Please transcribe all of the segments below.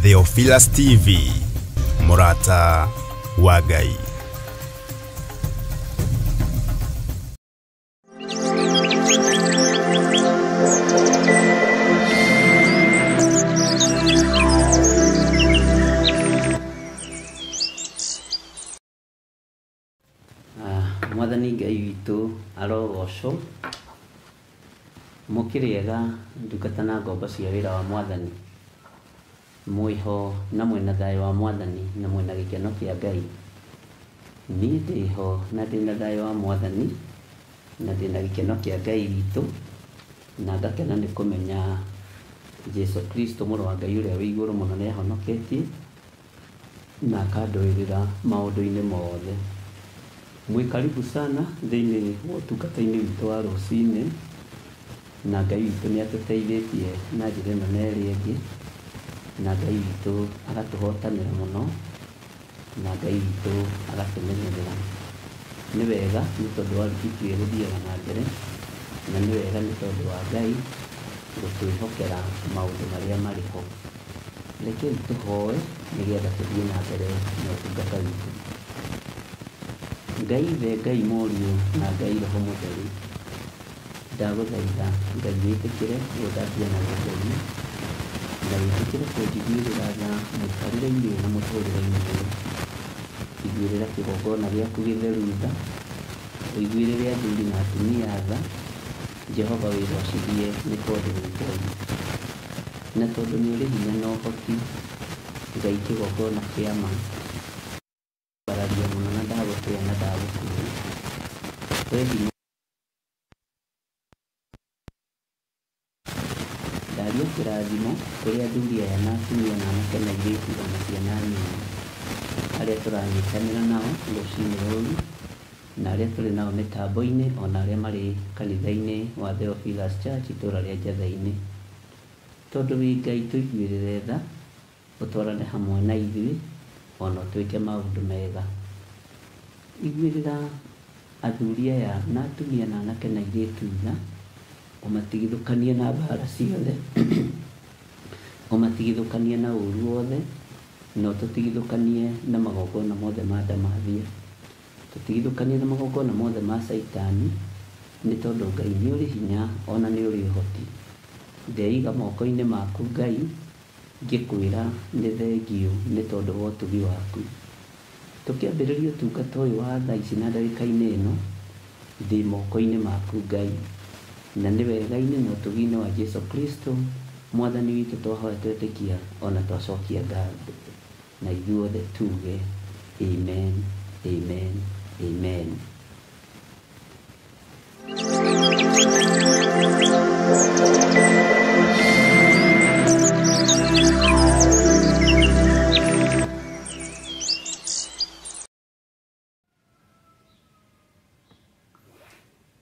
Theophilus TV, Murata wa Ngai. Mwathani Ngai witũ arogocwo, mũkĩrĩega ndungata na ngombo cia wĩra wa Mwathani, mwĩho na mwĩna thayũ wa Mwathani na mwĩna gĩkeno kĩa Ngai. Niĩ ndĩho na ndĩna thayũ wa Mwathani na ndĩna gĩkeno kĩa Ngai witũ, na ngakena nĩ kũmenya Jesu Kristo mũrũ wa Ngai ũrĩa wĩ igũrũ mũno nĩ ahonoketie na akandũĩrĩra maũndũ-inĩ mothe. Mwĩ karibu sana thĩinĩ wa ũtungata-inĩ witũ wa rũcinĩ, na Ngai witũ nĩ atũteithĩtie na njĩra ĩno na ĩrĩa ĩngĩ, na Ngai witũ agatũhotanĩra mũno, na Ngai witũ agatũmenyerera. Nĩ wega nĩ tondũ wa ithuĩ gũthiaga na mbere, na nĩ wega nĩ tondũ wa Ngai gũtwĩhokera maũndũ marĩa marĩ ho. Rekei tũhoe nĩgetha tũthiĩ na mbere na ũtungata witũ. Ngai Ithe, Ngai Mũriũ na Ngai Roho Mũtheru, ndagũthaitha Ngai wĩtĩkĩre gũthambia na gũtheria, na wĩtĩkĩre kũnjiguĩrĩra tha mũikarĩre-inĩ na mũtũrĩre-inĩ ũyũ. Iguĩrĩra kĩgongona gĩaku gĩtheru tha, ũiguĩrĩre athuri na atumia tha, Jehova wĩgocithie nĩ tondũ wĩ Ngai. Na tondũ nĩ ũrĩ hinya na ũhoti, Ngai kĩgongona kĩa ma, bararia mũno na ndagũtĩa na ndagũkũũria. We hinya ndaria kĩrathimo kũrĩ athuri aya na atumia na anake na airĩtu ona ciana nini, arĩa tũranyitanĩra nao rũcinĩ rũrũ, na arĩa tũrĩ nao mĩtambo-inĩ, ona arĩa marĩ kanitha-inĩ wa Theophilus Church itũũra rĩa Njatha-inĩ. Tondũ wĩ Ngai tũiguĩrĩre tha, ũtwarane hamwe na ithuĩ, ona ũtwĩke maũndũ mega. Iguĩrĩra athuri aya na atumia na anake na airĩtu tha, ũmatigithũkanie na mbara ciothe, ũmatigithũkanie na ũũru wothe, na ũtũtigithũkanie na magongona mothe ma ndamathia. Tũtigithũkanie na magongona mothe ma Saitani, nĩ tondũ Ngai nĩ ũrĩ hinya ona nĩ ũrĩ ũhoti. Ndeiga moko-inĩ maku Ngai, ngĩkwĩra nĩ thengio nĩ tondũ wa ũtugi waku. Tũkĩambĩrĩria ũtungata ũyũ wa thaa ici na ndagĩka-inĩ ĩno, ndĩ moko-inĩ maku Ngai, na nĩ wega-inĩ na ũtugi-inĩ wa Jesu Kristo Mwathani witũ twahoya twetĩkia ona twacokia ngatho, na ithuothe tuge amen, amen, amen.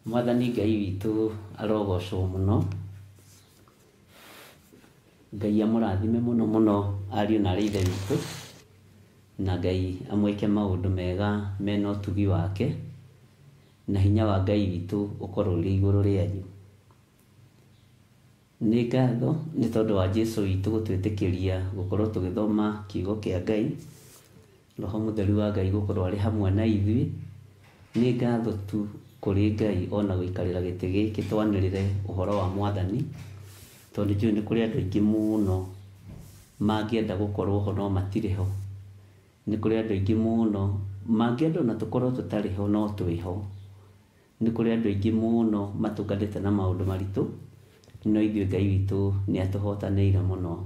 Mwathani Ngai witũ arogocwo mũno. Ngai amũrathime mũno mũno ariũ na aarĩ a Ithe witũ, na Ngai amwĩke maũndũ mega mena ũtugi wake, na hinya wa Ngai witũ ũkorwo ũrĩ igũrũ rĩanyu. Nĩ ngatho nĩ tondũ wa Jesu witũ gũtwĩtĩkĩria gũkorwo tũgĩthoma kiugo kĩa Ngai, Roho Mũtheru wa Ngai gũkorwo arĩ hamwe na ithuĩ. Nĩ ngatho tu kũrĩ Ngai ona gũikarĩra gĩtĩ gĩkĩ twanĩrĩre ũhoro wa Mwathani, tondũ njũĩ nĩ kũrĩ andũ aingĩ mũno mangĩenda gũkorwo ho no matirĩ ho. Nĩ kũrĩ andũ aingĩ mũno mangĩenda ona tũkorwo tũtarĩ ho no twĩ ho. Nĩ kũrĩ andũ aingĩ mũno matũnganĩte na maũndũ maritũ, no ithuĩ Ngai witũ nĩ atũhotanĩire mũno.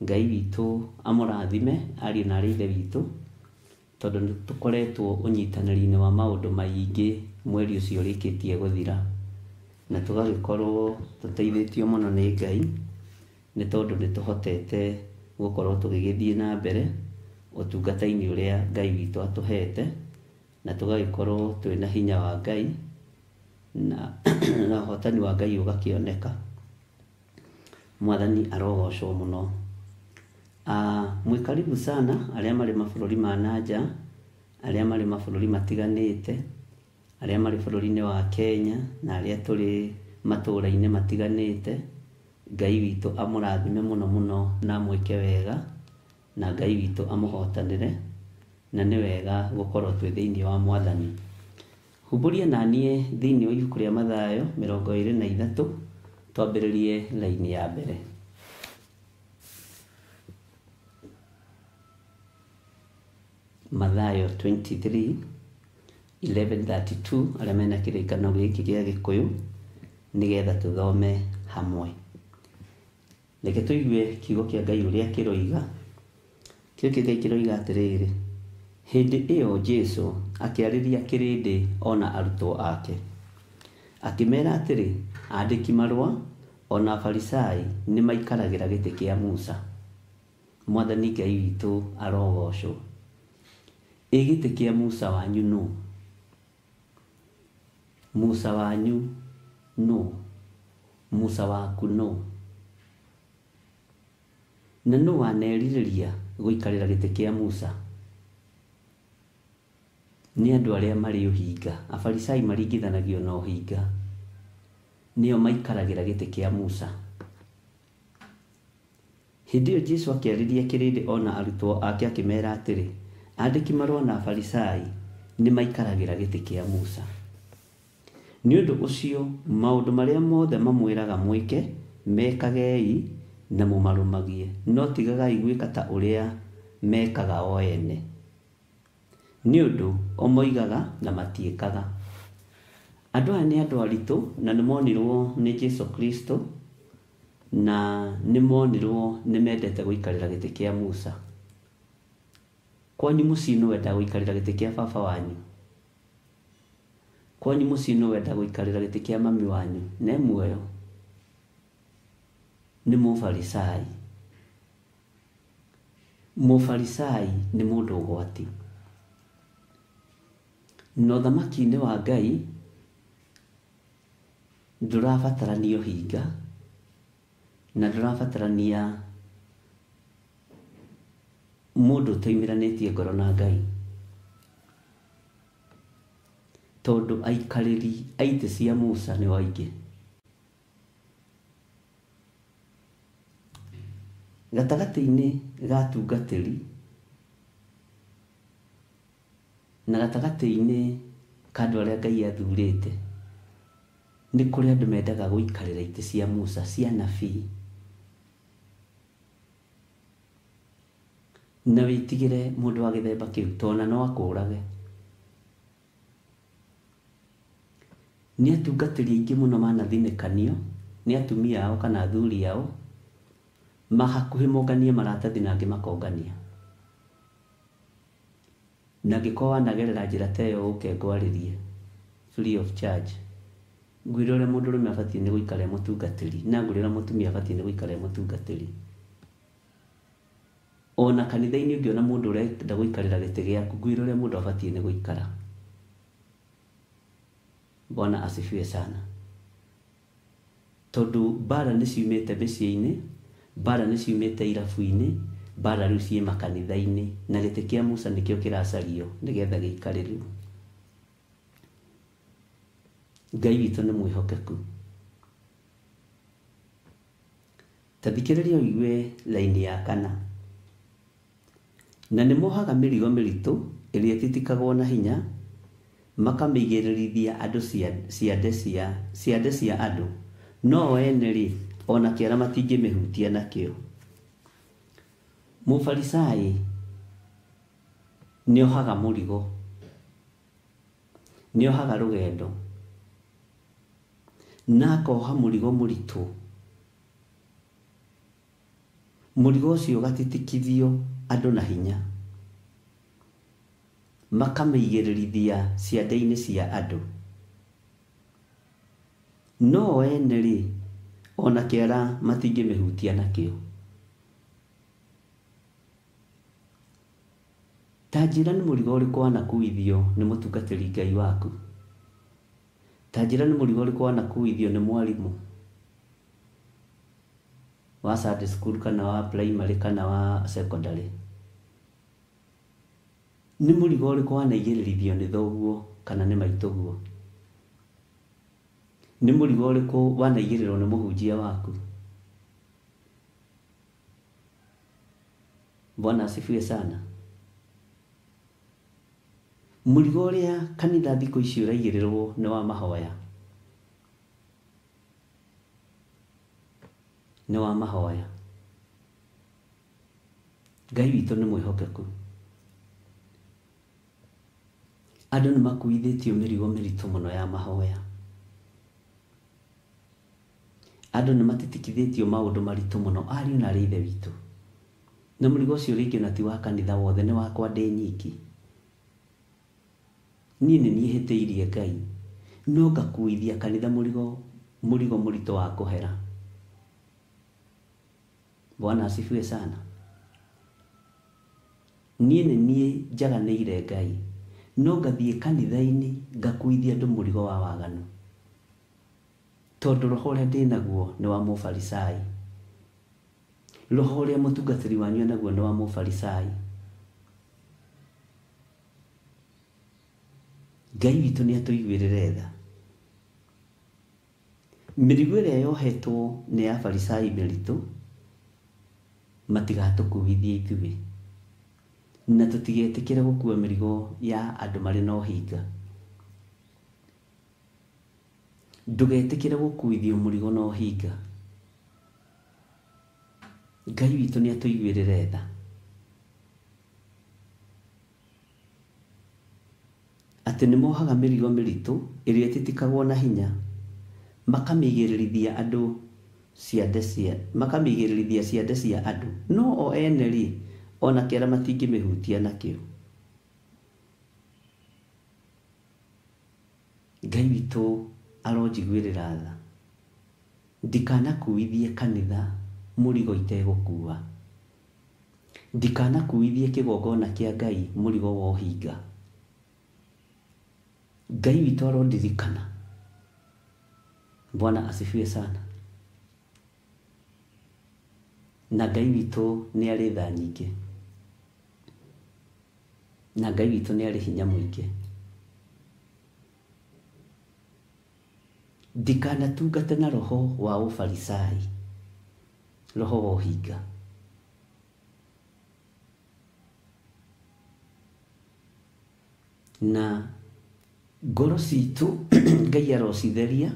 Ngai witũ amũrathime ariũ na aarĩ a Ithe witũ, tondũ nĩ tũkoretwo ũnyitanĩri-inĩ wa maũndũ maingĩ mweri ũcio ũrĩkĩtie gũthira, na tũgagĩkorwo tũteithĩtio mũno nĩ Ngai, nĩ tondũ nĩ tũhotete gũkorwo tũgĩgĩthiĩ na mbere ũtungata-inĩ ũrĩa Ngai witũ atũhete, na tũgagĩkorwo twĩna hinya wa Ngai, na ũhotani wa Ngai ũgakĩoneka. Mwathani arogocwo mũno. Mwĩ karibu sana arĩa marĩ mabũrũri ma nanja, arĩa marĩ mabũrũri matiganĩte, arĩa marĩ bũrũri-inĩ wa Kenya, na arĩa tũrĩ matũũra-inĩ matiganĩte, Ngai witũ amũrathime mũno mũno na amwĩke wega, na Ngai witũ amũhotanĩre, na nĩ wega gũkorwo twĩ thĩinĩ wa Mwathani. Humbũria naniĩ thĩinĩ wa ibuku rĩa Mathayo 23, twambĩrĩrie raini ya mbere. Mathayo 23:11-32, arĩa mena kĩrĩkano gĩkĩ gĩa Gĩkũyũ, nĩgetha tũthome hamwe. Reke tũigue kiugo kĩa Ngai ũrĩa kĩroiga. Kiugo kĩa Ngai kĩroiga atĩrĩrĩ: hĩndĩ ĩyo Jesũ akĩarĩria kĩrĩndĩ ona arutwo ake, akĩmera atĩrĩ, andĩki marũa ona Afarisai nĩ maikaragĩra gĩtĩ kĩa Musa. Mwathani Ngai witũ arogocwo. Ĩ gĩtĩ kĩa Musa wanyu nũ? Musa wanyu nũ? Musa waku nũ? Na nũ wanerirĩria gũikarĩra gĩtĩ kĩa Musa? Nĩ andũ arĩa marĩ ũhinga. Afarisai maringithanagio na ũhinga, nĩo maikaragĩra gĩtĩ kĩa Musa. Hĩndĩ ĩyo Jesũ akĩarĩria kĩrĩndĩ ona arutwo ake akĩmera atĩrĩ, andĩki marũa na Afarisai nĩ maikaragĩra gĩtĩ kĩa Musa. Nĩ ũndũ ũcio maũndũ marĩa mothe mamwĩraga mwĩke, mekagei na mũmarũmagie, no tigagai gwĩka ta ũrĩa mekaga o ene. Nĩ ũndũ o moigaga na matiĩkaga. Andũ aya nĩ andũ aritũ na nĩ monirwo nĩ Jesũ Kristo, na nĩ monirwo nĩ mendete gũikarĩra gĩtĩ kĩa Musa. Kwanyu mũciĩ nĩ wenda gũikarĩra gĩtĩ kĩa baba wanyu? Kwanyu mũciĩ nĩ wenda gũikarĩra gĩtĩ kĩa mami wanyu? Nĩ muoyo? Nĩ Mũfarisai. Mũfarisai nĩ mũndũ ũgwati. Na ũthamaki-inĩ wa Ngai ndũrabatarania ũhinga, na ndũrabatarania mũndũ ũtoimĩranĩtie ngoro na Ngai, tondũ aikarĩri a itĩ cia Musa nĩ aingĩ. Gatagatĩ-inĩ ga atungatĩri na gatagatĩ-inĩ ka andũ arĩa Ngai athurĩte, nĩ kũrĩ andũ mendaga gũikarĩra itĩ cia Musa, cia nabii. Na wĩtigĩre mũndũ wa gĩthemba kĩu, tona no akũrage. Nĩ atungatĩri aingĩ mũno manathinĩkanio nĩ atumia ao kana athuri ao, mahakuhĩ monganie maratathi na angĩ makongania. Na angĩkorwo wanagerera njĩra ta ĩyo ũke ngwarĩrie free of charge, ngwĩre ũrĩa mũndũ ũrũme abatiĩ nĩ gũikara mũtungatĩri, na ngwĩre ũrĩa mũtumia abatiĩ nĩ gũikara mũtungatĩri. Ona kanitha-inĩ ũngĩona mũndũ ũrenda gũikarĩra gĩtĩ gĩaku, ngwĩre ũrĩa mũndũ abatiĩ nĩ gũikara. Bwana asifiwe sana. Tondũ mbara nĩ ciumĩte mĩciĩ-inĩ, mbara nĩ ciumĩte irabu-inĩ, mbara rĩu ciĩ makanitha-inĩ, na gĩtĩ kĩa Musa nĩkĩo kĩracario nĩgetha gĩikarĩrwo. Ngai witũ nĩ mwĩhokeku. Ta thikĩrĩria ũigue raini ya 4. Na nĩ mohaga mĩrigo mĩritũ ĩrĩa ĩtitikagwo na hinya, makamĩigĩrĩrithia andũ ciande cia andũ, no ene rĩ, ona kĩara matingĩmĩhutia nakĩo. Mũfarisai nĩohaga mũrigo, nĩohaga rũgendo, na akoha mũrigo mũritũ. Mũrigo ũcio ũgatitikithio andũ na hinya, makamĩigĩrĩrithia ciande-inĩ cia andũ, no ene rĩ, ona kĩara matingĩmĩhutia nakĩo. Ta njĩra nĩ mũrigo ũrĩkũ wanakuithio nĩ mũtungatĩri Ngai waku? Ta njĩra nĩ mũrigo ũrĩkũ wanakuithio nĩ mwarimũ wa Sunday school kana wa primary kana wa secondary? Nĩ mũrigo ũrĩkũ wanaigĩrĩrithio nĩ thoguo kana nĩ maitũguo? Nĩ mũrigo ũrĩkũ wanaigĩrĩrwo nĩ mũhunjia waku? Bwana asifiwe sana. Mũrigo ũrĩa kanitha thikũ ici ũraigĩrĩrwo nĩ wa mahoya. Nĩ wa mahoya. Ngai witũ nĩ mwĩhokeku. Andũ nĩ makuithĩtio mĩrigo mĩritũ mũno ya mahoya. Andũ nĩ matitikithĩtio maũndũ maritũ mũno, ariũ na arĩ ithe witũ. Na mũrigo ũcio rĩngĩ na ti wa kanitha wothe, nĩ wakwa ndĩ nyiki. Niĩ nĩ niĩhĩtĩirie Ngai, no ngakuithia kanitha mũrigo mũritũ wa kũhera. Bwana asifiwe sana. Niĩ nĩ niĩ njaganĩire Ngai, no ngathiĩ kanitha-inĩ ngakuithia andũ mũrigo wa waganu. Tondũ roho ũrĩa ndĩ naguo nĩ wa mũfarisai. Roho ũrĩa mũtungatĩri wanyu naguo nĩ wa mũfarisai. Ngai witũ nĩ atũiguĩrĩre tha. Mĩrigo ĩrĩa yohetwo nĩ ya farisai mĩritũ, matigatũkuithie ithuĩ. Na tũtigetĩkĩre gũkua mĩrigo ya andũ marĩ na ũhinga. Ndũgetĩkĩre gũkuithio mũrigo na ũhinga. Ngai witũ nĩ atũiguĩrĩre tha. Atĩ nĩ mohaga mĩrigo mĩritũ ĩrĩa ĩtitikagwo na hinya, makamĩigĩrĩrithia andũ makamĩigĩrĩrithia ciande cia andũ, no o ene rĩ, ona kĩara matingĩmĩhutia nakĩo. Ngai witũ aronjiguĩrĩra tha. Ndikanakuithie kanitha mũrigo itegũkua. Ndikanakuithie kĩgongona kĩa Ngai mũrigo wa ũhinga. Ngai witũ arondirikana. Bwana asifiwe sana. Na Ngai witũ nĩ arĩ tha nyingĩ. Na Ngai witũ nĩ arĩ hinya mũingĩ. Ndikanatungate na roho wa ũfarisai, roho wa ũhinga. Na ngoro citũ Ngai arocitheria,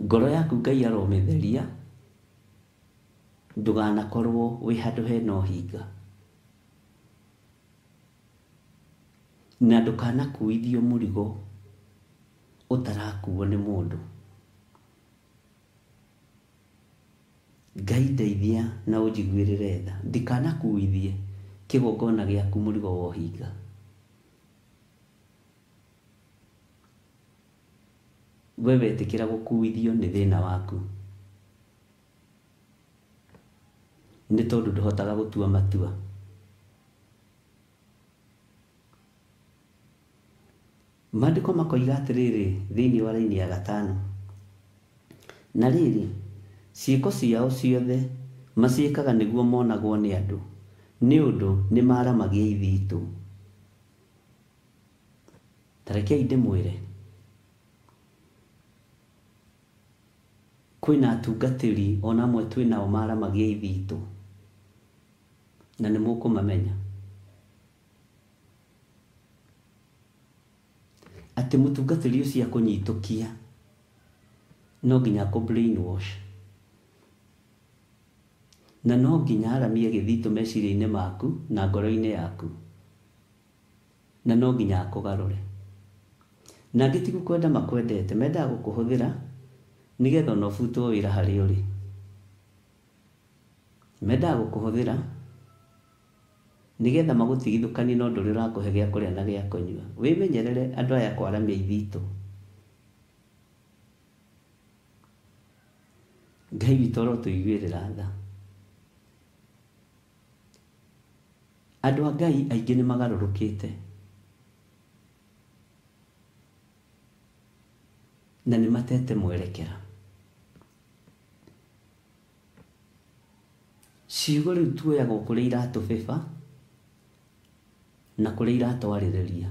ngoro yaku Ngai aromĩtheria, ndũganakorwo wĩ handũ hena ũhinga. Na ndũkanakuithio mũrigo ũtarakuo nĩ mũndũ. Ngai ndeithia na ũnjiguĩrĩre tha. Ndikanakuithie kĩgongona gĩaku mũrigo wa ũhinga. We wetĩkĩra gũkuithio nĩ thĩna waku. Nĩ tondũ ndũhotaga gũtua matua. Maandĩko makoiga atĩrĩrĩ thĩinĩ wa raini ya 5. Na rĩrĩ, ciĩko ciao ciothe maciĩkaga nĩguo monagwo nĩ andũ, nĩ ũndũ nĩ maramagia ithitũ. Tarekei ndĩmwĩre, kwĩna atungatĩri ona amwe twĩnao maramagia ithitũ, na nĩ mũkũmamenya. Atĩ mũtungatĩri ũcio akũnyitũkia, no nginya brainwash. Na no nginya aramie gĩthitũ meciria-inĩ maku na ngoro-inĩ yaku. Na no nginya akũgarũre. Na angĩ tigũkwenda makwendete, mendaga gũkũhũthĩra nĩgetha ona ũbutwo wĩra harĩa ũrĩ. Mendaga gũkũhũthĩra nĩgetha magũtigithũkanie na ũndũ ũrĩa ũrakũhe gĩa kũrĩa na gĩa kũnyua. Wĩmenyerere andũ aya kwaramia ithitũ. Ngai witũ arotũiguĩrĩra tha. Andũ a Ngai aingĩ nĩ magarũrũkĩte na nĩ matete mwerekera. Ciugo rĩu tuoyagwo kũrĩa iratũbĩba na kũrĩa iratwarĩrĩria.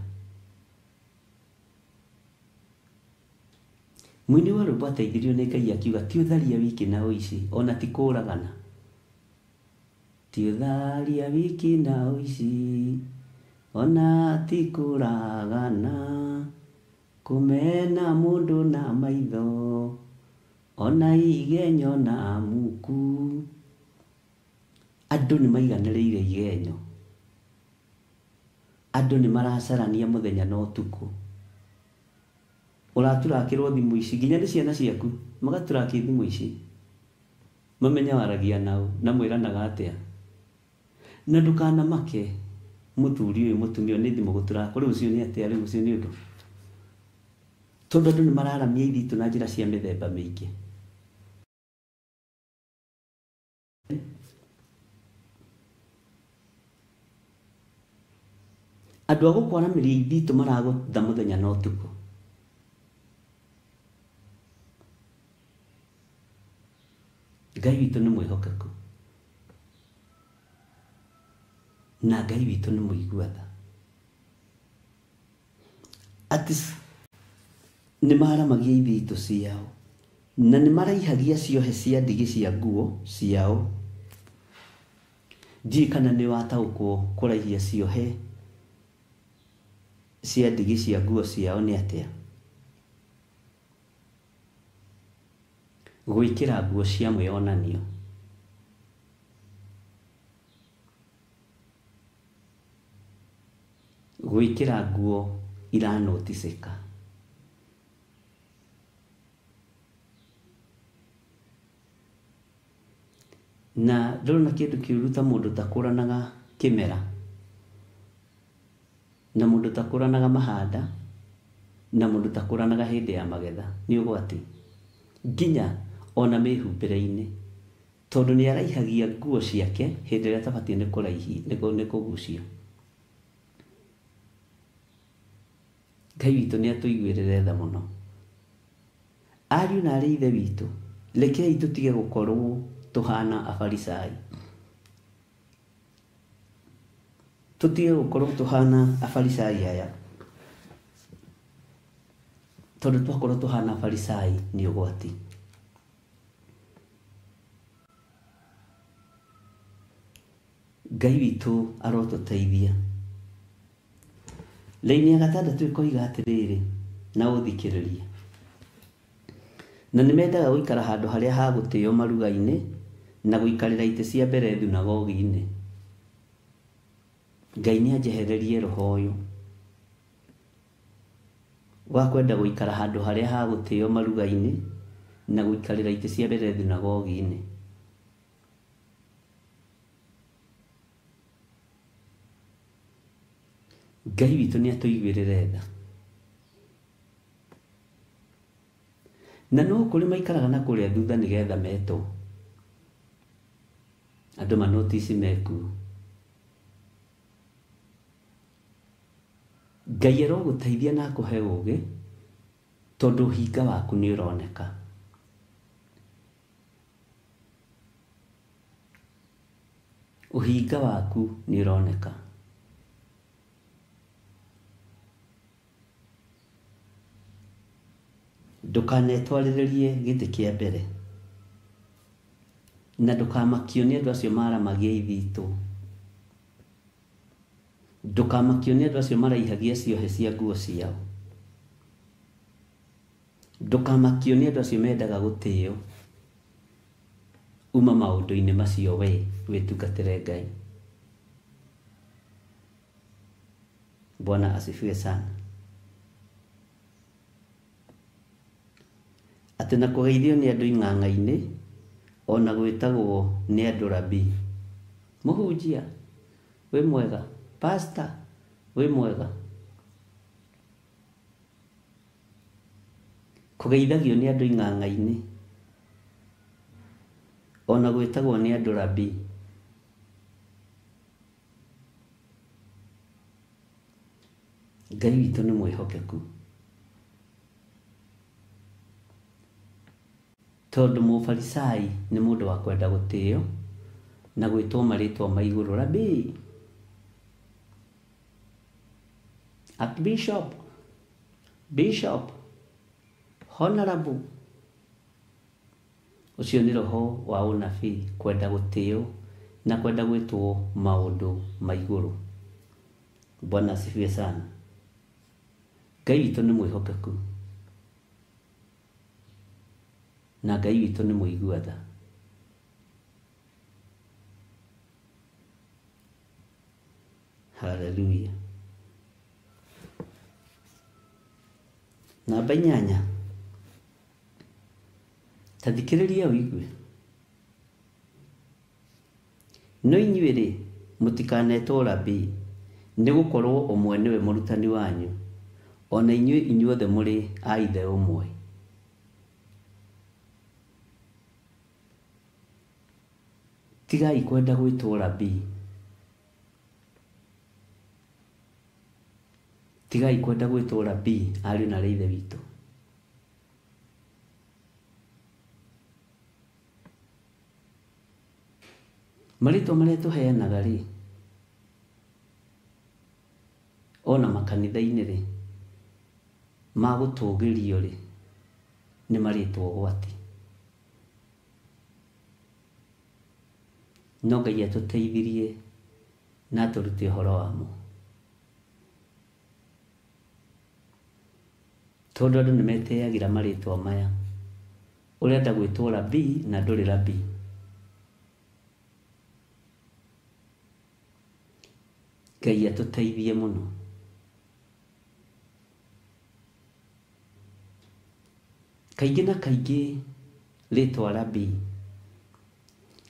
Mũini wa rwĩmbo ateithirio nĩ Ngai akiuga ti ũtharia wiki na ũici, ona ti kũũragana, ti ũtharia wiki na ũici, ona ti kũragana, kũmena mũndũ na maitho, ona igenyo na muku. Andũ nĩ maiganĩrĩire igenyo, andũ nĩ maracarania mũthenya na ũtukũ. Ũraturakĩrwo thimũ ici, nginya nĩ ciana ciaku magaturakĩ thimũ ici, mamenya waragia nao na mwĩranaga atĩa. Na ndũkanamake mũthuri ũyũ mũtumia nĩ thimũ gũturakwo, rĩu ũcio nĩ atĩa, rĩu ũcio nĩ ũndũ. Tondũ andũ nĩ mararamia ithitũ na njĩra cia mĩthemba mĩingĩ. Andũ a gũkwaranĩria ithitũ maragũtha mũthenya na ũtukũ. Ngai witũ nĩ mwĩhokeku, na Ngai witũ nĩ mũigua tha. Atĩ nĩ maramagia ithitũ ciao, na nĩ maraihagia ciohe cia ndigi cia nguo ciao. Ndiũĩ kana nĩ wataũkwo kũraihia ciohe cia ndigi cia nguo ciao nĩ atĩa. Gwĩkĩra nguo cia mwĩonanio. Gwĩkĩra nguo iranoticĩka. Na ndĩrona kĩndũ kĩũru ta mũndũ takũranaga kĩmera, na mũndũ takũranaga mahanda, na mũndũ takũranaga hĩndĩ ya magetha. Nĩ ũgwati nginya ona mĩhumbĩre-inĩ, tondũ nĩ araihagia nguo ciake hĩndĩ ĩrĩa tabatiĩ nĩ kũgucio. Ngai witũ nĩ atũiguĩrĩre tha mũno. Ariũ na arĩ ithe witũ, rekei tũtige gũkorwo tũhana afarisai. Tũtige gũkorwo tũhana afarisai aya, tondũ twakorwo tũhana afarisai nĩ ũgwati. Ngai witũ arotũteithia. Raini ya gatandatũ ĩkoiga atĩrĩrĩ, na ũthikĩrĩrie. Na nĩ mendaga gũikara handũ harĩa hagũtĩo maruga-inĩ, na gũikarĩra itĩ cia mbere thunagogi-inĩ. Ngai nĩ anjehererie roho ũyũ wa kwenda gũikara handũ harĩa hagũtĩo maruga-inĩ, na gũikarĩra itĩ cia mbere thunagogi-inĩ. Ngai witũ nĩ atũiguĩrĩre tha. Na no kũrĩ maikaraga na kũrĩa thutha nĩgetha metwo, andũ manotici mekuo. Ngai arogũteithia na akũhe ũũgĩ, tondũ ũhinga waku nĩ ũroneka. Ũhinga waku nĩ ũroneka. Ndũkanetwarĩrĩrie gĩtĩ kĩa mbere, na ndũkamakio nĩ andũ acio maramagia ithitũ. Ndũkamakio nĩ andũ acio maraihagia ciohe cia nguo ciao. Ndũkamakio nĩ andũ acio mendaga gũtĩo. Uma maũndũ-inĩ macio we wĩtungatĩre Ngai. Bwana asifiwe sana. Atĩ na kũgeithio nĩ andũ ing'ang'a-inĩ, ona gwĩtagwo nĩ andũ rabii. Mũhunjia wĩ mwega, pastor wĩ mwega. Kũgeithagio nĩ andũ ing'ang'a-inĩ, ona gwĩtagwo nĩ andũ rabii. Ngai witũ nĩ mwĩhokeku, tondũ mũfarisai nĩ mũndũ wa kwenda gũtĩo na gwĩtwo marĩtwa ma igũrũ, rabii, archbishop, bishop, honorable. Ũcio nĩ roho wa ũnabii, kwenda gũtĩo na kwenda gwitwo maundu ma iguru. Bwana asifiwe sana. Ngai witũ nĩ mwĩhokeku na Ngai witũ nĩ mũigua tha. Haleluya. Namba 8, ta thikĩrĩria ũigue. No inyuĩ-rĩ mũtikanetwo rabii, nĩ gũkorwo ũmwe nĩwe mũrutani wanyu, ona inyuĩ inyuothe mũrĩ a ithe ũmwe. Tigai kwenda gwĩtwo rabii. Tigai kwenda gwĩtwo rabii, ariũ na ithe witũ. Marĩtwa marĩa tũheanaga-rĩ, ona makanitha-inĩ-rĩ, ma gũtũgĩrio-rĩ, nĩ marĩtwa ũgwati. No Ngai atũteithirie na atũrute ũhoro wamo. Tondũ andũ nĩmeteagĩra marĩtwa maya. Ũrenda gwĩtwo rabii na ndũrĩ rabii. Ngai atũteithie mũno. Kaingĩ na kaingĩ rĩtwa rabii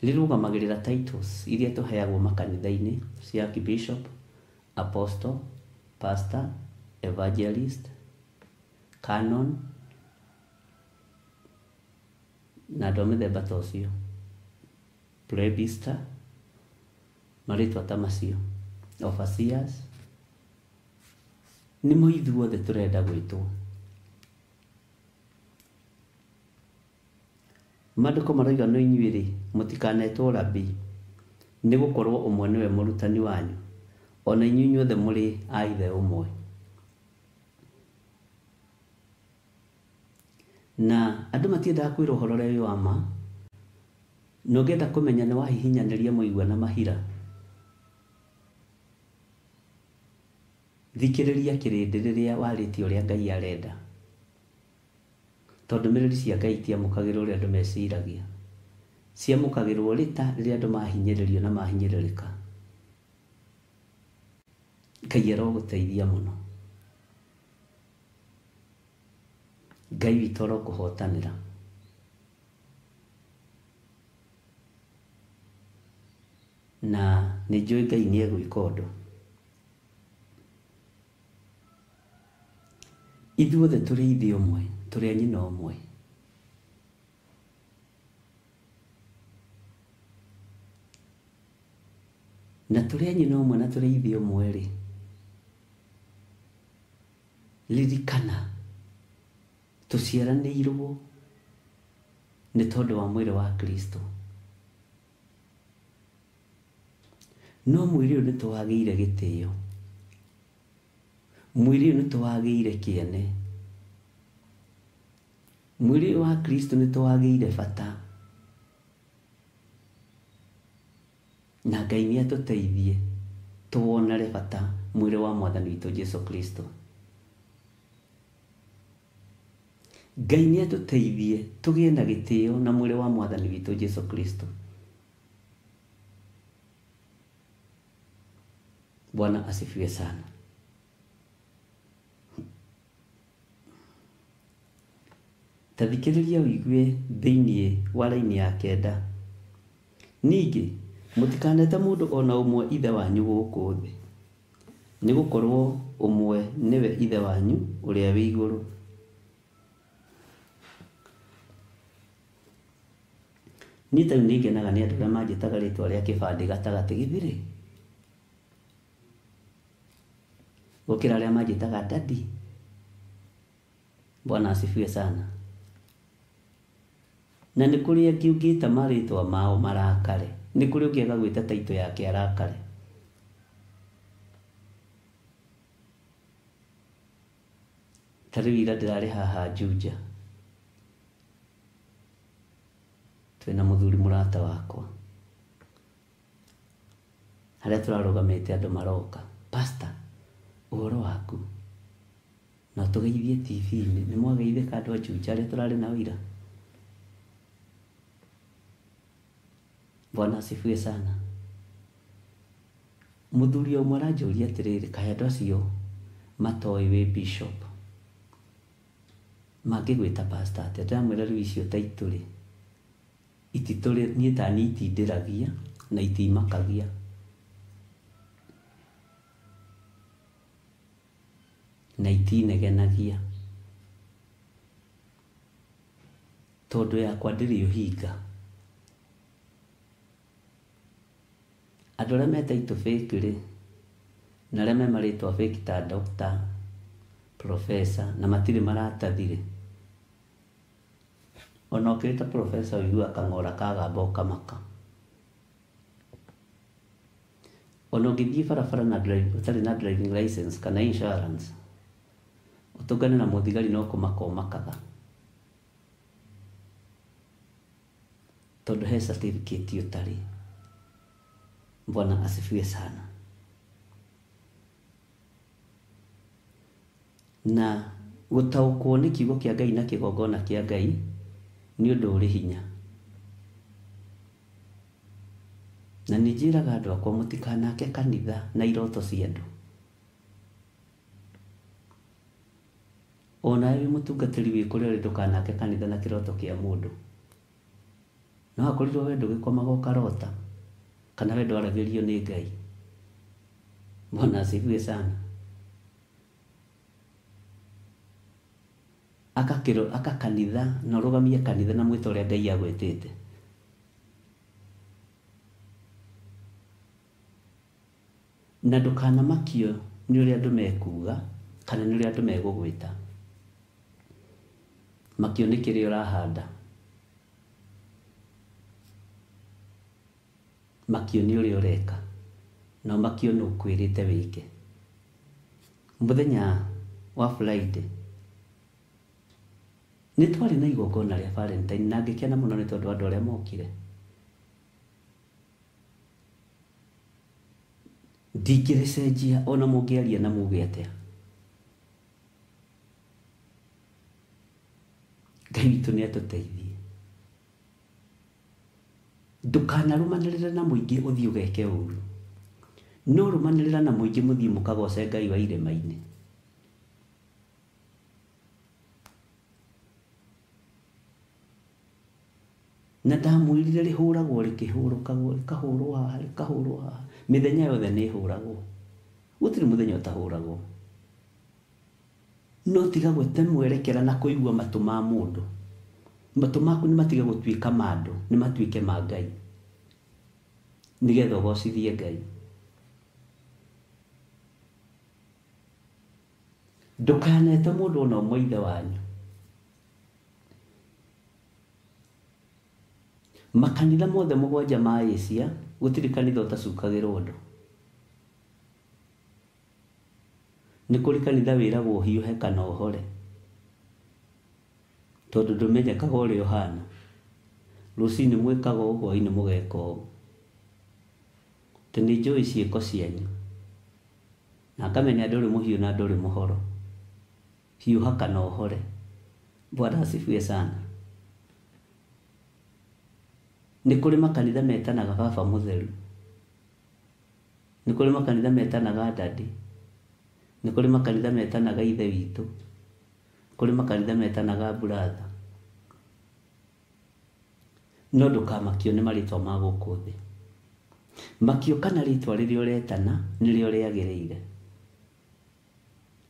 rĩrũgamagĩrĩra titles iria tũheagwo makanitha-inĩ cia Bishop, Apostle, Pastor, Evangelist, Canon na andũ a mĩthemba ta ũcio, Presbyter, marĩtwa ta macio, Overseers. Nĩmo ithuothe tũrenda gwĩtwo. Maandĩko marauga no inyuĩ-rĩ mũtikanetwo rabii, nĩ gũkorwo ũmwe nĩwe mũrutani wanyu, ona inyuĩ inyuothe mũrĩ a ithe ũmwe. Na andũ matiendaga kwĩra ũhoro ũrĩa wĩ wa ma, na ũngĩenda kũmenya nĩ wahihinyanĩria mũigua na mahira, thikĩrĩria kĩrĩndĩ rĩrĩa warĩtie ũrĩa Ngai arenda. Tondũ ndũmĩrĩri cia Ngai itiamũkagĩrwo ũrĩa andũ meciragia, ciamũkagĩrwo rĩrĩa andũ mahinyĩrĩrio na mahinyĩrĩrĩka. Ngai arogũteithia mũno. Ngai witũ arokũhotanĩra. Na nĩnjũĩ Ngai nĩegwĩka ũndũ. Ithuothe tũrĩ ithe ũmwe, tũrĩ a nyina ũmwe. Na tũrĩ a nyina ũmwe na tũrĩ ithe ũmwe-rĩ, ririkana tũciaranĩirwo nĩ tondũ wa mwĩrĩ wa Kristo. No mwĩrĩ ũyũ nĩtũwagĩire gĩtĩo. Mwĩrĩ ũyũ nĩtũwagĩire kĩene. Mwĩrĩ ũyũ wa Kristo nĩtũwagĩire bata. Na Ngai nĩatũteithie tũwonere bata mwĩrĩ wa Mwathani witũ Jesu Kristo. Ngai nĩatũteithie tũgĩe na gĩtĩo na mwĩrĩ wa Mwathani witũ Jesu Kristo. Bwana asifiwe sana. Ta thikĩrĩria ũigue thĩinĩ wa raini ya 9. Ningĩ mũtikanete mũndũ ona ũmwe ithe wanyu gũkũ thĩ, nĩ gũkorwo ũmwe nĩwe ithe wanyu ũrĩa wĩ igũrũ. Niĩ ta nĩngenaga nĩ andũ arĩa manjĩtaga rĩtwa rĩa kĩbandĩ gatagatĩ gĩthirĩ, gũkĩra arĩa manjĩtaga daddy. Bwana asifiwe sana. Na nĩ kũrĩ angĩ ũngĩta marĩtwa mao marakare, nĩ kũrĩ ũngĩ agagwĩta taito yake arakare. Ta rĩu ira ndĩrarĩ haha Juja, twĩna mũthuri mũrata wakwa haria turarugamite andu maroka pastor uhoro waku na tugeithie TV-ini ni mwageithika andu achucha aria turari na wira. Bwana asifiwe sana. Muthuri umwe aranjuria atiriri kae andu acio matoi wi bishop magigwita pastor ati ndamwira riu icio taituri itituri ni tani itindiragia na itimakagia. Na itinegenagia tondu yakwa ndiri uhinga. Andu aria metaitwo fake ri na aria me maritwa fake ta doctor, professor na matiri maratathire. Ona ukirita professor uyu akang'ora kagamba ukamaka. Ona ungithie barabara na utari na driving license kana insurance utungane na muthigari no kumaka umakaga tondu he certificate utari. Bwana asifiwe sana. Na gutaukwo ni kiugo kia Ngai na kigongona kia Ngai ni undu uri hinya. Na nijiraga andu akwa mutikanake kanitha na iroto cia andu. Ona wi mutungatiri wi kuria ri ndukanake kanitha na kiroto kia mundu. No akorirwo we ndugikomaga ukarota kana we ndwaragirio ni Ngai. Bwana asifiwe sana. Aka kanitha na rugamia kanitha na mwito uria Ngai agwetete. Na ndukana makio ni uria andu mekuga kana ni uria andu megugwita. Makio ni kiri urahanda. Makio ni uria ureka. Na makio ni ukwirite wike. Muthenya wa Friday ni twari na igongona ria Valentine na ngikena muno ni tondu andu aria mokire. Ndingiricenjia ona mungiaria na muge atia. Ngai witu ni atuteithie. Ndukanarumanirira na muingi uthii ugeke uru. No rumanirira na muingi muthii mukagoce Ngai wa irema-ini. Na ndamwirire rihuragwo rikihurukagwo rikahurwo haha rikahurwo haha mithenya yothe ni huragwo. Gutiri muthenya utahuragwo. No tiga gwete mwerekera na kuigua matu ma mundu. Matu maku ni matiga gutuika mandu ni matuike ma Ngai. Nigetha ugocithie Ngai. Ndukanete mundu ona umwe ithe wanyu. Makanitha mothe mugwanja ma Asia gutiri kanitha utacukagirwo undu. Ni kuri kanitha wiragwo hiuhe kana uhore. Tondu ndumenyekaga uria uhana. Rucini mwikaga uguo hwaini mugeka uguo. Tani njui ciiko cianyu. Na kamenya nduri muhiu na nduri muhoro. Hiuha kana uhore. Bwana asifiwe sana. Ni kuri makanitha metanaga baba mutheru. Ni kuri makanitha metanaga daddy. Ni kuri makanitha metanaga ithe witu. Kuri makanitha metanaga brother. No ndukamakio ni maritwa ma guku thi. Makio kana ritwa riria uretana nirio riagiriire.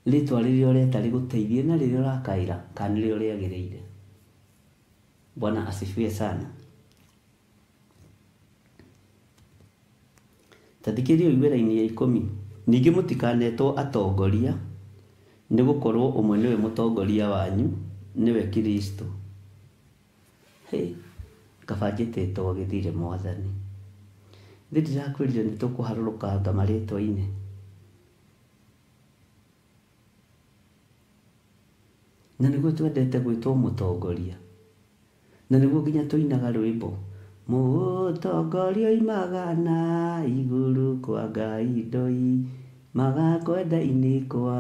Ritwa riria ureta riguteithie na riria urakaira kana nirio riagiriire. Bwana asifiwe sana. Tathikirio iwera-ini ya 10. Ningi mutikanetwo atongoria ni gukorwo umwe niwe mutongoria wanyu niwe Kristo. Hey, kabanjite to githire mwathani. Ndirakwirire ni tukuharuruka ngamaritwa-ini. Na niguo twendete gwitwo mutongoria. Na niguo nginya tuinaga rwimbo. Mutongoria ũtongoria oimagana igũrũ kwa Ngai ndoi, magakwenda-inĩ kwa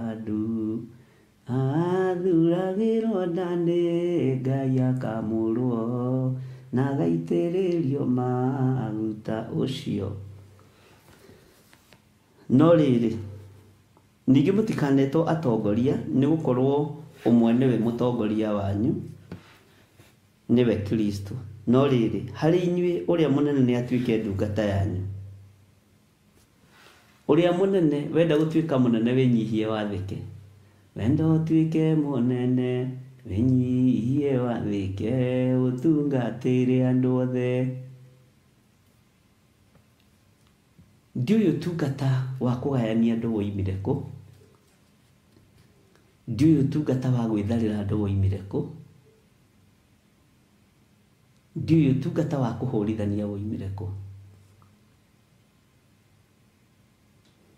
andũ, athuragĩrwo na nĩ Ngai akamũrwo, na agaitĩrĩrio maguta ũcio. No rĩrĩ, ningĩ mũtikanetwo atongoria nĩ gũkorwo ũmwe nĩwe mũtongoria wanyu, nĩwe Kristo. No rĩrĩ, harĩ inyuĩ ũrĩa mũnene nĩ atuĩke ndungata yanyu. Ũrĩa mũnene wenda gũtuĩka mũnene wĩnyihie wathĩke. Wenda ũtuĩke mũnene wĩnyihie wathĩke, ũtungatĩre andũ othe. Ndiũĩ ũtungata wa kũgayania andũ woimire kũ. Ndiũĩ ũtungata wa gwĩtharĩra andũ woimire kũ. Ndiũĩ ũtungata wa kũhũrithania woimire kũ.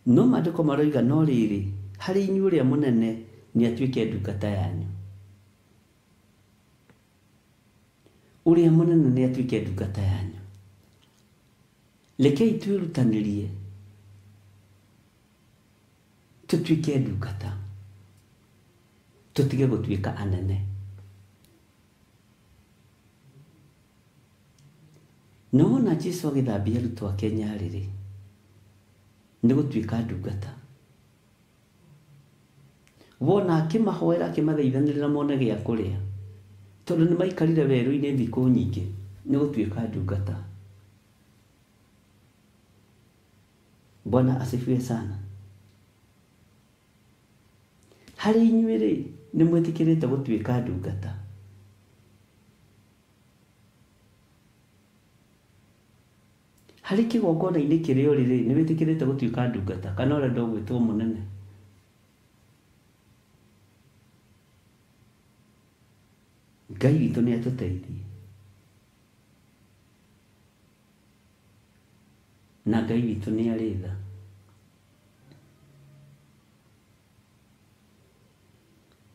No maandĩko maroiga no rĩrĩ, harĩ inyuĩ ũrĩa mũnene nĩ atuĩke ndungata yanyu. Ũrĩa mũnene nĩ atuĩke ndungata yanyu. Rekei twĩrutanĩrie tũtuĩke ndungata, tũtige gũtuĩka anene. No wona Jesũ agĩthambia arutwo ake nyarĩrĩ, nĩ gũtuĩka ndungata. Wona akĩmahoera akĩmathaithanĩrĩra mone gĩa kũrĩa, tondũ nĩ maikarire werũ-inĩ thikũ nyingĩ, nĩ gũtuĩka ndungata. Bwana asifiwe sana. Harĩ inyuĩ rĩ, nĩ mwĩtĩkĩrĩte gũtuĩka ndungata. Harĩ kĩgongona-inĩ kĩrĩa ũrĩ rĩ, nĩ wĩtĩkĩrĩte gũtuĩka ndungata, kana ũrenda gwĩtwo mũnene. Ngai witũ nĩ atũteithie. Na Ngai witũ nĩ arĩ tha.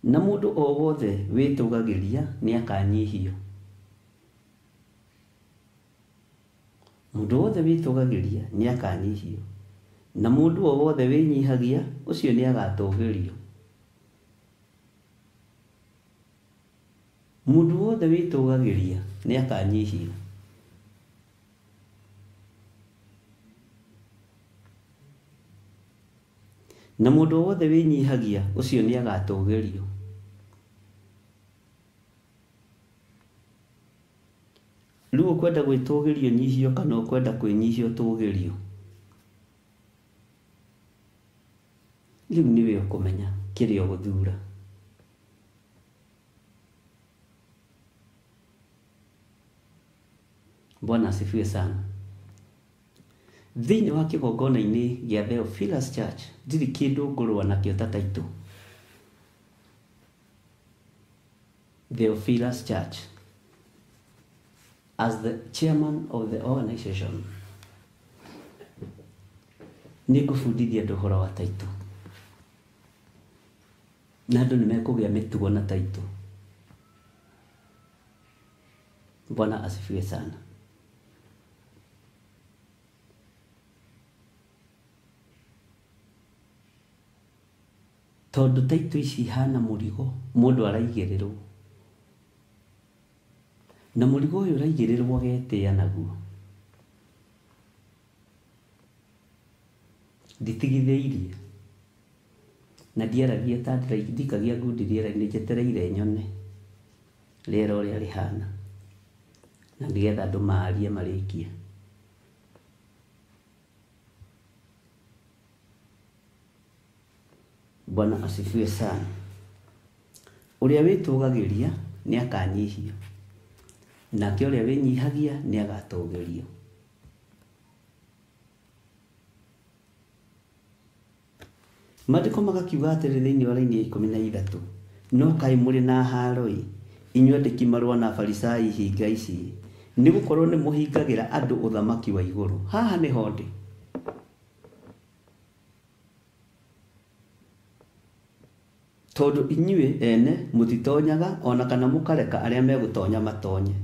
Na mũndũ o wothe wĩtũgagĩria nĩ akanyihio. Mũndũ wothe wĩtũgagĩria nĩ akanyihio. Na mũndũ o wothe wĩnyihagia, ũcio nĩ agatũgĩrio. Mũndũ wothe wĩtũgagĩria nĩ akanyihio. Na mũndũ wothe wĩnyihagia, ũcio nĩ agatũgĩrio. Rĩu ũkwenda gwĩtũgĩrio nyihio kana ũkwenda kwĩnyihia ũtũgĩrio? Rĩu nĩwe ũkũmenya kĩrĩa ũgũthura. Bwana asifiwe sana. Thĩinĩ wa kĩgongona-inĩ gĩa Theophilus Church, ndirĩ kĩndũ ngũrũa nakĩo ta taitũ. Theophilus Church, as the chairman of the organization, nĩ ngũbundithia andũ ũhoro wa taitũ. Na andũ nĩ mekũgĩa mĩtugo na taitũ. Bwana asifiwe sana. Tondũ taitũ ici ihana mũrigo, mũndũ araigĩrĩrwo. Na mũrigo ũyũ ũraigĩrĩrwo agetĩa naguo. Nditigithĩirie. Na ndiaragia ta ndikagia ngundi rĩera-inĩ njetereire nyone rĩera ũrĩa rĩhana. Na nĩgetha andũ maarie marĩkie. Bwana asifiwe sana. Ũrĩa wĩtũgagĩria nĩ akanyihio. Nake ũrĩa wĩnyihagia nĩ agatũgĩrio. Maandĩko magakiuga atĩrĩ thĩinĩ wa raini ya 13, no kaĩ mũrĩ na haro-ĩ, inyuĩ andĩki marũa na Afarisai hinga ici, nĩ gũkorwo nĩ mũhingagĩra andũ ũthamaki wa igũrũ. Haha nĩho ndĩ. Tondũ inyuĩ ene mũtitonyaga ona kana mũkareka arĩa megũtonya matonye.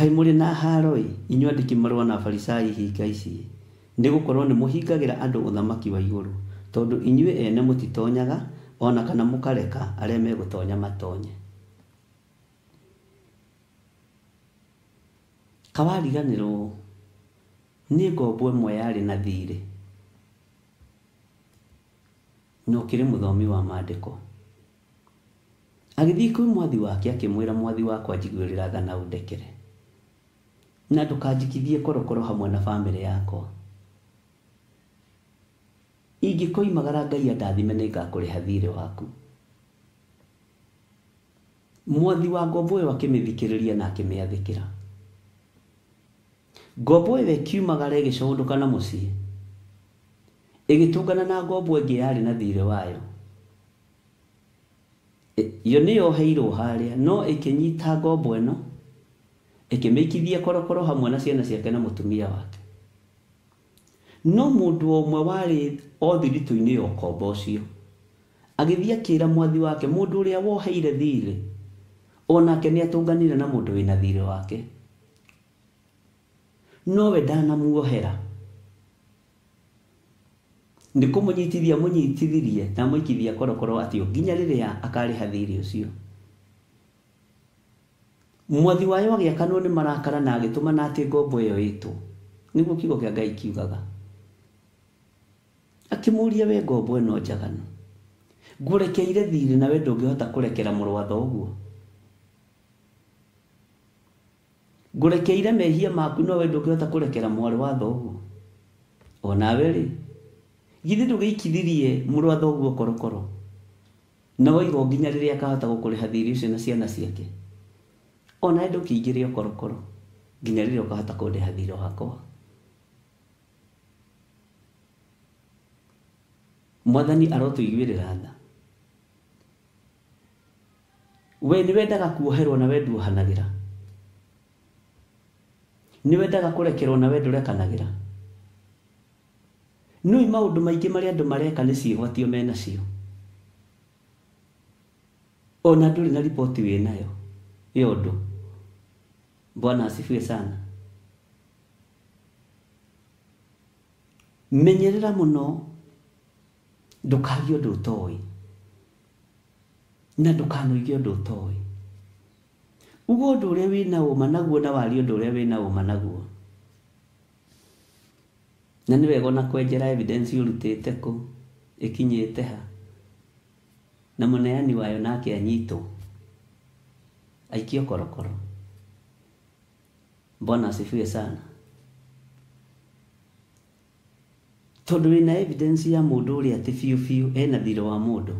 kai muri na haroi inyu andiki marwa na farisai hinga ici nĩ gũkorwo nĩ mũhingagĩra andũ ũthamaki wa igũrũ tondũ inyuĩ ene mũtitonyaga ona kana mũkareka arĩa megũtonya matonye. Kawariganĩrwo nĩ ngombo ĩmwe yarĩ na thirĩ, no kĩrĩ mũthomi wa maandĩko agĩthiĩ kwĩ mwathi wake akĩmwĩra, mwathi wakwa njiguĩrĩra tha na ũndekere na ndũkanjikithie korokoro hamwe na bamĩrĩ yakwa. Ingĩkoimagara Ngai andathime nĩngakũrĩha thirĩ waku. Mwathi wa ngombo ĩyo akĩmĩthikĩrĩria na akĩmĩathĩkĩra. Ngombo ĩyo ĩkiumagara ĩgĩcũndũka na mũciĩ, ĩgĩtũngana na ngombo ĩngĩ yarĩ na thirĩ wayo. Yo nĩyoheirwo harĩa, no ĩkĩnyita ngombo ĩno ĩkĩmĩikithia korokoro hamwe na ciana ciake na mũtumia wake. No mũndũ ũmwe warĩ o thiritũ-inĩ ya ũkombo ũcio agĩthiĩ akĩĩra mwathi wake, mũndũ ũrĩa woheire thirĩ onake nĩatũnganire na mũndũ wĩna thirĩ wake, nowe ndanamuohera. Nĩ kũmũnyitithia mũnyitithirie na mũikithia korokoro atĩ nginya rĩrĩa akarĩha thirĩ ũcio. Mwathi wayo agĩakanwo nĩ marakara na agĩtũmana atĩ ngombo ĩyo ĩtwo, nĩguo kiugo kĩa Ngai kiugaga. Akĩmũria, we ngombo ĩno njaganu, ngũrekeire thirĩ na we ndũngĩhota kũrekera mũrũ wa thoguo? Ngũrekeire mehia maku no we ndũngĩhota kũrekera mwarĩ wa thoguo? Onawe rĩ, githĩ ndũgĩikithirie mũrũ wa thoguo korokoro na woiga nginya rĩrĩa akahota gũkũrĩha thirĩ ũcio na ciana ciake? Onawe ndũkĩingĩre korokoro nginya rĩrĩa ũkahota kũndĩha thirĩ wakwa. Mwathani arotũiguĩrĩra tha. We nĩ wendaga kuoherwo na we nduohanagĩra? Nĩ wendaga kũrekerwo na we ndũrekanagĩra? Nĩũĩ maũndũ maingĩ marĩa andũ mareka nĩ ciĩgwatio menacio, ona ndũrĩ na riboti wĩnayo ya ũndũ. Bwana asifiwe sana. Menyerera mũno ndũkagĩe ũndũ ũtoĩ na ndũkanoige ũndũ ũtoĩ. Uga ũndũ ũrĩa wĩna ũma naguo na warie ũndũ ũrĩa wĩna ũma naguo. Na nĩ wega ona kwenjera evidence ũrutĩte kũ, ĩkinyĩte ha, na mũneani wayo nake anyitwo aikio korokoro. Bwana asifiwe sana. Tondũ wĩna evidence ya mũndũ ũrĩa atĩ biũ biũ ena thirĩ wa mũndũ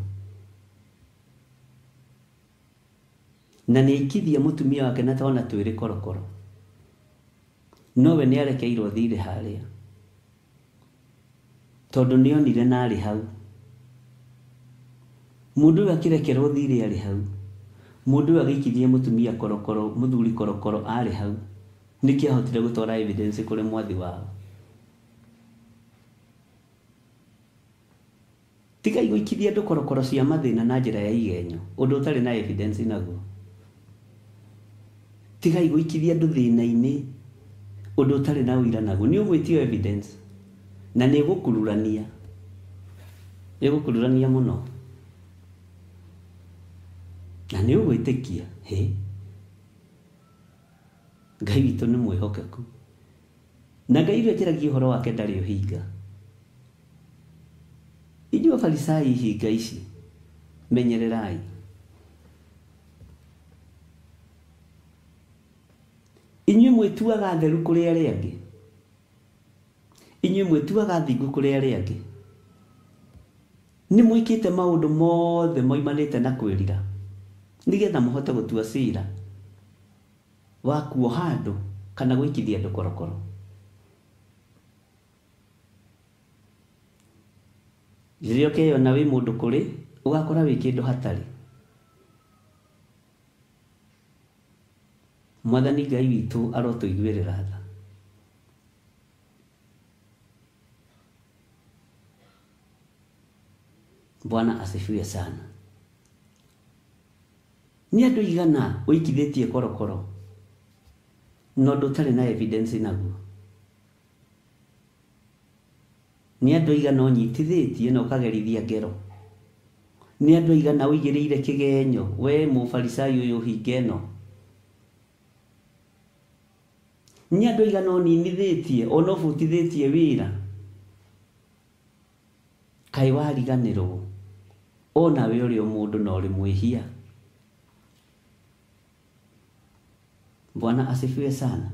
na nĩ aikithia mũtumia wake na twana twĩrĩ korokoro, nowe nĩ arekeirwo thirĩ harĩa tondũ nĩonire na arĩ hau. Mũndũ ũyũ akĩrekerwo thirĩ arĩ hau, mũndũ ũyũ agĩikithia mũtumia korokoro, mũthuri korokoro arĩ hau, nĩkĩ ahotire gũtwara evidence kũrĩ mwathi wao. Tiga igũikithia andũ korokoro cia mathĩna na njĩra ya igenyo, ũndũ ũtarĩ na evidence naguo. Tiga igũikithia andũ thĩna-inĩ, ũndũ ũtarĩ na ũira naguo. Nĩ ũgwĩtio evidence na nĩ gũkururania, ĩgũkururania mũno na nĩ ũgwĩtĩkia. Ngai witũ nĩ mwĩhokeku na Ngai ũrĩa njaragia ũhoro wake ndarĩ ũhinga. Inyuĩ Afarisai hinga ici menyererai. Inyuĩ mwĩtuaga theru kũrĩ arĩa angĩ, inyuĩ mwĩtuaga thingu kũrĩ arĩa angĩ, nĩ mwĩkĩte maũndũ mothe moimanĩte na kwĩrira nĩgetha mũhote gũtua cira wa kuoha andũ kana gũikithia andũ korokoro. Rĩrĩa ũkeyona wĩ mũndũ kũrĩ, ũgakora wĩ kĩndũ hatarĩ. Mwathani Ngai witũ arotũiguĩrĩra tha. Bwana asifiwe sana. Nĩ andũ igana ũikithĩtie korokoro no ndũtarĩ na evidence naguo. Nĩ andũ aigana ũnyitithĩtie na ũkagerithia ngero. Nĩ andũ aigana ũigĩrĩire kĩgenyo we mũfarisai ũyũ hinga ĩno. Nĩ andũ aigana ũninithĩtie ona ũbutithĩtie wĩra. Kaĩ wariganĩrwo ona we ũrĩ o mũndũ na ũrĩ mwĩhia. Bwana asifiwe sana.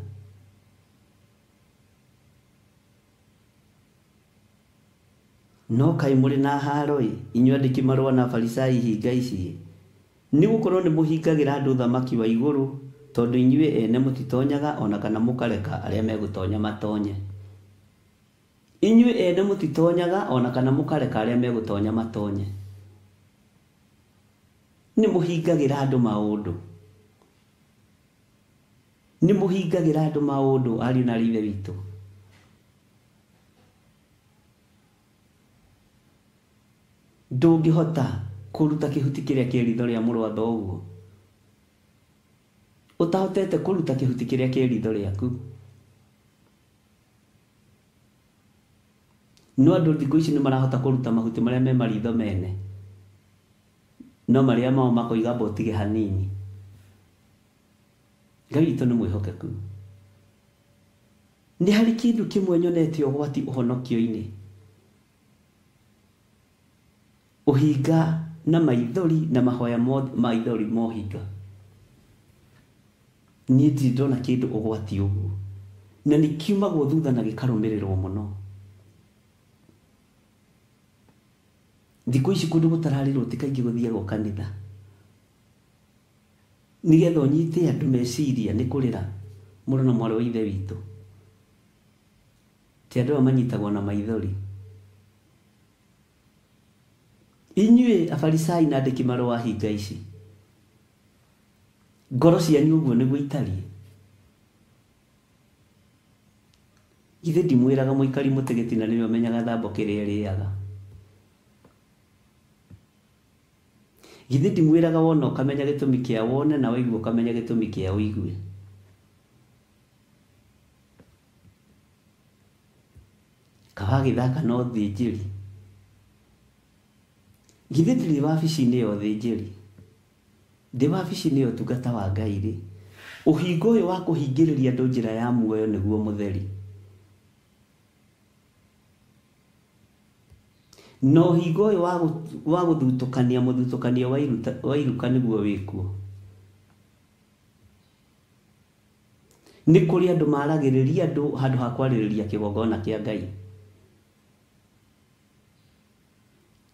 No kaĩ mũrĩ na haro inyuĩ andĩki marũa na Afarisai hinga ici? Nĩ gũkorwo nĩ mũhingagĩra andũ thamaki wa igũrũ tondũ inyuĩ ene mũtitonyaga ona kana mũkareka arĩa megũtonya matonye. Inyuĩ ene mũtitonyaga ona kana mũkareka arĩa megũtonya matonye. Nĩ mũhingagĩra andũ maũndũ. Nĩ mũhingagĩra andũ maũndũ ariũ na ithe witũ. Ndũngĩhota kũruta kĩhuti kĩrĩa kĩ ritho rĩa mũrũ wa thoguo. Ũtahotete kũruta kĩhuti kĩrĩa kĩ ritho rĩaku. No andũ thikũ ici nĩ marahota kũruta mahuti marĩa me maritho mene. No marĩa mao makoiga botige hanini. Ngai witũ nĩ mwĩhokeku. Nĩ harĩ kĩndũ kĩmwe nyonete ũgwati ũhonokio-inĩ. Ũhinga na maithori na mahoya maithori mohinga. Niĩ ndirĩ ndona kĩndũ ũgwati ũguo. Na nĩ kiumagwo thutha na gĩkarũmĩrĩrwo mũno. Thikũ ici kũndũ gũtararĩrwo ti kaingĩ gũthiagwo kanitha. Nĩgetha ũnyite andũ meciria nĩ kũrĩra mũrũ na mwarĩ wa ithe witũ. Ti andũ manyitagwo na maithori. Inyuĩ Afarisai na andĩki marũa hinga ici. Ngoro cianyu ũguo nĩguo itariĩ. Githĩ ndimwĩraga mũikari mũtegeti na nĩwe ũmenyaga thambo kĩrĩa rĩaga. Githĩ ndimwĩraga wona ũkamenya gĩtũmi kĩa wone na waigua ũkamenya gĩtũmi kĩa ũigue. Kawagĩthaka no thĩnjĩri. Githĩ ndĩrĩ wabici-inĩ ya ũthĩnjĩri. Ndĩ wabici-inĩ ya ũtungata wa Ngai rĩ. Ũhingo ũyũ wa kũhingĩrĩria andũ njĩra ya muoyo nĩguo mũtheri. No ũhingo ũyũ wa gũthutũkania mũthutũkanio wa iruka nĩguo wĩkuo. Nĩ kũrĩ andũ maragĩrĩria andũ handũ ha kwarĩrĩria kĩgongona kĩa Ngai.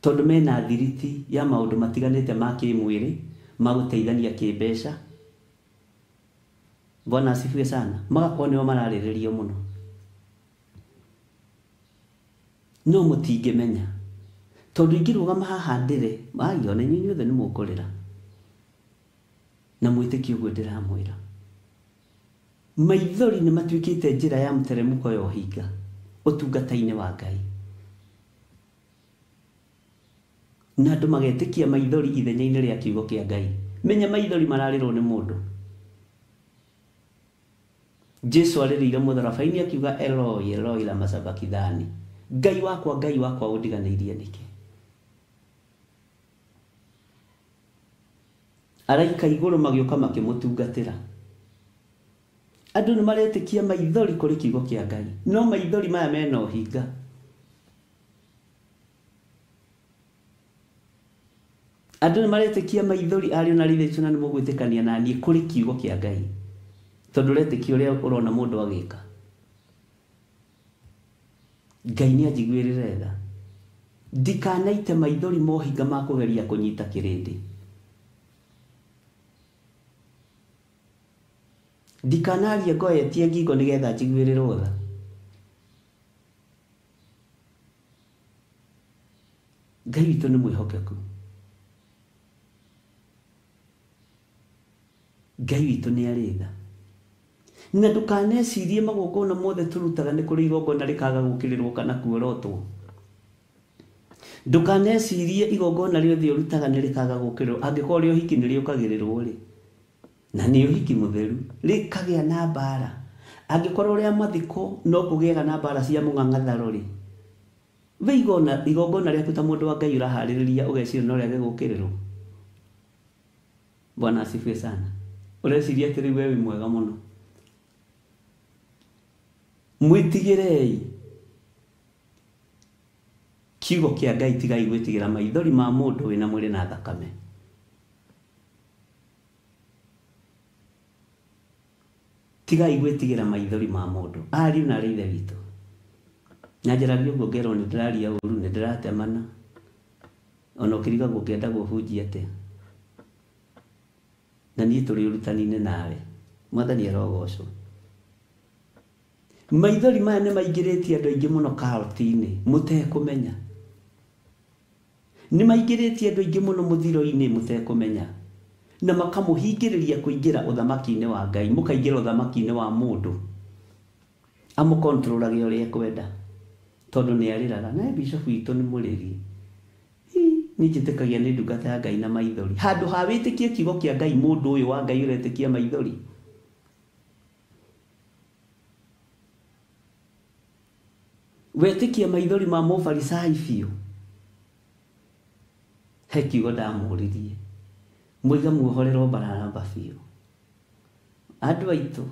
Tondũ mena thiriti ya maũndũ matiganĩte ma kĩmwĩrĩ, ma gũteithania kĩmbeca. Bwana asifiwe sana. Magakorwo nĩo mararĩrĩrio mũno. No mũtingĩmenya. Tondũ ingĩrũgama haha ndĩre, ona inyuĩ othe nĩ mũkũrĩra. Na mwĩtĩkie ũguo ndĩramwĩra. Maithori nĩ matuĩkĩte njĩra ya mũteremũko ya ũhinga ũtungata-inĩ wa Ngai. Na andũ magetĩkia maithori ithenya-inĩ rĩa kiugo kĩa Ngai. Menya maithori mararĩrwo nĩ mũndũ. Jesu arĩrĩire mũtharaba-inĩ akiuga Eloi, Eloi lama sabakithani. Ngai wakwa ũndiganĩirie nĩkĩ? Araika igũrũ magĩũka makĩmũtungatĩra. Andũ nĩ maretĩkia maithori kũrĩ kiugo kĩa Ngai. No maithori maya mena ũhinga. Andũ nĩ maretĩkia maithori ariũ na ithe witũ na nĩ mũgwĩtĩkania na niĩ kũrĩ kiugo kĩa Ngai. Tondũ ũretĩkia ũrĩa ũrona mũndũ agĩka. Ngai nĩ anjiguĩrĩre tha. Ndikanaite maithori mohinga ma kũgeria kũnyita kĩrĩndĩ. Ndikanaria ngoetie ngingo nĩgetha njiguĩrĩrwo tha. Ngai witũ nĩ mwĩhokeku. Ngai witũ nĩ arĩ tha. Na ndũkanecirie magongona mothe tũrutaga nĩ kũrĩ igongona rĩkaga gũkĩrĩrwo kana kuorotwo. Ndũkanecirie igongona rĩothe ũrutaga nĩ rĩkaga gũkĩrĩrwo. Angĩkorwo rĩo hiki nĩ rĩũkagĩrĩrwo rĩ. na nĩ ũhiki mũtheru rĩkagĩa na mbara angĩkorwo ũrĩa mathiko no kũgĩaga na mbara cia mũng'ang'atharo rĩ we igongona rĩaku ta mũndũ wa Ngai ũraharĩrĩria ũgeciria no rĩage gũkĩrĩrwo. Bwana asifiwe sana. Ũreciria atĩ rĩu we wĩ mwega mũno. Mwĩtigĩrei kiugo kĩa Ngai, tigai gwĩtigĩra maithori ma mũndũ wĩna mwĩrĩ na thakame. Tigai gwĩtigĩra maithori ma mũndũ. Ariũ na ithe witũ, na njaragia ũguo ngerwo nĩ ndĩraria ũru, nĩ ndĩratemana, ona ũkĩrigagwo ũngĩenda gũhunjia atĩa. Na niĩ tũrĩ ũrutani-inĩ nawe, Mwathani arogocwo. Maithori maya nĩ maingĩrĩtie andũ aingĩ mũno karoti-inĩ mũtekũmenya. Nĩ maingĩrĩtie andũ aingĩ mũno mũthiro-inĩ mũtekũmenya, na makamũhingĩrĩria kũingĩra ũthamaki-inĩ wa Ngai, mũkaingĩra ũthamaki-inĩ wa mũndũ amũkontrolage ũrĩa ekwenda, tondũ nĩ arĩraga na bishop witũ nĩ mũrĩri. Nĩ njĩtĩkagia nĩ ndungata ya Ngai na maithori. Handũ ha wĩtĩkie kiugo kĩa Ngai, mũndũ ũyũ wa Ngai ũretĩkia maithori. Wetĩkia maithori ma mũfarisai biũ. He kiugo ndamũririe, mũiga muohorerwo bararamba biũ. Andũ aitũ,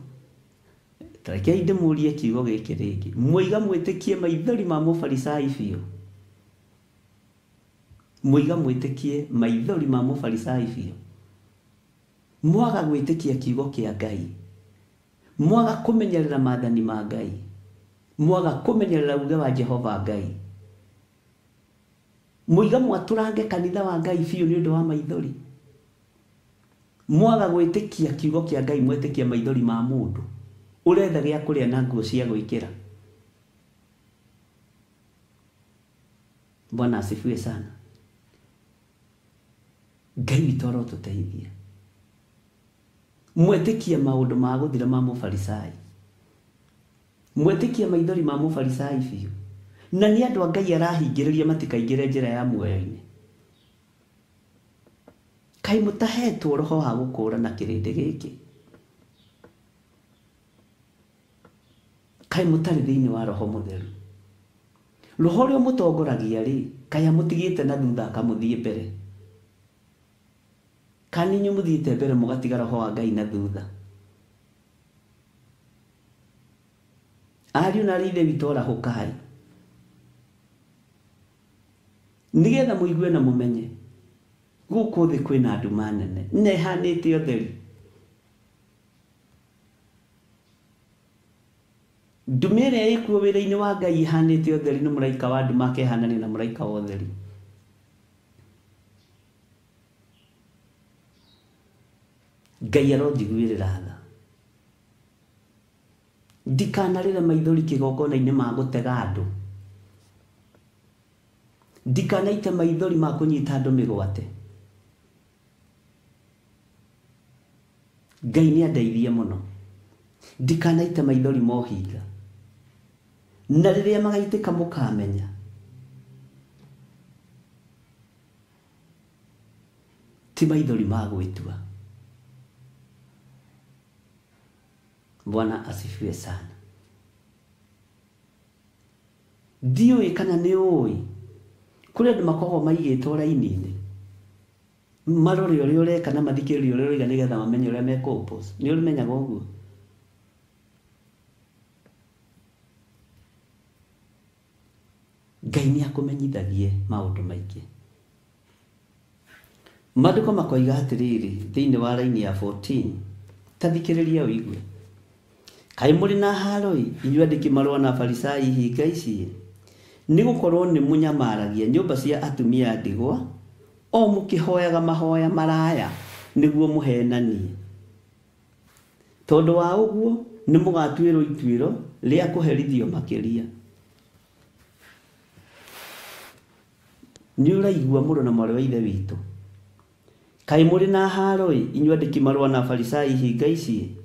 rekei ndĩmũrie kiugo gĩkĩ rĩngĩ, mũiga mwĩtĩkie maithori ma mũfarisai biũ. Mũiga mwĩtĩkie maithori ma mũfarisai biũ. Mwaga gwĩtĩkia kiugo kĩa Ngai, mwaga kũmenyerera maathani ma Ngai, mwaga kũmenyerera uge wa Jehova Ngai, mũiga mwatũrange kanitha wa Ngai biũ nĩ ũndũ wa maithori. Mwaga gwĩtĩkia kiugo kĩa Ngai, mwĩtĩkia maithori ma mũndũ ũretha gĩa kũrĩa na nguo cia gwĩkĩra. Bwana asifiwe sana. Ngai witũ arotũteithia. Mwĩtĩkia maũndũ ma gũthira ma mũfarisai, mwĩtĩkia maithori ma mũfarisai biũ, na nĩ andũ a Ngai arahingĩrĩria matikaingĩre njĩra ya muoyo-inĩ. Kaĩ mũtahetwo roho wa gũkũũrana kĩrĩndĩ gĩkĩ? Kaĩ mũtarĩ thĩinĩ wa roho mũtheru? Roho ũrĩa mũtongoragia rĩ, kaĩ mũtigĩte na thutha akamũthiĩ mbere? Kana inyuĩ mũthiĩte mbere mũgatiga roho wa Ngai na thutha? Ariũ na ithe witũ arahũkai, nĩgetha mũigue na mũmenye gũkũ thĩ kwĩna nduma nene na ĩhanĩte ũtheri. Nduma ĩrĩa ĩkuo wĩra-inĩ wa Ngai ĩhanĩte ũtheri nĩ mũraika wa nduma akehanania na mũraika wa ũtheri. Ngai aronjiguĩrĩra tha. Ndikanarĩre maithori kĩgongona-inĩ ma gũtega andũ. Ndikanaite maithori ma kũnyita andũ mĩgwate. Ngai nĩ andeithie mũno. Ndikanaite maithori mohinga. Na rĩrĩa magaitĩka mũkamenya. Ti maithori ma gwĩtua. Bwana asifiwe sana. Ndiũĩ kana nĩ ũĩ, kũrĩ andũ makoragwo maigĩtwo raini-inĩ, marore ũrĩa ũreka na mathikĩrĩrie ũrĩa ũreka nĩgetha mamenye ũrĩa mekũpost. Nĩ ũmenyaga ũguo? Ngai nĩ akũmenyithagie maũndũ maingĩ. Maandĩko makoiga atĩrĩrĩ thĩinĩ wa raini ya 14, ta thikĩrĩria ũigue. Kaĩ mũrĩ na haro-ĩ, inyuĩ andĩki marũa na Afarisai hinga ici, nĩ gũkorwo nĩ mũnyamaragia nyũmba cia atumia a ndigwa, o mũkĩhoyaga mahoya maraya nĩguo mũhenanie. Tondũ wa ũguo nĩ mũgatuĩrwo ituĩro rĩa kũherithio makĩria. Nĩ ũraigua mũrũ na mwarĩ wa ithe witũ. Kaĩ mũrĩ na haro-ĩ, inyuĩ andĩki marũa na Afarisai hinga ici,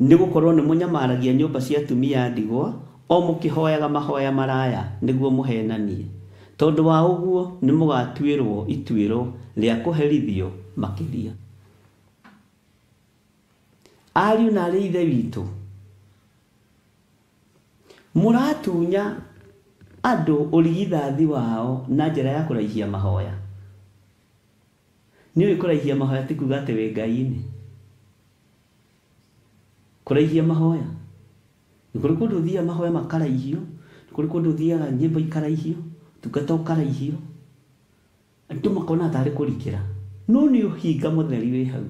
nĩ gũkorwo nĩ mũnyamaragia nyũmba cia atumia a ndigwa, o mũkĩhoyaga mahoya maraya nĩguo mũhenanie. Tondũ wa ũguo nĩ mũgatuĩrwo ituĩro rĩa kũherithio makĩria. ariũ na arĩ ithe witũ, mũratunya andũ ũrigithathi wao na njĩra ya kũraihia mahoya. Nĩ kũraihia mahoya ti kuga atĩ wĩ Ngai-inĩ. Kũraihia mahoya nĩ kũrĩ kũndũ ũthiaga mahoya makaraihio, nĩ kũrĩ kũndũ ũthiaga nyĩmbo ikaraihio, tungata ũkaraihio, andũ makona tarĩ kũrikĩra, no nĩ ũhinga mũtheri wĩ hau.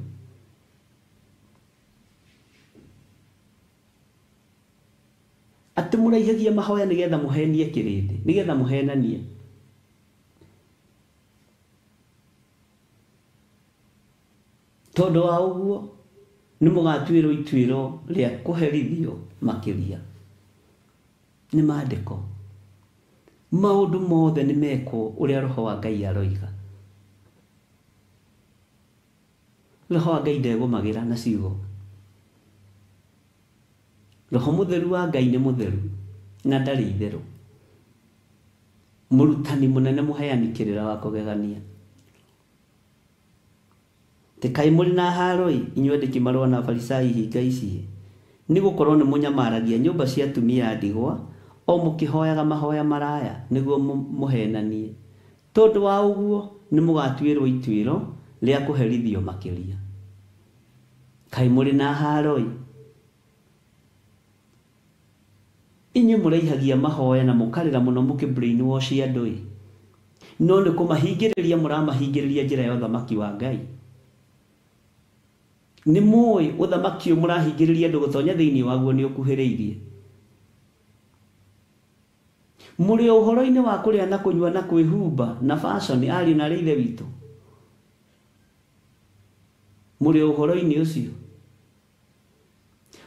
Atĩ mũraihagia mahoya nĩgetha mũhenie kĩrĩndĩ, nĩgetha mũhenanie. Tondũ wa ũguo nĩ mũgatuĩrwo ituĩro rĩa kũherithio makĩria. Nĩ maandĩko. Maũndũ mothe nĩ mekwo ũrĩa Roho wa Ngai aroiga. Roho wa Ngai ndegũmagĩra na ciugo. Roho mũtheru wa Ngai nĩ mũtheru na ndarĩ itherũ. Mũrutani mũnene mũheani kĩrĩra wa kũgegania. Tekai mũrĩ na haro-ĩ, inyuĩ andĩki marũa na Afarisai hinga ici, nĩ gũkorwo nĩ mũnyamaragia nyũmba cia atumia a ndigwa, o mũkĩhoyaga mahoya maraya nĩguo mũhenanie. Tondũ wa ũguo nĩ mũgatuĩrwo ituĩro rĩa kũherithio makĩria. Kai mũrĩ na haro-ĩ, inyuĩ mũraihagia mahoya na mũkarĩra mũno mũkĩ-brainwash andũ-ĩ, no nĩ kũmahingĩrĩria mũramahingĩrĩria njĩra ya ũthamaki wa Ngai. Nĩ mũĩ ũthamaki ũyũ mũrahingĩrĩria andũ gũtonya thĩinĩ waguo nĩ ũkuhĩrĩirie. Mũrĩ ũhoro-inĩ wa kũrĩa na kũnyua na kwĩhumba na fashion, ariũ na arĩ ithe witũ. Mũrĩ ũhoro-inĩ ũcio.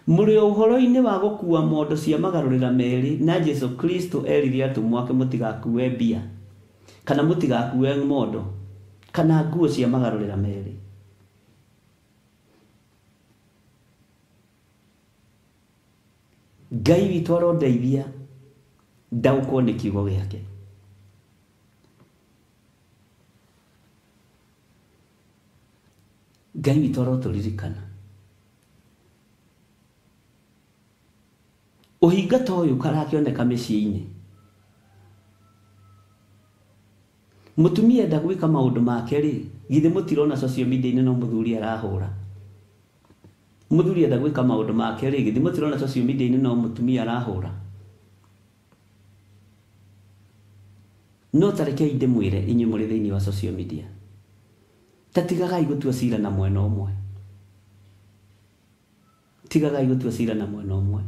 Mũrĩ ũhoro-inĩ wa gũkua mondo cia magarũrĩra merĩ na Jesu Kristo erire atũmwo ake mũtigakue mbia, kana mũtigakue mondo, kana nguo cia magarũrĩra merĩ. Ngai witũ arondeithia ndaũkwo nĩ kiugo gĩake. Ngai witũ arotũririkana. Ũhingata ũyũ karakĩoneka mĩciĩ-inĩ. Mũtumia enda gwĩka maũndũ make-rĩ, githĩ mũtirona social media-inĩ no mũthuri arahũra. Mũthuri enda gwĩka maũndũ make-rĩ, githĩ mũtirona social media-inĩ no mũtumia arahũra. No tarekei ndĩmwĩre inyuĩ mũrĩ thĩinĩ wa social media, tatigagai gũtua cira na mwena ũmwe. Tigagai gũtua cira na mwena ũmwe.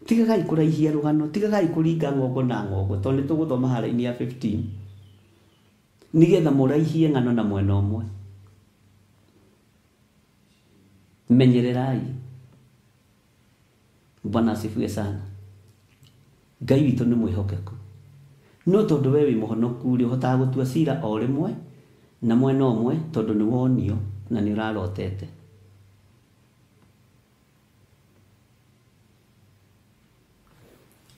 Tigagai kũraihia rũgano, tigagai kũringa ng'ongo na ng'ongo, tondũ nĩtũgũthoma hara-inĩ ya 15 nĩgetha mũraihie ng'ano na mwena ũmwe. Menyererai. Bwana asifiwe sana. Ngai witũ nĩ mwĩhokeku. No tondũ we wĩ mũhonoku-rĩ, ũhotaga gũtua cira o rĩmwe na mwena ũmwe, tondũ nĩ wonio na nĩ ũrarotete.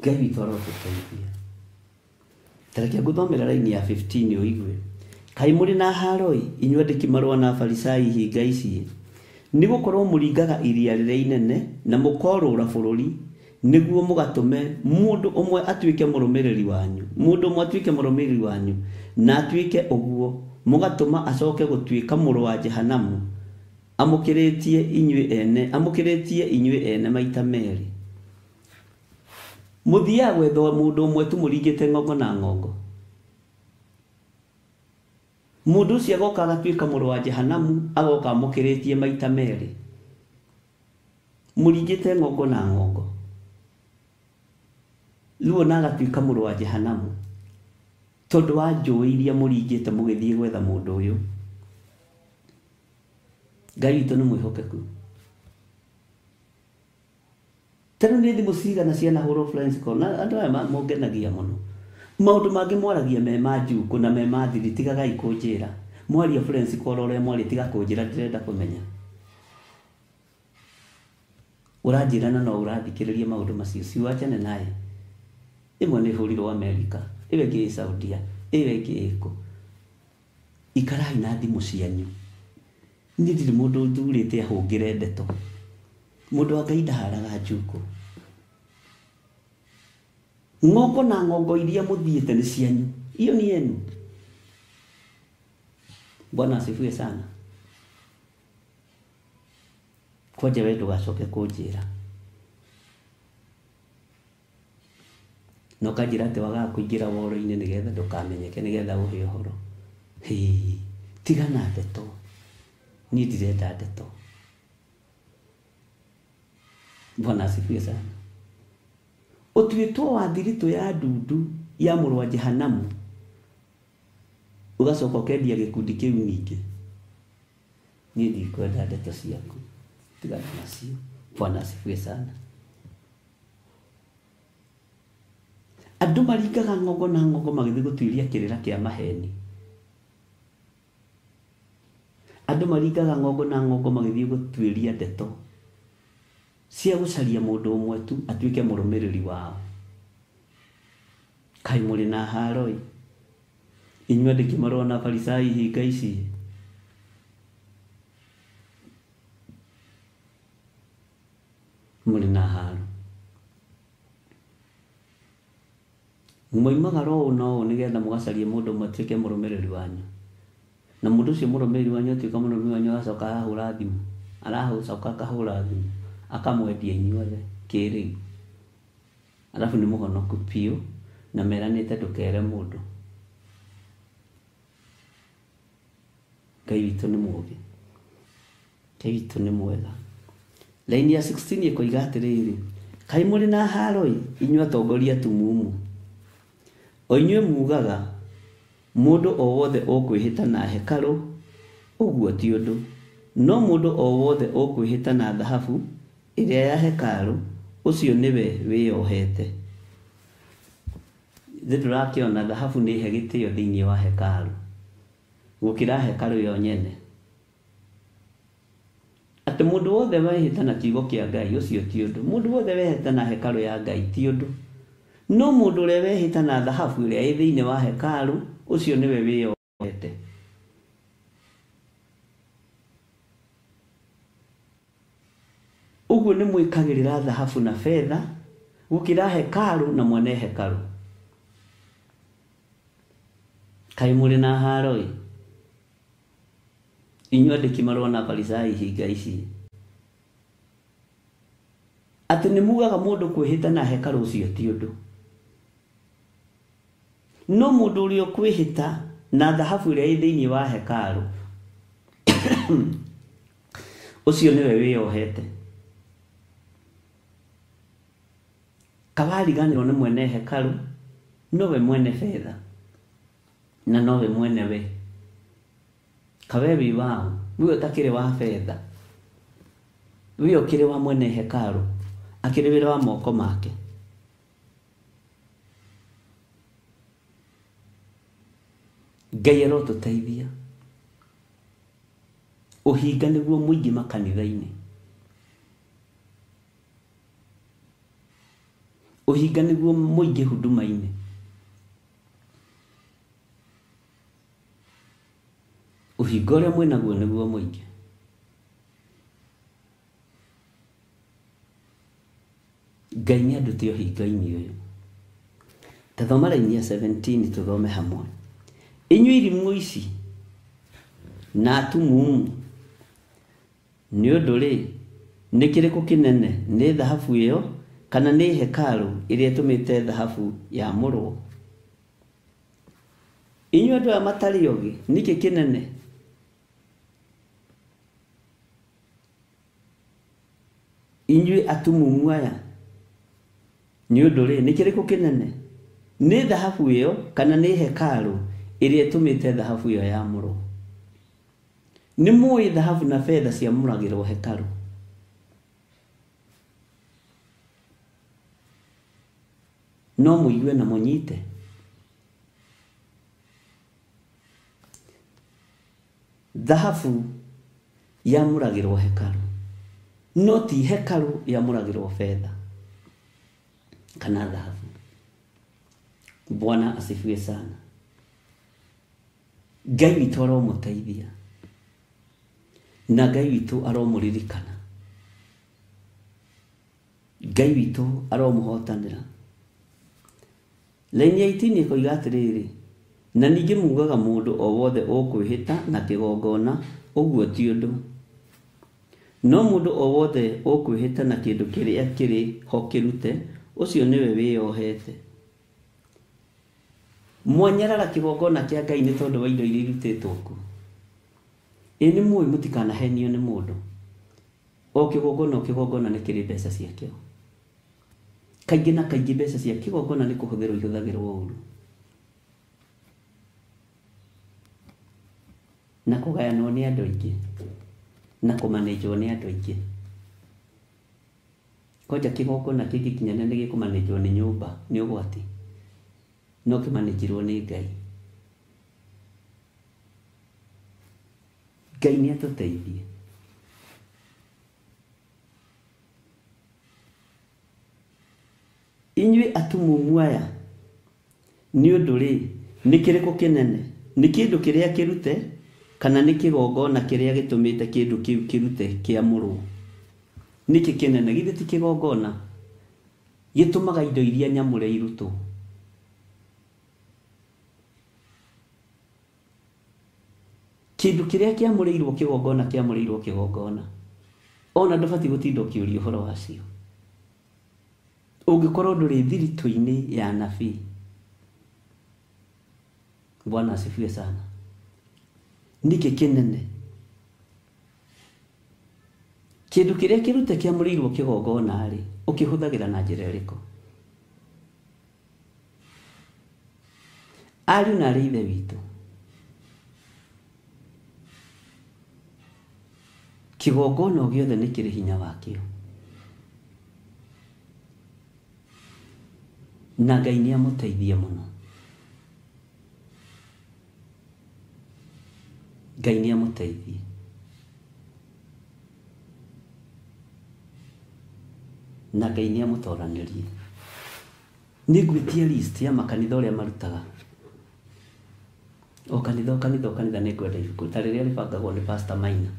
Ngai witũ arotũteithia. Tareke ngũthomera raini ya 15 ũigue. Kai mũrĩ na haro-ĩ, inyuĩ andĩki marũa na Afarisai hinga ici, nĩ gũkorwo mũringaga iria rĩrĩa inene na mũkorũra bũrũri nĩguo mũgatũme mũndũ ũmwe atuĩke mũrũmĩrĩri wanyu, mũndũ ũmwe atuĩke mũrũmĩrĩri wanyu, na atuĩke ũguo mũgatũma acoke gũtuĩka mũrũ wa Jehanamu, amũkĩrĩtie inyuĩ ene maita merĩ. Mũthiaga gwetha mũndũ ũmwe tu mũringĩte ng'ongo na ng'ongo. Mũndũ ũcio agoka agatuĩka mũrũ wa Jehanamu, agoka amũkĩrĩtie maita merĩ. Mũringĩte ng'ongo na ng'ongo. Rĩu na agatuĩka mũrũ wa Jehanamu, tondũ wa njũĩ iria mũringĩte mũgĩthiĩ gwetha mũndũ ũyũ. Ngai witũ nĩ mwĩhokeku. Tena nĩ thimũ cigana cianahũrwo Florence Call, na andũ aya mongenagia mũno. Maũndũ mangĩ mwaragia me ma njukũ na me ma thiri, tigagai kũnjĩra. Mwaria Florence Call ũrĩa mwaria, tiga kũnjĩra, ndĩrenda kũmenya. Ũranjĩra na no ũrathikĩrĩria maũndũ macio, ciwachane naye. Ĩmwe nĩ hũrirwo Amerika, ĩyo ĩngĩ ĩ Saudia, ĩyo ĩngĩ ĩkũ. Ikarai na thimũ cianyu. ni ndiri mundu thurite ahungire ndeto mundu wa Ngai ndaharaga njuku ng'ongo na ng'ongo iria muthiite ni cianyu iyo ni yenu. Bwana asifiwe sana. Kwaje wewe ndugacoke kunjira no kanjira ati waga kuingira woro-ini nigetha ndukamenyeke nigetha uhe uhoro. Tigana ndeto, ni ndirenda ndeto. Bwana asifiwe sana. Utuitwo wa thirito ya ndundu ya mũrũ wa Jehanamu ugacoka ũkendia gĩkundi kĩu ningĩ. Niĩ ndikwenda ndeto ciaku, tigana nacio. Bwana asifiwe sana. Andũ maringaga ng'ongo na ng'ongo magĩthiĩ gũtuĩria kĩrĩra kĩa maheni. Andũ maringaga ng'ongo na ng'ongo magĩthiĩ gũtuĩria ndeto cia gũcaria mũndũ ũmwe tu atuĩke mũrũmĩrĩri wao. Kaĩ mũrĩ na haro-ĩ, inyuĩ andĩki marũa na Farisai hinga ici. Mũrĩ na haro. Moimagara ũũ na ũũ nĩgetha mũgacarie mũndũ ũmwe atuĩke mũrũmĩrĩri wanyu, na mũndũ ũcio mũrũmĩrĩri wanyu atuĩka mũrũmĩrĩri wanyu agacoka ahũra thimũ, aracoka akahũra thimũ akamwendia inyuothe kĩrĩu, alafu nĩ mũhonoku biũ na meranĩte ndũkere mũndũ. Ngai witũ nĩ mũũgĩ, Ngai witũ nĩ mwega. Laini ya 16 ĩkoiga atĩrĩrĩ, kaĩ mũrĩ na haro-ĩ inyuĩ atongoria tumumu, o inyuĩ mugaga mũndũ o wothe ũkwĩhĩta na hekarũ ũguo ti ũndũ, no mũndũ o wothe ũkwĩhĩta na thahabu ĩrĩa ya hekarũ ũcio nĩwe wĩyohete. Ndĩrakĩona thahabu nĩ he gĩtĩo thĩinĩ wa hekarũ gũkĩra hekarũ yo nyene. Atĩ mũndũ wothe wehĩta na kiugo kĩa Ngai ũcio ti ũndũ, mũndũ wothe wehĩta na hekarũ ya Ngai ti ũndũ, no mũndũ ũrĩa wehĩta na thahabu ĩrĩa ĩ thĩinĩ wa hekarũ ũcio nĩwe wĩyohete. Ũguo nĩ mwĩkagĩrĩra thahabu na fedha gũkĩra hekarũ na mwene hekarũ. Kaĩ mũrĩ na haro-ĩ inyuĩ andĩki marũa na Farisai hinga ici, atĩ nĩ mugaga mũndũ kwĩhĩta na hekarũ ũcio ti ũndũ, no mũndũ ũrĩa kwĩhĩta na thahabu ĩrĩa ĩ thĩinĩ wa hekarũ ũcio nĩwe wĩyohete. Kawariganĩrwo nĩ mwene hekarũ nowe mwene fedha na nowe mwene we. Kawe wĩ wao, we ũtakĩrĩ wa fedha, we ũkĩrĩ wa mwene hekarũ, akĩrĩ wĩra wa moko make. Ngai arotũteithia. Ũhinga nĩguo mũingĩ makanitha-inĩ, ũhinga nĩguo mũingĩ huduma-inĩ. Ũhinga ũrĩa mwĩnaguo nĩguo mũingĩ. Ngai nĩ andũte ũhinga-inĩ ũyũ. Tathoma laini ya 17 tũthome hamwe. Inyuĩ irimũ ici na atumumu, nĩ ũndũ-rĩ, nĩ kĩrĩkũ kĩnene, nĩ thahabu ĩyo kana nĩ hekarũ ĩrĩa ĩtũmĩte thahabu ya mũrwo? Inyuĩ andũ aya matarĩ ogĩ, nĩkĩ kĩnene? Inyuĩ atumumu aya, nĩ ũndũ-rĩ, nĩ kĩrĩkũ kĩnene, nĩ thahabu ĩyo kana nĩ hekarũ ĩrĩa ĩtũmĩte thahabu ĩyo ya mũrwo? Nĩ mũĩ thahabu na fedha ciamũragĩrwo hekarũ. No mũigue na mũnyite. Thahabu yamũragĩrwo hekarũ, no ti hekarũ yamũragĩrwo fedha kana thahabu. Bwana asifiwe sana. Ngai witũ aromũteithia. na Ngai witũ aromũririkana, Ngai witũ aromũhotanĩra. Laini ya 18 ĩkoiga atĩrĩrĩ, na ningĩ mugaga mũndũ o wothe ũkwĩhĩta na kĩgongona, ũguo ti ũndũ. No mũndũ o wothe ũkwĩhĩta na kĩndũ kĩrĩa kĩrĩ ho kĩrute, ũcio nĩwe wĩyohete. Mwanyarara kĩgongona kĩa Ngai nĩ tondũ wa indo iria irutĩtwo kuo. Ĩ nĩ mũĩ mũtikanahenio nĩ mũndũ. O kĩgongona nĩ kĩrĩ mbeca ciakĩo. Kaingĩ na kaingĩ mbeca cia kĩgongona nĩ kũhũthĩrwo ihũthagĩrwo ũũru na kũgayanwo nĩ andũ aingĩ na kũmanĩjwo nĩ andũ aingĩ. Kwanja kĩgongona kĩngĩkinyana nĩ gĩkũmanĩjwo nĩ nyũmba nĩ ũgwati, no kĩmanĩjirwo nĩ Ngai. Ngai nĩ atũteithie. Inyuĩ atumumu aya, nĩ ũndũ rĩ, nĩ kĩrĩkũ kĩnene? Nĩ kĩndũ kĩrĩa kĩrute kana nĩ kĩgongona kĩrĩa gĩtũmĩte kĩndũ kĩu kĩrute kĩamũrwo? Nĩkĩ kĩnene? Githĩ ti kĩgongona gĩtũmaga indo iria nyamũre irutwo? Kĩndũ kĩrĩa kĩamũrĩirwo kĩgongona, ona ndũbatiĩ gũtinda ũkĩũria ũhoro wacio. Ũngĩkorwo ndũrĩ thiritũ-inĩ ya nabii. Bwana asifiwe sana. Nĩkĩ kĩnene? Kĩndũ kĩrĩa kĩrute kĩamũrĩirwo kĩgongona rĩ, ũkĩhũthagĩra na njĩra ĩrĩkũ? Ariũ na aarĩ a Ithe witũ, kĩgongona o gĩothe nĩ kĩrĩ hinya wakĩo, na Ngai nĩ amũteithie mũno. Ngai nĩ amũteithie. Na Ngai nĩ amũtoranĩrie. Nĩ ngwĩtia list ya makanitha ũrĩa marutaga. O kanitha nĩ ngwenda ibuku. Ta rĩrĩa rĩbangagwo nĩ Pastor Maina.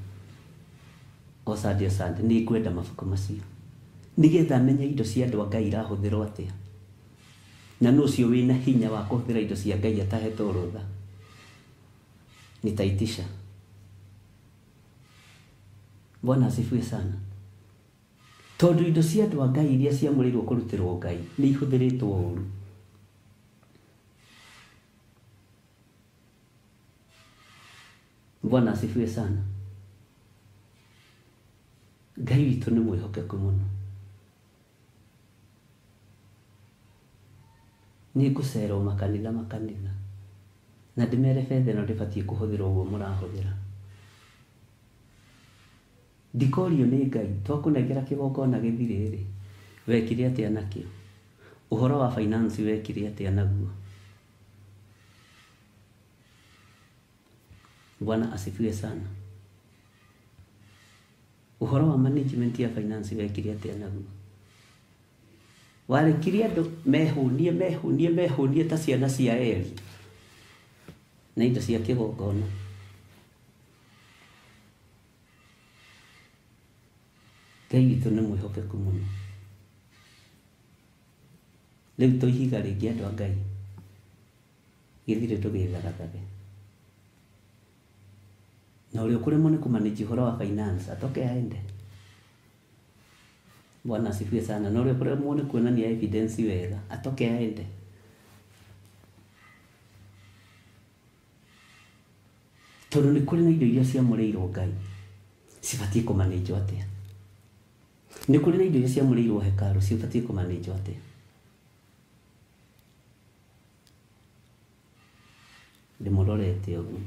O Sunday nĩ ngwenda mabuku macio. Nĩgetha menye indo cia andũ a Ngai irahũthĩrwo atĩa. Na nũ ũcio wĩna hinya wa kũhũthĩra indo cia Ngai atahetwo rũtha? Ni Taitisha. Bwana asifiwe sana. Tondũ indo cia andũ a Ngai iria ciamũrĩirwo kũrutĩrwo Ngai nĩ ihũthĩrĩtwo ũũru. Bwana asifiwe sana. Ngai witũ nĩ mwĩhokeku mũno. Nĩ ngũcerwo makanitha na ndĩmere bethe no ndĩbatiĩ kũhũthĩra ũguo mũrahũthĩra. Ndikorio nĩ Ngai, twakũnengera kĩgongona gĩthirĩ rĩ, wekire atĩa nakĩo? Ũhoro wa finance wekire atĩa naguo? Bwana asifiwe sana. Ũhoro wa management ya finance wekire atĩa naguo? Warekirie andũ mehũnie ta ciana cia Eli na indo cia kĩgongona. Ngai witũ nĩ mwĩhokeku mũno. Rĩu tũihiga rĩngĩ andũ a Ngai, gĩthirĩ tũgĩthagathage. Na ũrĩa ũkũremwo nĩ kũmanĩji ũhoro wa finance atoke aende. Bwana asifiwe sana. Na ũrĩa ũkũremwo nĩ kuonania evidence wega atoke aende. Tondũ nĩ kũrĩ na indo iria ciamũrĩirwo Ngai cibatiĩ kũmanĩjwo atĩa. Nĩ kũrĩ na indo iria ciamũrĩirwo hekarũ cibatiĩ kũmanĩjwo atĩa. Ndĩmũrorete ũguo.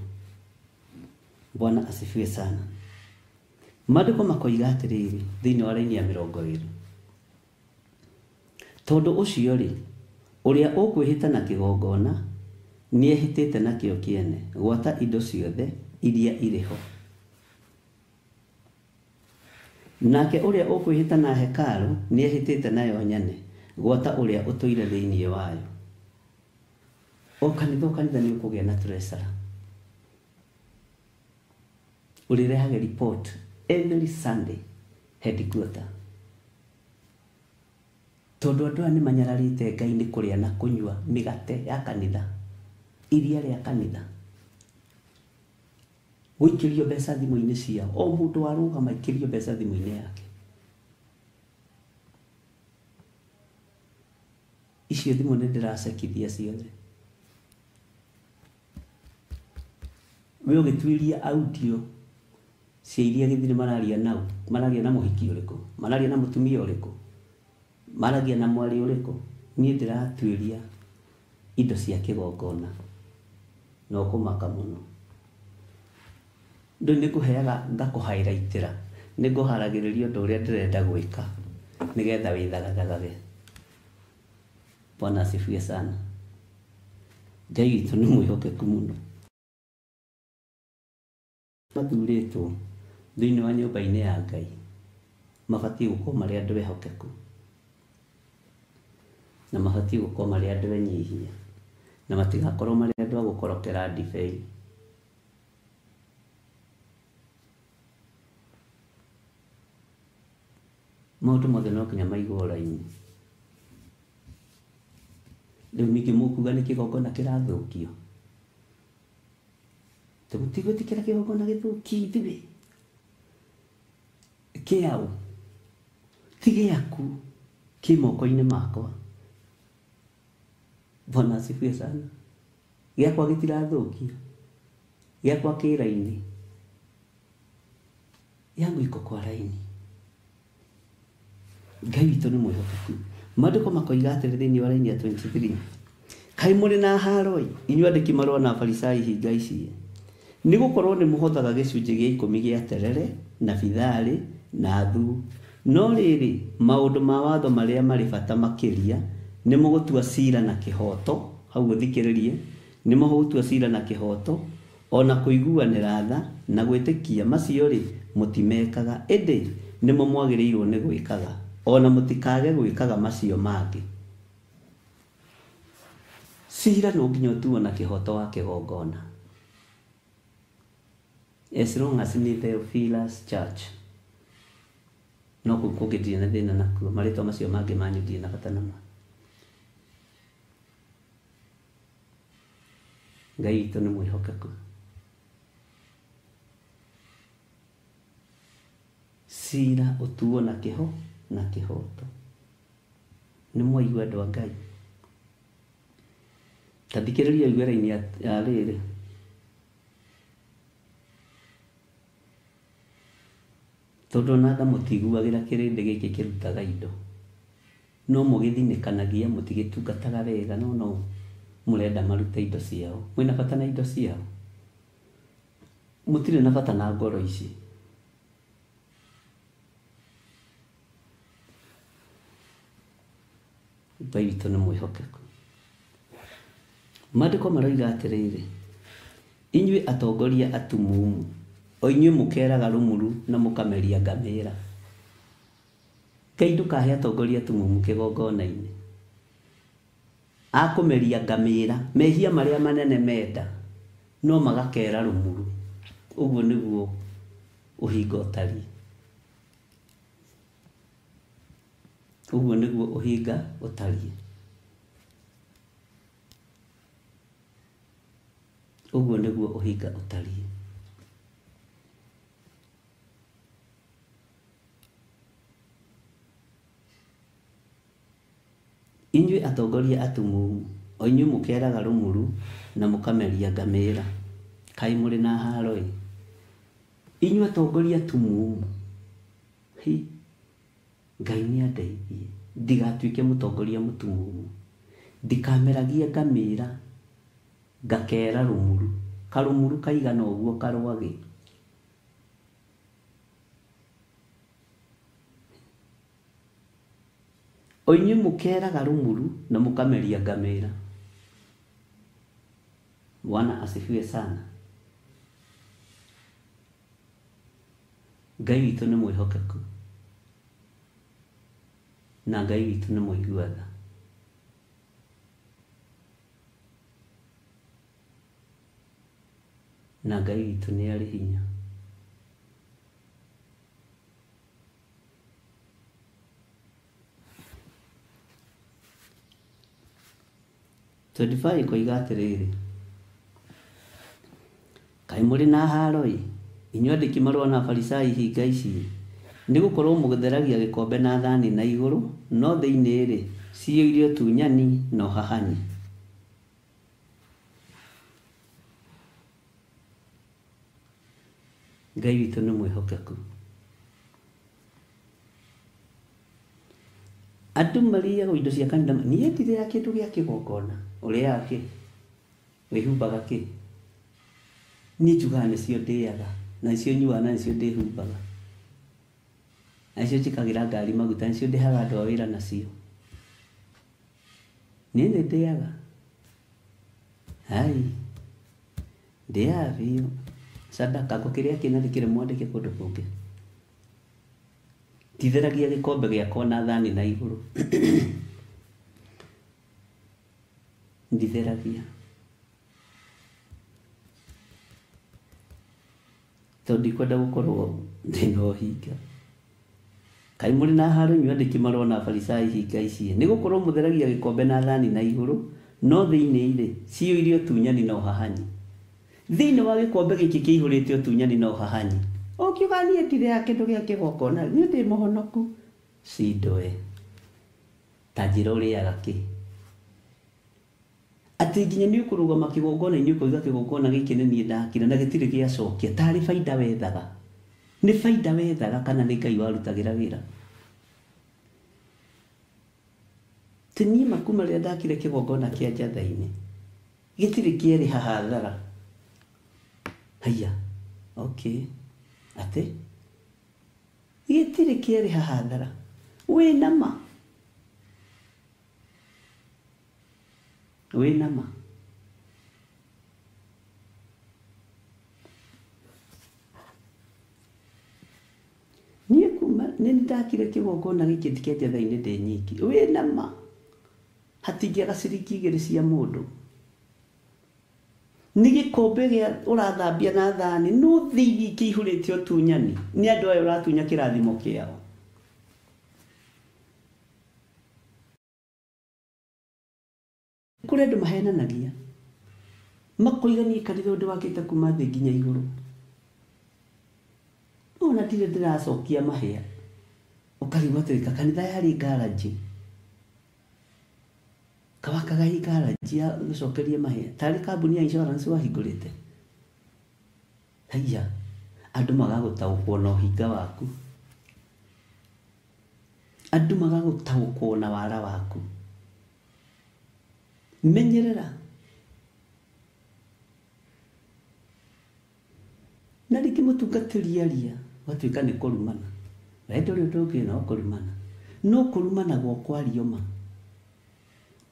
Bwana asifiwe sana. Maandĩko makoiga atĩrĩrĩ thĩinĩ wa raini ya 20. Tondũ ũcio rĩ, ũrĩa ũkwĩhĩta na kĩgongona nĩ ehĩtĩte nakĩo kĩene gwata indo ciothe iria irĩ ho. Nake ũrĩa ũkwĩhĩta na hekarũ nĩ ehĩtĩte nayo nyene gwata ũrĩa ũtũire thĩinĩ wayo. O kanitha nĩ ũkũgĩa na treasurer. Ulirehage report every Sunday headquarter. Tondu andu ni manyararite Ngai ni kuria na kunywa migate ya kanitha, iria ria kanitha, guikirio mbeca thimu-ini ciao, o mundu warugama ikirio mbeca thimu-ini yake. Icio thimu ni ndiracekithia ciothe. We ugituiria audio cia iria githiri mararia nau, mararia na muhiki uriku, mararia na mutumia uriku, maragia na mwari uriku. Nie ndiratuiria indo cia kigongona no kumaka muno. Ndu ni kuheaga ngakuhighlightira, ni nguharagiriria undu uria ndirenda gwika nigetha withagathaga. Bwana asifiwe sana. Ngai witũ nĩ mwĩhokeku mũno. Mathuurĩtwo thĩinĩ wa nyũmba-inĩ ya Ngai mabatiĩ gũkorwo marĩ andũ ehokeku, na mabatiĩ gũkorwo marĩ andũ enyihia, na matigakorwo marĩ andũ a gũkorokera ndibei. Maũndũ mothe no nginya maigwo raini. Rĩu ningĩ mũkuga nĩ kĩgongona kĩrathũkio. Tũtigwĩtĩkĩra kĩgongona gĩthũki ithuĩ. Kĩaũ ti gĩaku, kĩ moko-inĩ makwa. Bwana asifiwe sana. Gĩakwa gĩtirathũkio, gĩakwa kĩ raini, yangu iko kwa raini. Ngai witũ nĩ mwĩhokeku. Maandĩko makoiga atĩrĩ thĩinĩ wa raini ya 23, kaĩ mũrĩ na haroi inyuĩ andĩki marũa na Afarisai hinga ici, nĩ gũkorwo nĩ mũhothaga gĩcunjĩ gĩa 10 gĩa terere na bitharĩ na thu, no rĩrĩ maũndũ ma watho marĩa marĩ bata makĩria nĩ mũgũtua cira na kĩhoto. Hau ũthikĩrĩrie, nĩ mũgũtua cira na kĩhoto, ona kũiguanĩra tha na gwĩtĩkia, macio rĩ mũtimekaga, ĩndĩ nĩmo mwagĩrĩirwo nĩ gwĩkaga, ona mũtikage gwĩkaga macio mangĩ. Cira no nginya ũtuo na kĩhoto wa kĩgongona. As long as ni Theophilus Church, no kũngĩthiĩ na thĩna nakuo, marĩtwa macio mangĩ manyu ndirĩ na bata namo. Ngai witũ nĩ mwĩhokeku. Cira ũtuo na kĩhoto. Nĩ mwaigua andũ a Ngai? Tathikĩrĩria igwera-inĩ ya rĩrĩ. Tondũ na tha mũtiguagĩra kĩrĩndĩ gĩkĩ kĩrutaga indo, no mũgĩthinĩkanagia mũtigĩtungataga wega, no mũrenda marute indo ciao. Mwĩna bata na indo ciao? Mũtirĩ na bata na ngoro ici. Ngai witũ nĩ mwĩhokeku. Maandĩko maroiga atĩrĩrĩ, inyuĩ atongoria atumumu, o inyuĩ mũkeraga rũmuru na mũkameria ngamĩra. Ngai ndũkahe atongoria atumumu kĩgongona-inĩ. Akũmeria ngamĩra, mehia marĩa manene menda, no magakera rũmuru. Ũguo nĩguo ũhinga ũtariĩ. Ũguo nĩguo ũhinga ũtariĩ. Ũguo nĩguo ũhinga ũtariĩ. Inyuĩ atongoria atumumu, o inyuĩ mũkeraga rũmuru na mũkameria ngamĩra, kaĩ mũrĩ na haro ĩ? Inyuĩ atongoria atumumu, Ngai nĩ andeithie ndigatuĩke mũtongoria mũtumumu, ndikameragie ngamĩra ngakera rũmuru, karũmuru kaigana ũguo karwagĩ. O inyuĩ mũkeraga rũmuru na mũkameria ngamĩra. Bwana asifiwe sana. Ngai witũ nĩ mwĩhokeku, na Ngai witũ nĩ mũigua tha. Na Ngai witũ nĩ arĩ hinya. 25 koiga atiriri kai muri na haroi inyuĩ andĩki marũa na Farisai hinga ici nĩ gũkorwo mũgĩtheragia gĩkombe na thani na igũrũ no thĩinĩ rĩ ciyũire tunyani na ũhahani. Ngai witũ nĩ mwĩhokeku. Andũ marĩaga indo cia kanitha niĩ ndirĩaga kĩndũ gĩa kĩgongona ũrĩaga kĩ wĩhumbaga kĩ niĩ njugaga nĩcio ndĩaga na nĩcio nyuaga na nĩcio ndĩhumbaga na nĩcio njĩkagĩra ngari maguta nĩcio ndĩhaga andũ a wĩra nacio. Niĩ nĩ ndĩaga hai ndĩaga biũ sadaka gũkĩrĩa kĩna thikĩre mwandĩke kũndũ kũngĩ. Nditheragia gĩkombe gĩakwa na thani na igũrũ nditheragia tondũ ndikwenda gũkorwo ndĩna ũhinga. Kaĩ mũrĩ na haro inyuĩ andĩki marũa na Farisai hinga ici nĩ gũkorwo mũtheragia gĩkombe na thani na igũrũ no thĩinĩ rĩ ciyũire ũtunyani na ũhahani. Thĩinĩ wa gĩkombe gĩkĩ kĩihũrĩte ũtunyani na ũhahani ũkiuga niĩ ndirĩaga kĩndũ gĩa kĩgongona niĩ ndĩ mũhonoku cindoe ta njĩra ũrĩaga kĩ atĩ nginya nĩ ũkũrũgama kĩgongona-inĩ ũkoiga kĩgongona gĩkĩ nĩ niĩ ndakire na gĩtirĩ gĩacokia tarĩ baida wethaga. Nĩ baida wethaga kana nĩ Ngai warutagĩra wĩra? Tĩ niĩ makuma rĩrĩa ndakire kĩgongona kĩa njatha-inĩ gĩtirĩ kĩerĩha hathara. Haya okay atĩ gĩtirĩ kĩerĩha hathara wĩna ma niĩ kuma nĩ ndakire kĩgongona gĩkĩ kĩa njatha-inĩ ndĩ nyiki wĩna ma hatingĩaga ciringi 2 cia mũndũ. Nĩ gĩkombe gĩa ũrathambia na thani no thĩinĩ kĩihũrĩte ũtunyani nĩ andũ aya ũratunya kĩrathimo kĩao. Kũrĩ andũ mahenanagia makoigania kanitha ũndũ wakĩte kuma thĩ nginya igũrũ ona ndirĩ ndĩracokia mahĩa ũkarigwo atĩ kanitha yarĩ ngaraji kawakaga ngaraji ya gũcokeria mahĩa tarĩ kambuni ya insurance wahingũrĩte. Haya andũ magagũtaũkwo na ũhinga waku andũ magagũtaũkwo na wara waku. Menyerera na rĩngĩ mũtungatĩri aria watuĩka nĩ kũrumana wendo ũrĩa ũngĩ no kũrumana no kũrumana gwa kwario ma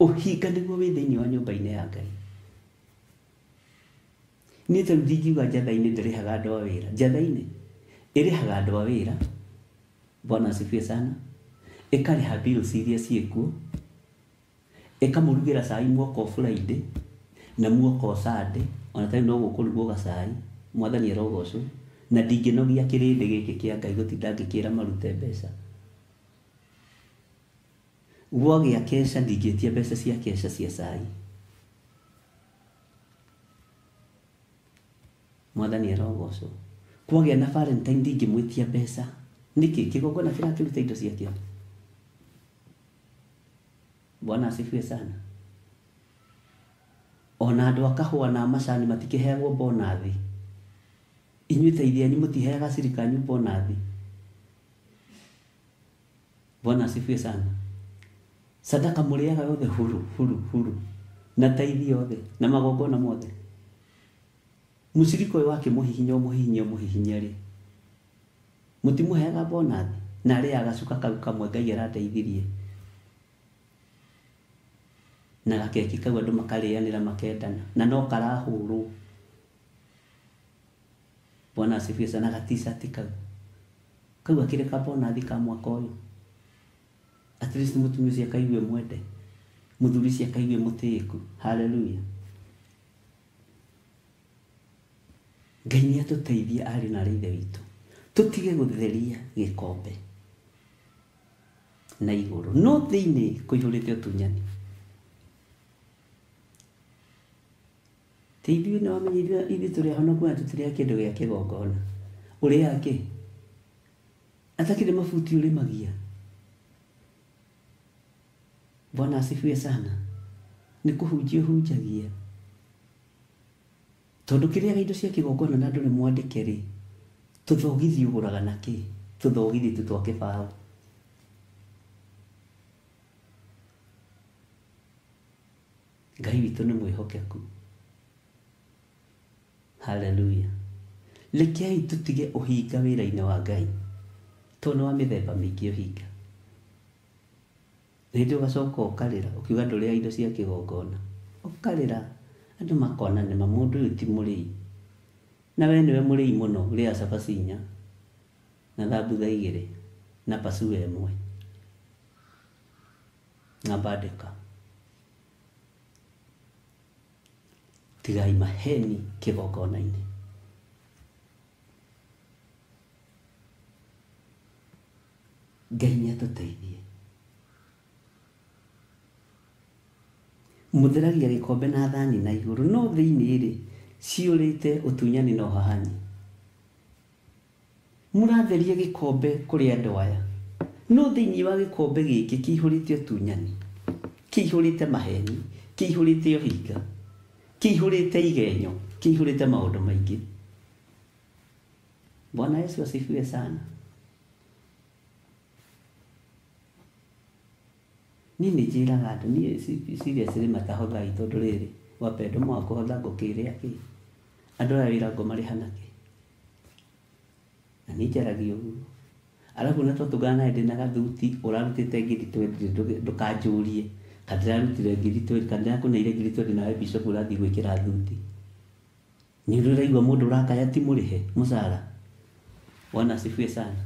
ũhinga nĩguo wĩ thĩinĩ wa nyũmba-inĩ ya Ngai. Niĩ ta ndingiuga njatha-inĩ ndĩrĩhaga andũ a wĩra njatha-inĩ ĩrĩhaga andũ a wĩra Bwana asifiwe sana ĩkarĩha bills iria ciĩkuo ĩkamũrugĩra cai mwoko Friday na mwoko Sunday ona tarĩ no gũkũrugwo gacai mwathani erogocwo na ndingĩnogia kĩrĩndĩ gĩkĩ kĩa Ngai gũtinda ngĩkĩra marute mbeca. Gwagĩa kesha ndingĩtia mbeca cia kesha cia cai. Mwathani erogocwo kwagĩa na Valentine ndingĩmwĩtia mbeca nĩkĩ kĩgongona kĩrakĩruta indo ciakĩo. Bwana asifiwe sana. Ona andũ akahũa na macani matikĩheagwo bonathi. Inyuĩ ta ithiani mũtiheaga sirikanyu bonathi. Bwana asifiwe sana. Sadaka mũrĩaga yothe huru na taithi yothe na magongona mothe. Mũciriko wake mũhihinya rĩ mũtimũheaga bonathi na arĩa agacuka kau kamwe Ngai arateithirie na gakeki kau andũ makarĩanĩra makendana na no karahũrwo. Bwana asifiwe sana. Na t-shirt kau akĩrĩ ka bonathi ka mwaka ũyũ at least mũtumia ũcio akaigue mwende mũthuri ũcio akaigue mũtĩĩku. Hallelujah. Ngai nĩ atũteithia arĩ na ithe witũ tũtige gũtheria gĩkombe na igũrũ no thĩinĩ kũihũrĩte ũtunyani. Teithio na wamenyithia ithuĩ tũrĩ ahonoku na tũtirĩ kĩndũ gĩa kĩgongona. Ũrĩa kĩ? Atakĩrĩ mabuti ũrĩmagia. Bwana asifiwe sana. Nĩ kũhunjia hunjagia. Tondũ kĩrĩa indo cia kĩgongona na andũ nĩ mwandĩke rĩ, tũthogithi ũgũraga na kĩ? Tũthogithi twa kĩbaũ. Ngai witũ nĩ mwĩhokeku. Hallelujah. Rekei tũtige ũhinga wĩra-inĩ wa Ngai. Tondũ nĩ wa mĩthemba mĩingĩ ũhinga. Hĩndĩ ũgacoka ũkarĩra, ũkiuga ndũrĩa indo cia kĩgongona. Ũkarĩra, andũ makona nĩma mũndũ ũyũ ti mũrĩi. Na we nĩwe mũrĩi mũno, rĩa cabaci 4 na thambutha 2 na pasua 1 na bandĩka. Tigai maheni kĩgongona-inĩ. Ngai nĩatũteithie. Mũtheragia gĩkombe na thani na igũrũ, no thĩinĩ rĩ ciũrĩte ũtunyani na ũhahani. Mũratheria gĩkombe kũrĩ andũ aya, no thĩinĩ wa gĩkombe gĩkĩ kĩihũrĩte ũtunyani, kĩihũrĩte maheni, kĩihũrĩte ũhinga, kĩihũrĩte igenyo, kĩihũrĩte maũndũ maingĩ. Bwana Yesu asifiwe sana. Nini njĩraga andũ niĩ seriously matahothaga itondũ rĩrĩ wapendwo mwakũhotha ngũkĩrĩa kĩ, andũ aya wĩra ngũmarĩha nakĩ. Na niĩ njaragia ũguo. Alafu na tũtũgana nawe ndĩna gathuti ũrarutĩte ngiri 20 ndũkanjũrie kana ndĩrarutire ngiri 20 kana ndĩrakũneire ngiri 20 nawe bishop ũrathiĩ gwĩkĩra thuti. Nĩ ũraigua mũndũ ũrakaya ti mũrĩhe mũcara. Bwana asifiwe sana.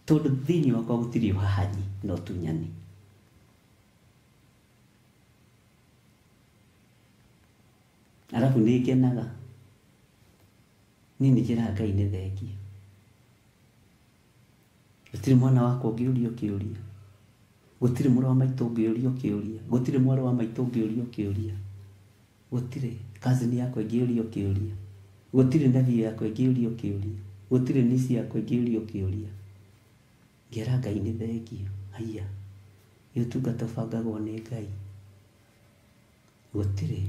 Tondũ thĩinĩ wakwa gũtirĩ ũhahani na ũtunyani. Alafu nĩngenaga. Niĩ njĩraga Ngai nĩ thengia. Gũtirĩ mwana wakwa ũngĩũrio kĩũria. Gũtirĩ mũrũ wa maitũ ũngĩũrio kĩũria. Gũtirĩ mwarĩ wa maitũ ũngĩũrio kĩũria. Gũtirĩ cousin yakwa ĩngĩũrio kĩũria. Gũtirĩ nathi yakwa ĩngĩũrio kĩũria. Gũtirĩ nisi yakwa ĩngĩũrio kĩũria. Ngera Ngai nĩ thengia. Haiya. Ũtungata ũbangagwo nĩ Ngai. Gũtirĩ.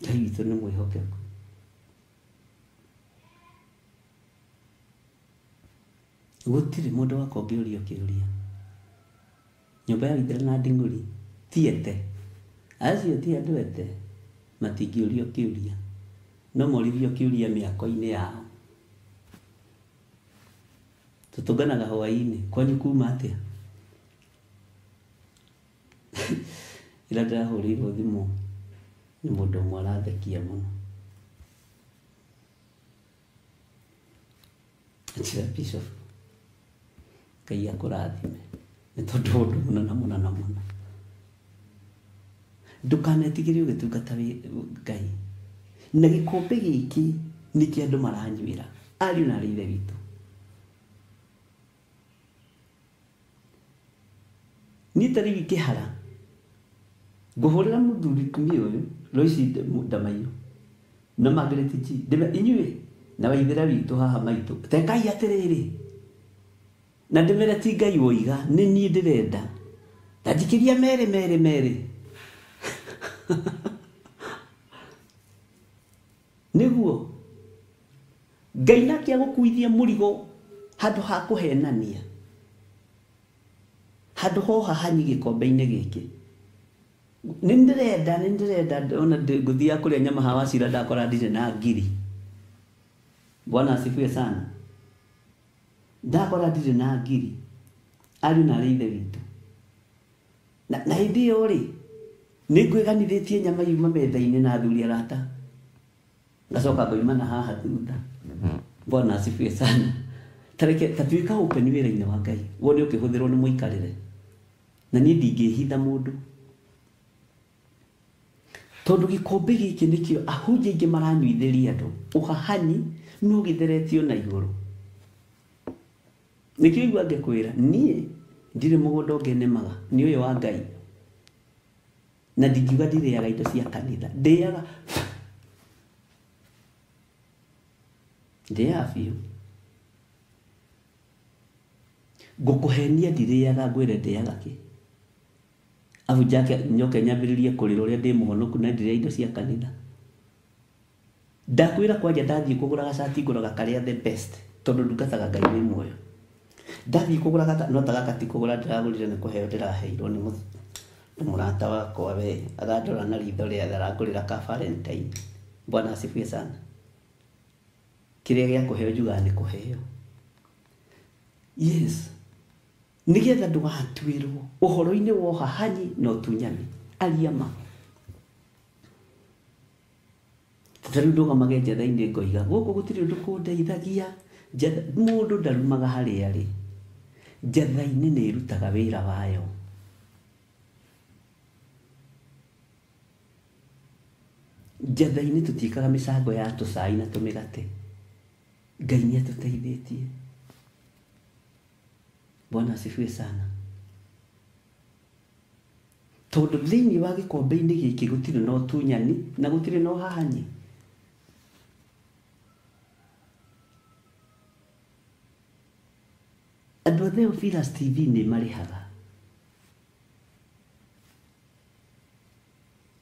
Ngai witũ nĩ mwĩhokeku. Gũtirĩ mũndũ wakwa ũngĩũrio kĩũria. Nyũmba ya Gĩthera na Nding'ũri tiete. Acio ti andũ ete matingĩũrio kĩũria. No morirwo kĩũria mĩako-inĩ yao. Tũtũnganaga hwaĩ-inĩ, kwanyu kuma atĩa? Ira ndĩrahũrĩirwo thimũ nĩ mũndũ ũmwe arathekia mũno. Njĩra bishop, Ngai akũrathime nĩ tondũ ũndũ mũnana mũno. Ndũkanetigĩre ũgĩtungata Ngai. Na gĩkombe gĩkĩ nĩkĩo andũ maranyuĩra, ariũ na aarĩ a Ithe witũ. Niĩ ta rĩu Kĩhara ngũhũrĩra mũthuri kumia ũyũ Loisi Ndamaiyũ na Margaret G. Inyuĩ na Waithĩra witũ haha maitũ tekai atĩrĩrĩ, na ndĩmere ti Ngai woiga, nĩ niĩ ndĩrenda. Ta njikĩria merĩ nĩguo Ngai nake agũkuithia mũrigo handũ ha kũhenania, handũ hoha hanyi gĩkombe-inĩ gĩkĩ. Nĩ ndĩrenda ona ngũthiaga kũrĩa nyama hawa cira ndakora ndirĩ na ngiri. Bwana asifiwe sana. Ndakora ndirĩ na ngiri. Ariũ na aarĩ a Ithe witũ. Na hĩndĩ ĩyo rĩ nĩ ngwĩganithĩtie nyama yuma metha-inĩ na athuri arata. Ngacoka ngoimana haha thutha. Bwana asifiwe sana. Ta tuĩka open wĩra-inĩ wa Ngai. Wone ũkĩhũthĩrwo nĩ mũikarĩre. Na niĩ ndingĩhitha mũndũ. Tondũ gĩkombe gĩkĩ nĩkĩo ahunjia aingĩ maranyuithĩria andũ. Ũhahani no gĩtheretio na igũrũ. Nĩkĩo igua ngĩkwĩra niĩ ndirĩ mũgũnda ũngĩ nĩmaga nĩ ũyũ wa Ngai, na ndingiuga ndirĩaga indo cia kanitha, ndĩaga biũ. Ngũkũhenia ndirĩaga, ngwĩre ndĩaga kĩ? Abu nyoke nyambĩrĩrie kũrĩra ũrĩa ndĩ mũhonoku na ndirĩa indo cia kanitha. Ndakwĩra kwanja ndathiĩ kũgũra gacati ngũraga karĩa the best, tondũ ndungataga Ngai wĩ muoyo. Ndathiĩ kũgũra no ta gaka ti kũgũra ndĩragũrire nĩ kũheo ndĩraheirwo nĩ mũrata wakwa we, arandora na ritho rĩa arangũrĩra ka Valentine. Bwana asifiwe sana. Kĩrĩa gĩa kũheo njugaga nĩ kũheo. Yes. Nĩgetha ndũgatuĩrwo ũhoro-inĩ wa ũhahanyi na ũtunyani, aria ma. Tarĩu ndũgamage njatha-inĩ ngoiga gũkũ gũtirĩ ũndũ kũndeithagia, mũndũ ndarumaga harĩa arĩ. Njatha-inĩ nĩ ĩrutaga wĩra wayo. Njatha-inĩ tũtiĩkaga mĩcango ya tũcai na tũmĩgate. Ngai nĩ atũteithĩtie. Bwana asifiwe sana. Tondũ thĩinĩ wa gĩkombe-inĩ gĩkĩ gũtirĩ na ũtunyani na gũtirĩ na ũhahanyi. Andũ a Theophilus TV nĩ marĩhaga.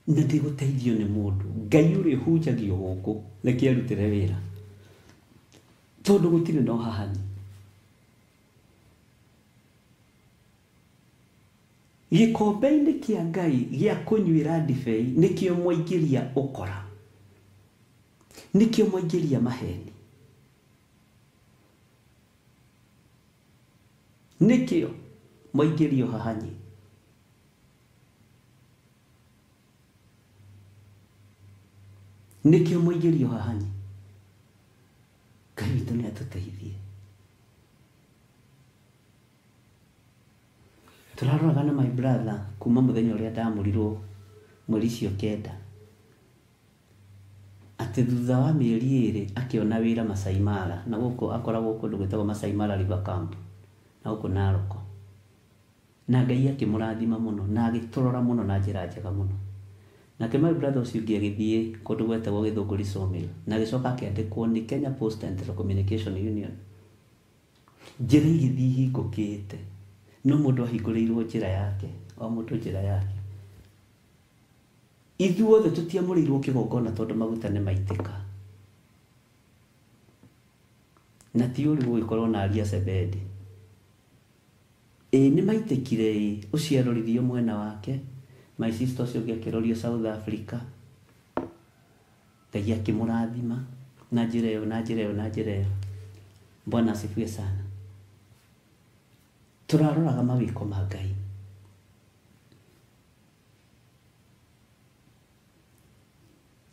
Na ndĩgũteithio nĩ mũndũ. Ngai ũrĩa ũhunjagio gũkũ reke arutĩre wĩra. Tondũ gũtirĩ na ũhahanyi. Gĩkombe-inĩ kĩa Ngai gĩa kũnyuĩra ndibei nĩkĩo mwaingĩria ũkora, nĩkĩo mwaingĩria maheni, nĩkĩo mwaingĩria ũhahanyi. Nĩkĩo mwaingĩria ũhahanyi. Ngai witũ nĩ atũteithie. Tũraroraga na my brother kuma mũthenya ũrĩa ndamũrirwo mweri icio 9, atĩ thutha wa mĩeri 2 akĩona wĩra Masai Mara, na gũkũ akoragwo kũndũ gwĩtagwo Masai Mara River Camp na gũkũ Narok. Na Ngai akĩmũrathima mũno na agĩtũrora mũno na njĩra njega mũno. Nake my brother ũcio ũngĩ agĩthiĩ kũndũ gwetagwo Gĩthũngũri Sawmill na agĩcoka akĩandĩkwo nĩ Kenya Post and Telecommunication Union. Njĩra igĩthiĩ ihingũkĩte. No mũndũ ahingũrĩirwo njĩra yake, o mũndũ njĩra yake. Ithuothe tũtiamũrĩirwo kĩgongona tondũ maguta nĩ maitĩka. Na ti ũru gũgĩkorwo na aria Sebendi. Nĩ maitĩkire ũcio arorithio mwena wake, my sister ũcio ũngĩ akĩrorio South Africa. Ngai akĩmũrathima na njĩra ĩyo na njĩra ĩyo na njĩra ĩyo. Bwana asifiwe sana. Tũraroraga mawĩko ma Ngai.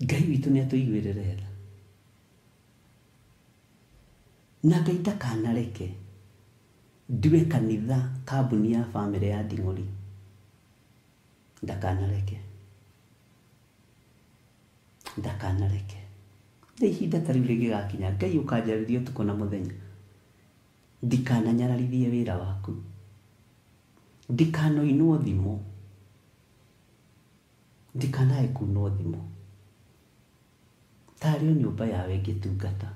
Ngai witũ nĩ atũiguĩrĩra tha. Na Ngai ndakanareke ndiwe kanitha kambuni ya bamĩrĩ ya Nding'ũri. Ndakanareke. Ndakanareke. Nĩ ihinda ta rĩu rĩgĩgakinya Ngai ũkanjarĩria ũtukũ na mũthenya. Ndikananyararithie wĩra waku. Ndikanoinwo thimo. Ndikanae kunwo thimo. Tarĩ o nyũmba yawe ngĩtungata.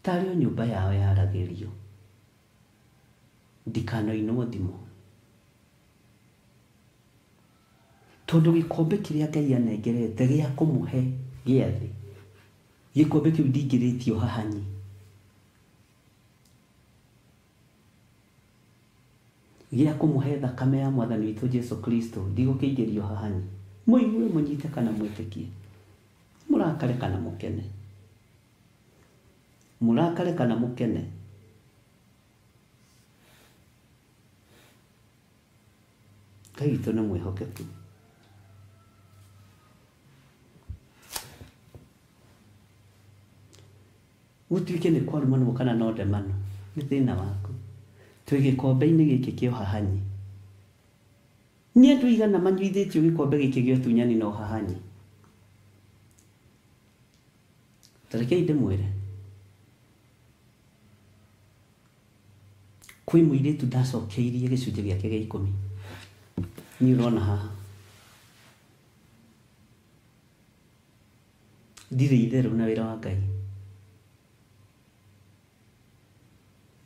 Tarĩ o nyũmba yawe yaragĩrio. Ndikanoinwo thimo. Tondũ gĩkombe kĩrĩa Ngai anengerete gĩa kũmũhe gĩa thĩ. Gĩkombe kĩu ndingĩrĩtie ũhahanyi. Gĩa kũmũhe thakame ya Mwathani witũ Jesu Kristo ndigũkĩingĩria ũhahanyi. Mũigue mũnyite kana mwĩtĩkie. Mũrakare kana mũkene. Mũrakare kana mũkene. Ngai witũ nĩ mwĩhokeku. Gũtuĩke nĩ kwarumanwo kana no ndemano nĩ thĩna waku. Twĩ gĩkombe-inĩ gĩkĩ kĩa ũhahanyi. Nĩ andũ aigana manyuithĩtio gĩkombe gĩkĩ gĩa ũtunyani na ũhahanyi. Tarekei ndĩmwĩre. kwĩ mũirĩtu ndacokeirie gĩcunjĩ gĩake gĩa 10 nĩ ũrona haha ndirĩ itherũ na wĩra wa Ngai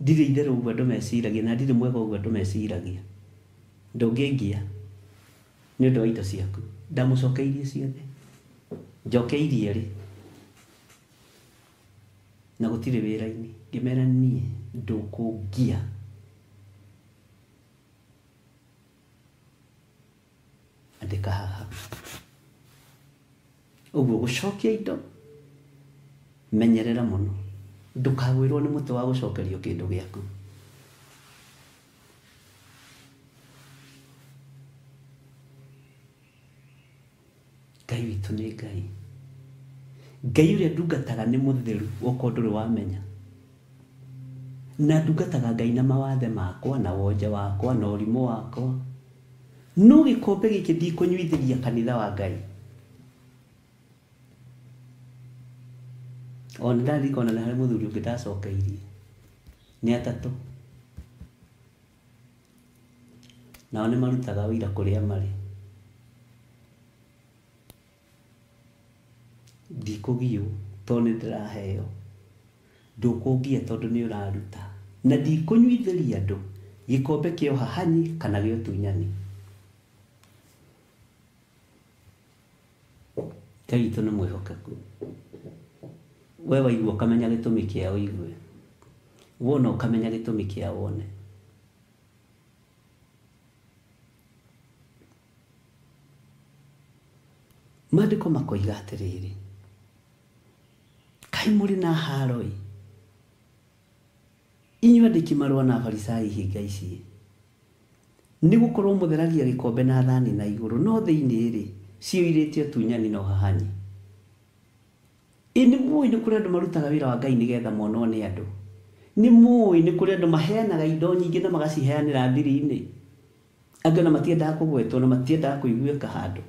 ndirĩ itherũ ũguo andũ meciragia na ndirĩ mwega ũguo andũ meciragia ndũngĩngia nĩ ũndũ wa indo ciaku ndamũcokeirie ciothe njokeirie rĩ na gũtirĩ wĩra-inĩ ngĩmera niĩ ndũkũngia andĩka haha ũguo gũcokia indo menyerera mũno ndũkagwĩrwo nĩ mũtwe wa gũcokerio kĩndũ gĩaku Ngai witũ nĩ Ngai Ngai ũrĩa ndungataga nĩ mũtheru gũkorwo ndũrĩ wamenya na ndungataga Ngai na mawathe makwa na wonja wakwa na ũrimũ wakwa no gĩkombe gĩkĩ ndikũnyuithĩria kanitha wa Ngai ona ndarikona na harĩ mũthuri ũngĩ ndacokeirie nĩ atatũ nao nĩ marutaga wĩra kũrĩa marĩ ndikũgio tondũ nĩ ndĩraheo ndũkũngia tondũ nĩ ũraruta na ndikũnyuithĩria andũ gĩkombe kĩa ũhahanyi kana gĩa ũtunyani Ngai witũ nĩ mwĩhokeku we waigua ũkamenya gĩtũmi kĩa ũigue wona ũkamenya gĩtũmi kĩa wone maandĩko makoiga atĩrĩrĩ kaĩ mũrĩ na haroi inyuĩ andĩki marũa na Afarisai hinga ici nĩ gũkorwo mũtheragia gĩkombe na thani na igũrũ no thĩinĩ rĩ ciyũirĩte ũtunyani na ũhahanyi nĩ mũĩ nĩ kũrĩ andũ marutaga wĩra wa Ngai nĩgetha monwo nĩ andũ nĩ mũĩ nĩ kũrĩ andũ maheanaga indo nyingĩ na magaciheanĩra thiri-inĩ angĩ ona matiendaga kũgwetwo na matiendaga kũiguĩka handũ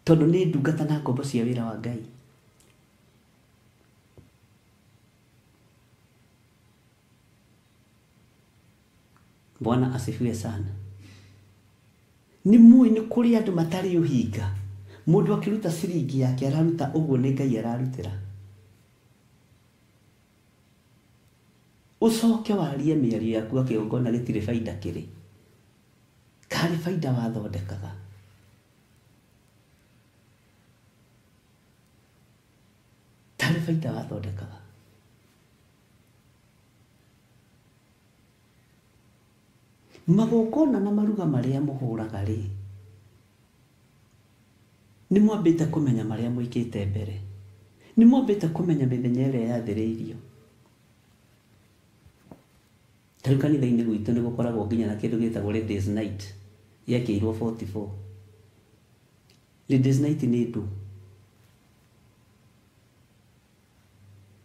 tondũ nĩ ndungata na ngombo cia wĩra wa Ngai Bwana asifiwe sana nĩ mũĩ nĩ kũrĩ andũ matarĩ ũhinga mũndũ akĩruta ciringi yake araruta ũguo nĩ Ngai ararutĩra ũcoke warie mĩario yaku akĩgongona gĩtirĩ baida kĩrĩ karĩ baida wathondekaga tarĩ baida wathondekaga magongona na maruga marĩa mũhũraga rĩ nĩ mwambĩte kũmenya marĩa mũikĩte mbere nĩ mwambĩte kũmenya mĩthenya ĩrĩa yathĩrĩirio tarĩ kanitha-inĩ gwitũ nĩ gũkoragwo nginya na kĩndũ gĩtagwo ladies night yakĩirwo 44 ladies night nĩ ndũ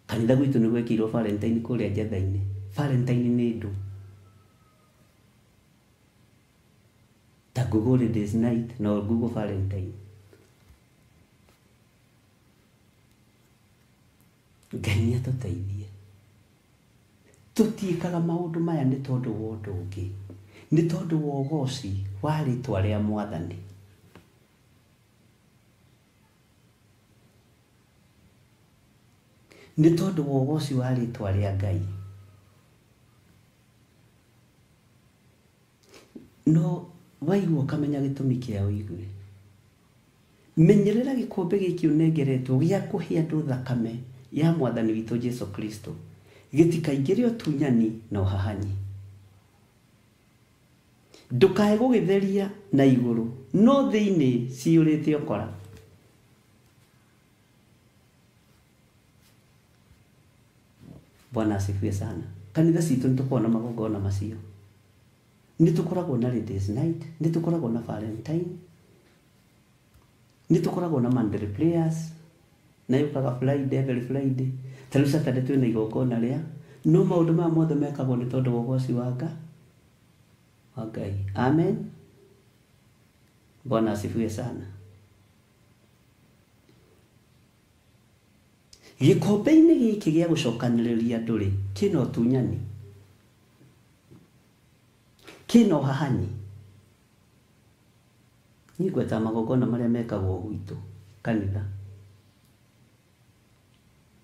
kanitha gwitũ nĩ gwekĩirwo Valentine kũrĩa Njatha-inĩ Valentine nĩ ndũ ta Google ladies night no Google Valentine Ngai nĩ atũteithie tũtiĩkaga maũndũ maya nĩ tondũ wa ũndũ ũngĩ nĩ tondũ wa ũgoci wa rĩtwa rĩa Mwathani nĩ tondũ wa ũgoci wa rĩtwa rĩa Ngai no waigua ũkamenya gĩtũmi kĩa ũigue menyerera gĩkombe gĩkĩ ũnengeretwo gĩa kũhe andũ thakame ya Mwathani witũ Jesu Kristo gĩtikaingĩre ũtunyani na ũhahanyi ndũkae gũgĩtheria na igũrũ no thĩinĩ ciyũrĩte ũkora Bwana asifiwe sana kanitha citũ nĩ tũkoragwo na magongona macio nĩ tũkoragwo na ladies night nĩ tũkoragwo na Valentine nĩ tũkoragwo na Monday prayers na yukaga Friday every Friday tarĩu Saturday twĩna igongona rĩa no maũndũ maya mothe mekagwo nĩ tondũ wa ũgoci wa Ngai amen Bwana asifiwe sana gĩkombe-inĩ gĩkĩ gĩa gũcokanĩrĩria andũ rĩ kĩna ũtunyani kina ũhahani. Niĩ ngweta magongona marĩa mekagwo gwitũ kanitha.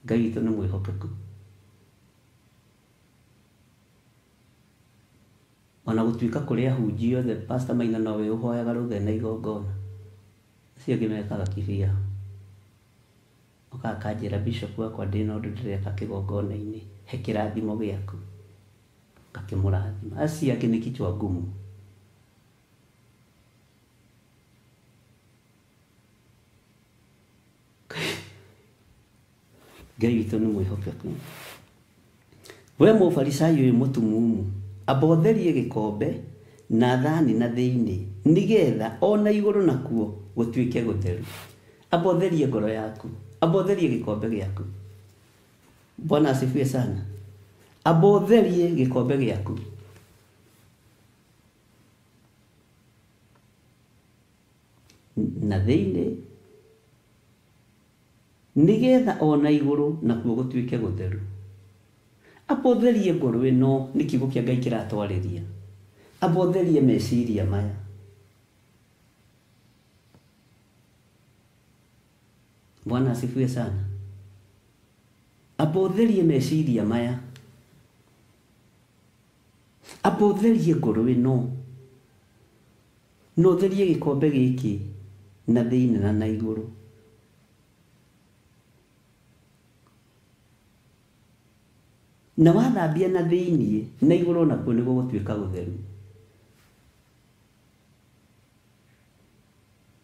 Ngai witũ nĩ mwĩhokeku. Ona gũtuĩka kũrĩa ahunjia othe Pastor Maina nowe ũhoyaga rũthena igongona. Acio angĩ mekaga kĩbia. Ũkakanjĩra bishop wakwa ndĩna ũndũ ndĩreka kĩgongona-inĩ, he kĩrathimo gĩaku. Ngakĩmũrathima. Acio angĩ nĩ kichwa ngumu. Ngai witũ nĩ mwĩhokeku. We mũfarisayo ũyũ mũtumumu, amba ũtherie gĩkombe na thani na thĩinĩ, nĩgetha ona igũrũ nakuo gũtuĩke gũtheru. Amba ũtherie ngoro yaku, amba ũtherie gĩkombe gĩaku. Bwana asifiwe sana. Amba ũtherie gĩkombe gĩaku. Na thĩinĩ, nĩgetha ona igũrũ nakuo gũtuĩke gũtheru. Amba ũtherie ngoro ĩno, nĩ kiugo kĩa Ngai kĩratwarĩria. Amba ũtherie meciria maya. Bwana asifiwe sana. Amba ũtherie meciria maya. Amba ũtherie ngoro ĩno. No ũtherie gĩkombe gĩkĩ na thĩinĩ na na igũrũ. Na wathambia na thĩinĩ na igũrũ nakuo nĩguo gũtuĩka gũtheru.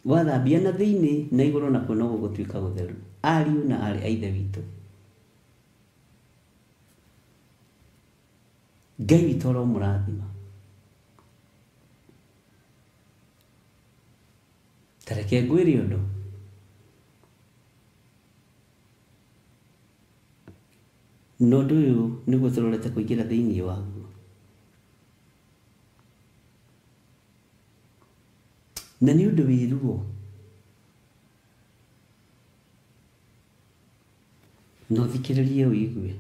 Wathambia na thĩinĩ na igũrũ nakuo no gũtuĩka gũtheru. Ariũ na arĩ a Ithe witũ. Ngai witũ aromũrathima. Ta reke ngwĩre ũndũ. Na ũndũ ũyũ nĩguo tũrorete kũingĩra thĩinĩ waguo. Na nĩ ũndũ wĩruo. No thikĩrĩrie ũigue.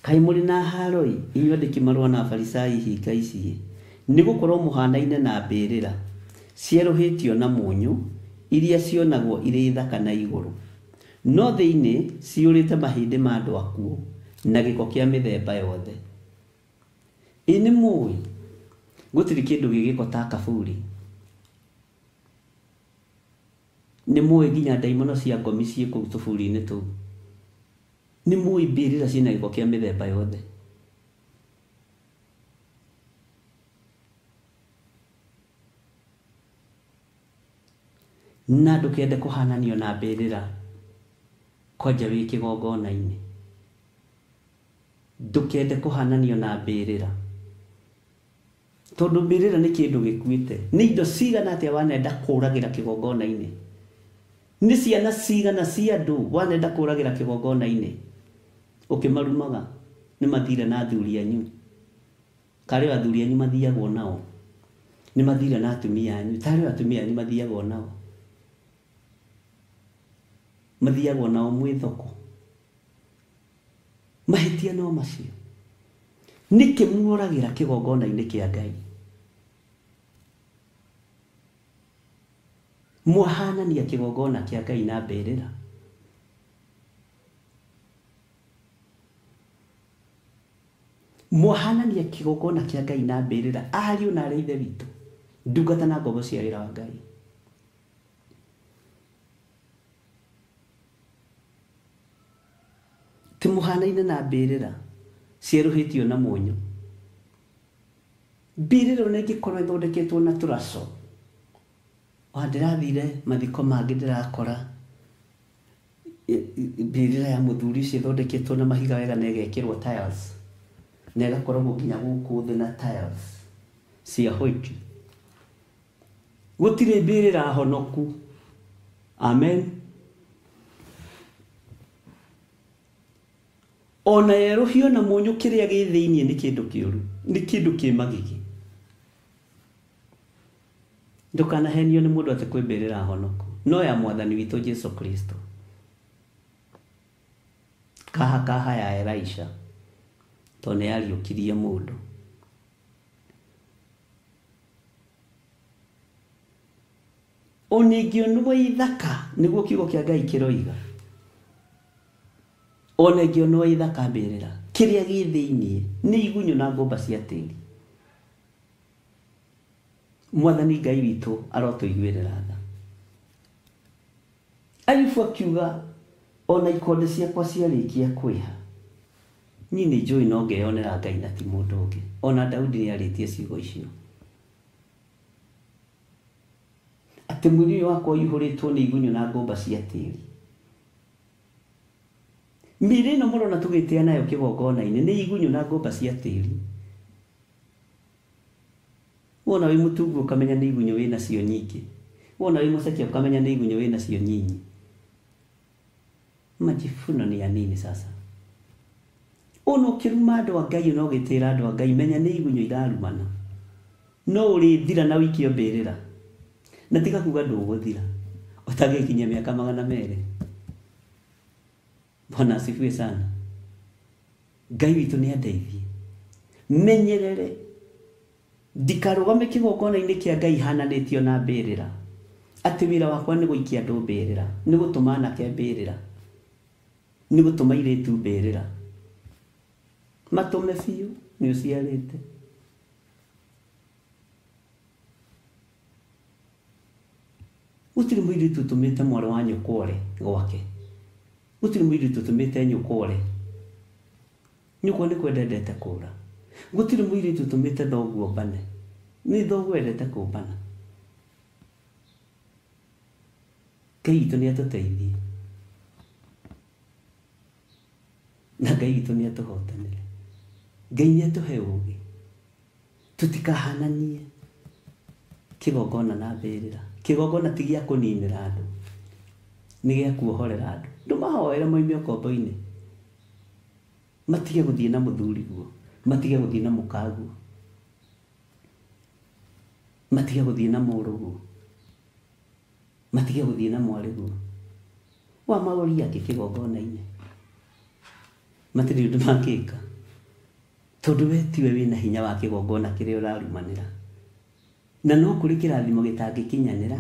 Kaĩ mũrĩ na haroi, inyuĩ andĩki marũa na Afarisai hinga ici, nĩ gũkorwo mũhanaine na mbĩrĩra cierũhĩtio na mũnyũ, iria cionagwo irĩ thaka na igũrũ. No thĩinĩ ciũrĩte mahĩndĩ ma andũ akuo na gĩko kĩa mĩthemba yothe. Ĩ nĩ mũĩ gũtirĩ kĩndũ gĩgĩko ta kaburi. Nĩ mũĩ nginya ndaimono cia ngomi ciĩ kũu tũburi-inĩ tũu. Nĩ mũĩ mbĩrĩra ciĩna gĩko kĩa mĩthemba yothe. Na ndũkende kũhananio na mbĩrĩra kwanja wĩ kĩgongona-inĩ. Ndũkende kũhananio na mbĩrĩra. Tondũ mbĩrĩra nĩ kĩndũ gĩkuĩte. Nĩ indo cigana atĩa wanenda kũragĩra kĩgongona-inĩ. Nĩ ciana cigana cia andũ wanenda kũragĩra kĩgongona-inĩ. Ũkĩmarumaga nĩ mathire na athuri anyu. Karĩ athuri anyu mathiagwo nao. Nĩ mathire na atumia anyu. Tarĩ atumia anyu mathiagwo nao. Mathiagwo nao mwĩ thoko. Mahĩtia no macio. Nĩkĩ muoragĩra kĩgongona-inĩ kĩa Ngai. Mwahanania kĩgongona kĩa Ngai na mbĩrĩra. Mwahanania kĩgongona kĩa Ngai na mbĩrĩra. Ariũ na arĩ a Ithe witũ. Ndungata na ngombo cia wĩra wa Ngai. Ti mũhanaine na mbĩrĩra cierũhĩtio na mũnyũ. Mbĩrĩra ona ĩngĩkorwo ĩthondeketwo na tũraco. O ndĩrathire mathiko mangĩ ndĩrakora mbĩrĩra ya mũthuri ũcio ĩthondeketwo na mahiga wega na ĩgekĩrwo tiles. Na ĩgakoragwo nginya gũkũ thĩ na tiles cia white. Gũtirĩ mbĩrĩra honoku. Amen. Ona yerũhio na mũnyũ kĩrĩa gĩ thĩinĩ nĩ kĩndũ kĩũru. Nĩ kĩndũ kĩ magigi. Ndũkanahenio nĩ mũndũ atĩ kwĩ mbĩrĩra honoku. No ya Mwathani witũ Jesu Kristo. Kaha ya Elisha. Tondũ nĩ yariũkirie mũndũ. onengionwo ithaka niguo kiugo kia Ngai kiroiga onengionwo ithaka mbirira kiria gi thiini ni igunyo na ngomba cia tiri Mwathani Ngai witu arotuiguirira tha Ayubu akiuga ona ikonde ciakwa ciarĩkia kwiha ni nĩ njũĩ no ngeyonera Ngai na ti mũndũ ũngĩ ona Daudi nĩ arĩtie ciugo icio atĩ mwĩrĩ wakwa ũihũrĩtwo nĩ igunyo na ngomba cia tĩri mĩrĩ ĩno mũrona tũgĩtĩa nayo kĩgongona-inĩ nĩ igunyo na ngomba cia tĩri wona wĩ mũtungu ũkamenya nĩ igunyo wĩna cio nyingĩ wona wĩ mũcekia ũkamenya nĩ igunyo wĩna cio nyinyi majifuno ni anini sasa ono kiruma andũ a Ngai no gĩtĩra andũ a Ngai menya nĩ igunyo irarumana no ũrĩthira na wiki mbĩrĩra na tiga kuga ndũgũthira ũtagĩkinya mĩaka 200 Bwana asifiwe sana Ngai witũ nĩ andeithie menyerere ndikarũgame kĩgongona-inĩ kĩa Ngai hananĩtio na mbĩrĩra atĩ wĩra wakwa nĩ gũikia andũ mbĩrĩra nĩ gũtũma anake mbĩrĩra nĩ gũtũma airĩtu mbĩrĩra matũme biũ nĩ ũciarĩte gũtirĩ mũirĩtu ũtũmĩte mwarĩ wa nyũkwa gwake gũtirĩ mũirĩtu ũtũmĩte nyũkwa nyũkwa nĩ kwendete kũra gũtirĩ mũirĩtu ũtũmĩte thoguo mbane nĩ thoguo endete kũmbana Ngai witũ nĩ atũteithie na Ngai witũ nĩ atũhotanĩre Ngai nĩ atũhe ũũgĩ tutikahananie kĩgongona na mbĩrĩra kĩgongona ti gĩa kũninĩra andũ nĩ gĩa kuohorera andũ ndũmahoere moime ũkombo-inĩ matige gũthiĩ na mũthuri guo matige gũthiĩ na mũkaguo matige gũthiĩ na mũrũ guo matige gũthiĩ na mwarĩ guo wa magũria kĩ kĩgongona-inĩ matirĩ ũndũ mangĩka tondũ we tiwe wĩna hinya wa kĩgongona kĩrĩa ũrarumanĩra na no kũrĩ kĩrathimo gĩtangĩkinyanĩra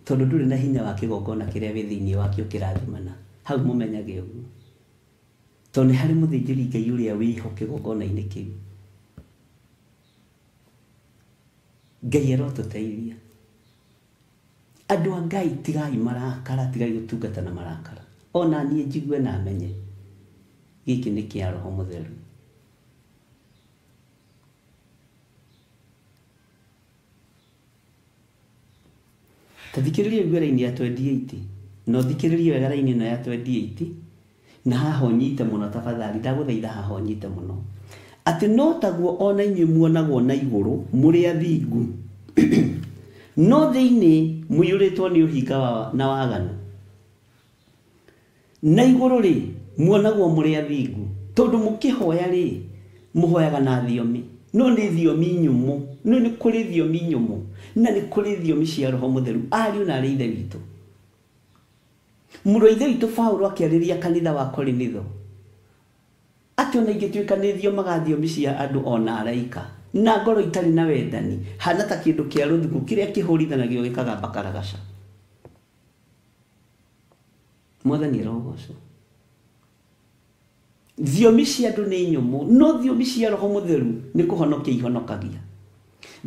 tondũ ndũrĩ na hinya wa kĩgongona kĩrĩa wĩ thĩinĩ wakĩo kĩrathimana hau mũmenyage ũguo tondũ nĩ harĩ mũthĩnjĩri Ngai ũrĩa wĩho kĩgongona-inĩ kĩu Ngai arotũteithia andũ a Ngai tigai marakara tigai gũtungata na marakara ona niĩ njigue na menye gĩkĩ nĩ kĩa Roho Mũtheru tathikĩrĩria gwera-inĩ ya 28 no thikĩrĩria wega-inĩ ĩno ya 28 na haha ũnyite mũno tafadhali ndagũthaitha haha ũnyite mũno atĩ no taguo ona inyuĩ muonagwo na igũrũ mũrĩ athingu no thĩinĩ mũiyũrĩtwo nĩ ũhinga na waganu na igũrũ rĩ muonagwo mũrĩ athingu tondũ mũkĩhoya rĩ mũhoyaga na thiomi no nĩ thiomi nyũmũ no nĩ kũrĩ thiomi nyũmũ na nĩ kũrĩ thiomi cia Roho Mũtheru ariũ na arĩ ithe witũ mũrũ wa ithe witũ Paulo akĩarĩria kanitha wa Korinitho atĩ ona ingĩtuĩka nĩ thiomaga thiomi cia andũ ona araika na ngoro itarĩ na wendani hana ta kĩndũ kĩa rũthuku kĩrĩa kĩhũrithanagio gĩkagamba karagaca Mwathani arogocwo thiomi cia andũ nĩ nyũmũ no thiomi cia Roho Mũtheru nĩ kũhonokia ihonokagia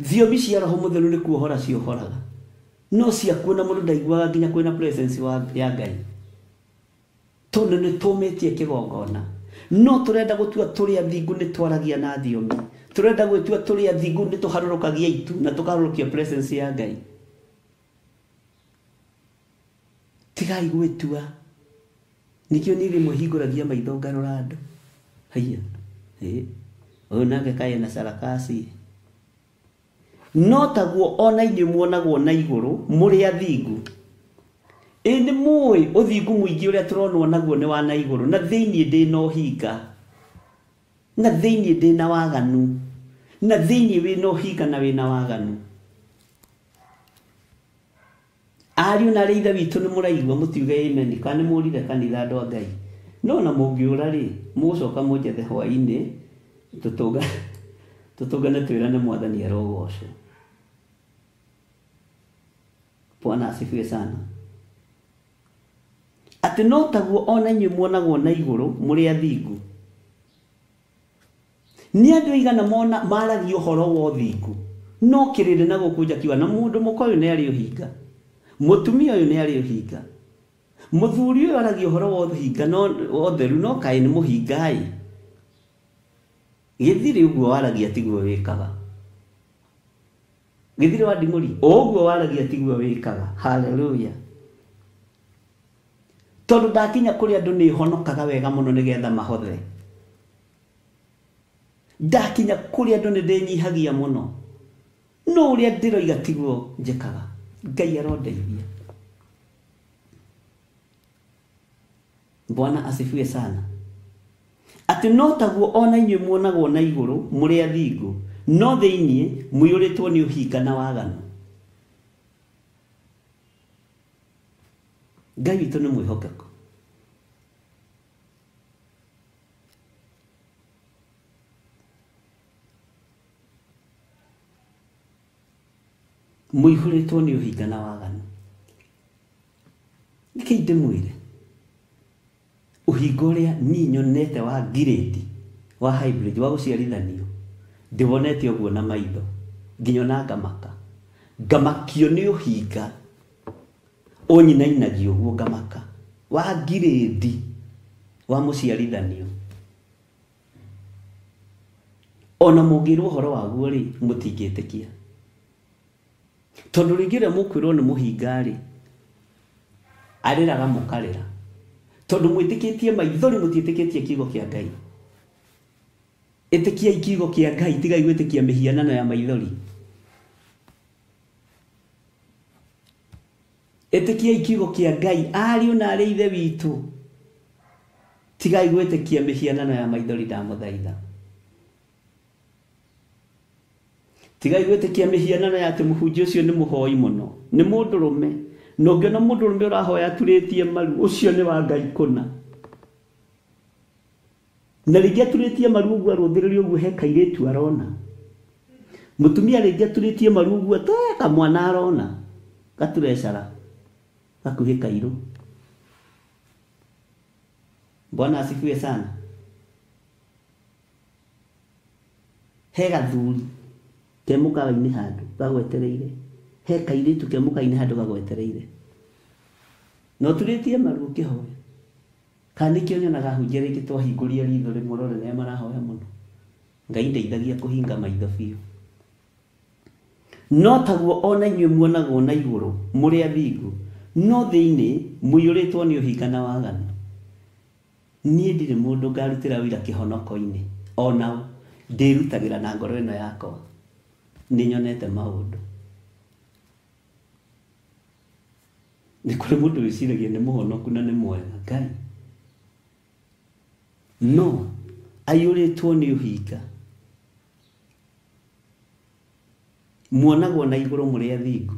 thiomi cia Roho Mũtheru nĩ kuohora ciohoraga no cia kuona mũndũ ndaiguaga nginya kwĩna presence ya Ngai tondũ nĩ tũmĩtie kĩgongona no tũrenda gũtua tũrĩ athingu nĩ twaragia na thiomi tũrenda gũtua tũrĩ athingu nĩ tũharũrũkagia itu na tũkarũrũkia presence ya Ngai tigai gwĩtua nikio nĩ rĩmwe hingũragia maitho ngarora andũ haiya ũyũ nake kaĩ na sarakasi no taguo ona inyuĩ muonagwo na igũrũ mũrĩ athingu nĩ mũĩ ũthingu mũingĩ ũrĩa tũronwo naguo nĩ wa na igũrũ na thĩinĩ ndĩ na ũhinga na thĩinĩ ndĩ na waganu na thĩinĩ wĩ na ũhinga na wĩ na waganu ariũ na arĩ ithe witũ nĩ mũraigua mũtiuge amen kana nĩ mũrire kanitha andũ a Ngai no na mũngĩũra rĩ mũgũcoka mũnjethe hwaĩ-inĩ tũtũngane twĩrane Mwathani arogocwo Bwana asifiwe sana. Atĩ no taguo ona inyuĩ muonagwo na igũrũ mũrĩ athingu. Nĩ andũ aigana maragia ũhoro wa ũthingu, no kĩrĩndĩ na gũkũ nja kiuga na mũndũ mũka ũyũ nĩ arĩ ũhinga, mũtumia ũyũ nĩ arĩ ũhinga, mũthuri ũyũ aragia ũhoro wa ũhinga no ũtheru, no kaĩ nĩ mũhinga ĩ. Gĩthirĩ ũguo waragia tiguo wĩkaga. Gĩthirĩ wa Nding'ũri ũguo waragia tiguo wĩkaga. Hallelujah. Tondũ ndakinya kũrĩ andũ nĩ honokaga wega mũno nĩgetha mahothe. Ndakinya kũrĩ andũ nĩ ndĩnyihagia mũno, no ũrĩa ndĩroiga tiguo njĩkaga. Ngai arondeithia. Bwana asifiwe sana. Atĩ no taguo ona inyuĩ muonagwo na igũrũ mũrĩ athingu, no thĩinĩ mũiyũrĩtwo nĩ ũhinga na waganu. Ngai witũ nĩ mwĩhokeku. Mũihũrĩtwo nĩ ũhinga na waganu. Nĩkĩ ndĩmwĩre ũhinga ũrĩa niĩ nyonete wa grade wa hybrid wa gũciarithanio ndĩwonete ũguo na maitho nginya na ngamaka. Ngamakio nĩ ũhinga ũnyinainagio ũguo ngamaka wa grade wa mũciarithanio. Ona mũngĩrwo ũhoro waguo rĩ mũtingĩtĩkia. Tondũ rĩngĩ rĩrĩa mũkwĩrwo nĩ mũhinga rĩ arĩraga mũkarĩra. Tondũ mwĩtĩkĩtie maithori mũtiĩtĩkĩtie kiugo kĩa Ngai. Ĩtĩkiai kiugo kĩa Ngai tigai gwĩtĩkia mĩhianano ya maithori. Ĩtĩkiai kiugo kĩa Ngai ariũ na arĩ ithe witũ. Tigai gwĩtĩkia mĩhianano ya maithori ndamũthaitha. Tigai gwĩtĩkia mĩhianano ya atĩ mũhunjia ũcio nĩ mũhoi mũno, nĩ mũndũrũme. Na ũngĩona mũndũrũme ũrahoya aturĩtie maru, ũcio nĩ wa Ngai kũna. Na rĩngĩ aturĩtie maru ũguo arũthĩrĩrio ũguo he kairĩtu arona. Mũtumia rĩngĩ aturĩtie maru ũguo to kamwana arona gaturecara gakuhĩ kairũ. Bwana asifiwe sana. He gathuri ke mũkawa-inĩ handũ gagwetereire, he kairĩtu ke mũkawa-inĩ handũ gagwetereire, no turĩtie maru ũkĩhoya. Kana nĩkĩo nyonaga hunjia rĩngĩ twahingũria ritho rĩmwe rore nĩarĩa marahoya mũno. Ngai ndeithagia kũhinga maitho biũ. No taguo ona inyuĩ muonagwo na igũrũ mũrĩ athingu, no thĩinĩ mũiyũrĩtwo nĩ ũhinga na waganu. Niĩ ndirĩ mũndũ ngarutĩra wĩra kĩhonoko-inĩ, ona ndĩrutagĩra na ngoro ĩno yakwa. Nĩ nyonete maũndũ. Nĩ kũrĩ mũndũ wĩciragia nĩ mũhonoku na nĩ mwega. Ngai no aiyũrĩtwo nĩ ũhinga. Muonagwo na igũrũ mũrĩ athingu.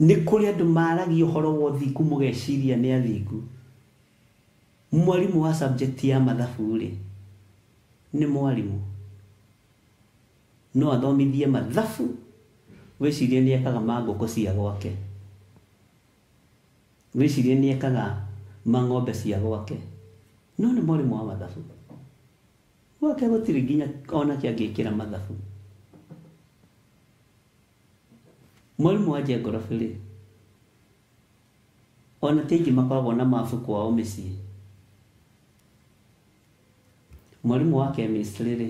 Nĩ kũrĩ andũ maragia ũhoro wa ũthingu mũgeciria nĩ athingu. Mwarimũ wa subject ya mathabu rĩ nĩ mwarimũ, no athomithie mathabu wĩcirie nĩ ekaga mangũkũ cia gwake, wĩcirie nĩ ekaga ng'ombe cia gwake, no nĩ mwarimũ wa mathabu. Gwake gũtirĩ nginya ona kĩangĩkĩra mathabu. Mwarimũ wa geography rĩ ona tĩngĩ makoragwo na mabuku kwao mĩciĩ. Mwarimũ wa chemistry rĩ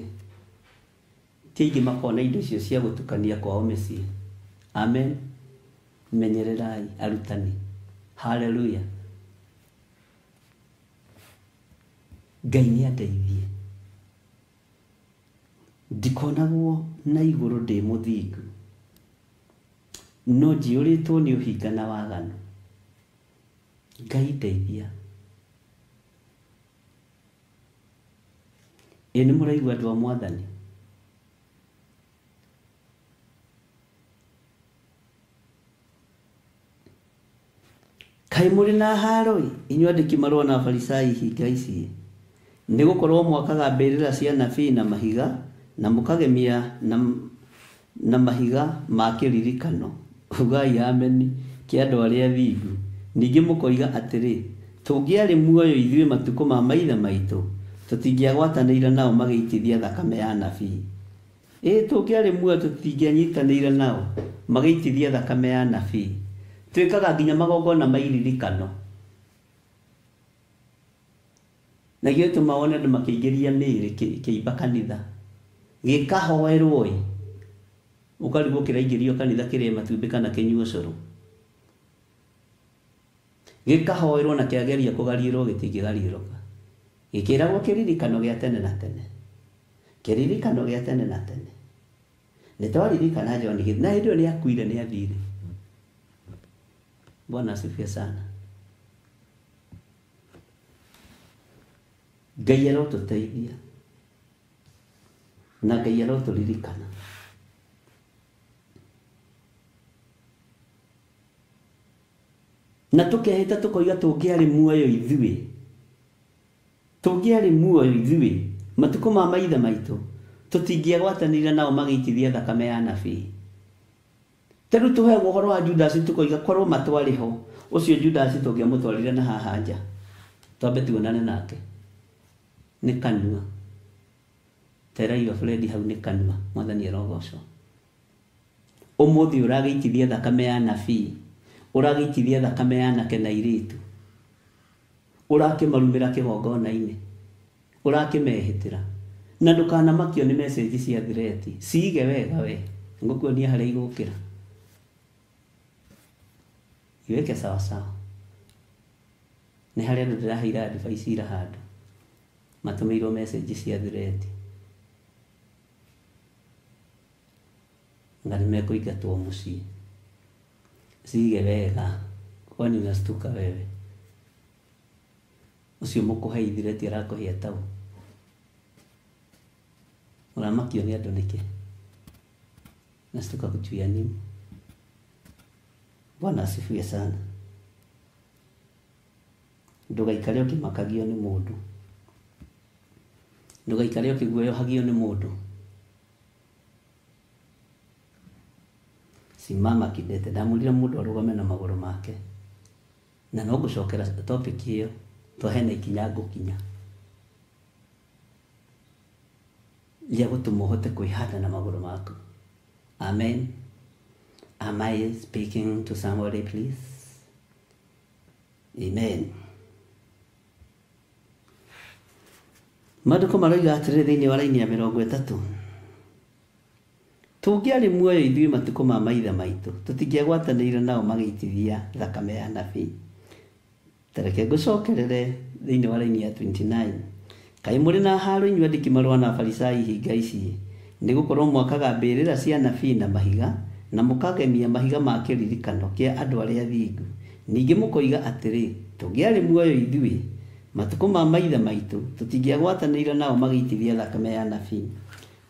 tĩngĩ makoragwo na indo icio cia gũtukania kwao mĩciĩ. Amen. Menyererai arutani. Hallelujah. Ngai nĩ andeithie ndikonagwo na igũrũ ndĩ mũthingu, no njiyũrĩtwo nĩ ũhinga na waganu. Ngai ndeithia. Ĩ nĩ mũraigua andũ a Mwathani? Kaĩ mũrĩ na haro inyuĩ andĩki marũa na Afarisai hinga ici? Nĩ gũkorwo mwakaga mbĩrĩra cia nabii na mahiga na mũkagemia na mahiga ma kĩririkano. ugai ameni kia andũ arĩa athingu. Ningĩ mũkoiga atĩrĩ, tũngĩarĩ muoyo ithuĩ matukũ ma maithe maitũ, tũtingĩagwatanĩire nao magĩitithia thakame ya anabii. Tũngĩarĩ muoyo tũtingĩanyitanĩire nao magĩitithia thakame ya anabii. Twĩkaga nginya magongona mairirikano. Na gĩtũma wone andũ makĩingĩria mĩĩrĩ kĩimba kanitha. Gĩkahoerwo ũkarigwo kĩraingĩrio kanitha kĩrĩa matumbĩ kana kĩnyua ũcũrũ. Gĩkahoerwo na kĩageria kũgarĩrwo gĩtingĩgarĩrũka. Gĩkĩragwo kĩririkano gĩa tene na tene. Kĩririkano gĩa tene na tene. Nĩtwaririkana John Githĩ na hĩndĩ ĩyo nĩakuire nĩathire. Bwana asifiwe sana. Ngai arotũteithia na Ngai arotũririkana. Na tũkehĩta tũkoiga tũngĩarĩ muoyo ithuĩ. Tũngĩarĩ muoyo ithuĩ matukũ ma maithe maitũ, tũtingĩagwatanĩire nao magĩitithia thakame ya anabii. Tarĩu tũheagwo ũhoro wa Judasi tũkoiga korwo matwarĩ ho, ũcio Judasi tũngĩamũtwarire na haha nja twambe tuonane nake. Nĩ kanua. Teraiwa Fredi hau nĩ kanua. Mwathani arogocwo. Ũmũthĩ ũragĩitithia thakame ya anabii, ũragĩitithia thakame ya anake na airĩtu, ũrakĩmarumĩra kĩgongona-inĩ, ũrakĩmehĩtĩra. Na ndũkanamakio nĩ message cia threat. Sige wega we. Ngũkuonia harĩa igũkĩra. Iweke sawa sawa. Nĩ harĩa andũ ndĩraheire advice ira handũ matũmĩirwo message cia threat. Na nĩmekũingatwo mũciĩ. Sige wega. Kwani unastuka wewe? Ucio mũkũhei threat arakũhia tau. Ũramakio nĩ andũ nĩkĩ? Nastuka kuchuia nini? Bwana asifiwe sana. Ndũgaikare ũkĩmakagio nĩ mũndũ. Ndũgaikare ũkĩguoyohagio nĩ mũndũ. Simama kidete. Ndamũrire mũndũ arũgame na magũrũ make. Na no gũcokera topic ĩyo twahena ikinya ngũkinya. Ya gũtũma ũhote kwĩhanda na magũrũ maku. Amen. Am I speaking to somebody, please? Amen. Maandĩko maroiga atĩrĩ thĩinĩ wa raini ya 30. Tũngĩarĩ muoyo ithuĩ matukũ ma maithe maitũ, tũtingĩagwatanĩire nao magĩitithia thakame ya anabii. Tareke ngũcokerere thĩinĩ wa raini ya 29. Kaĩ mũrĩ na haro inyuĩ andĩki marũa na Afarisai hinga ici, nĩgũkorwo mwakaga mbĩrĩra cia anabii na mahiga, na mũkagemia mahiga ma kĩririkano kĩa andũ arĩa athingu. Ningĩ mũkoiga atĩrĩ, tũngĩarĩ muoyo ithuĩ matukũ ma maithe maitũ, tũtingĩagwatanĩire nao magĩitithia thakame ya anabii.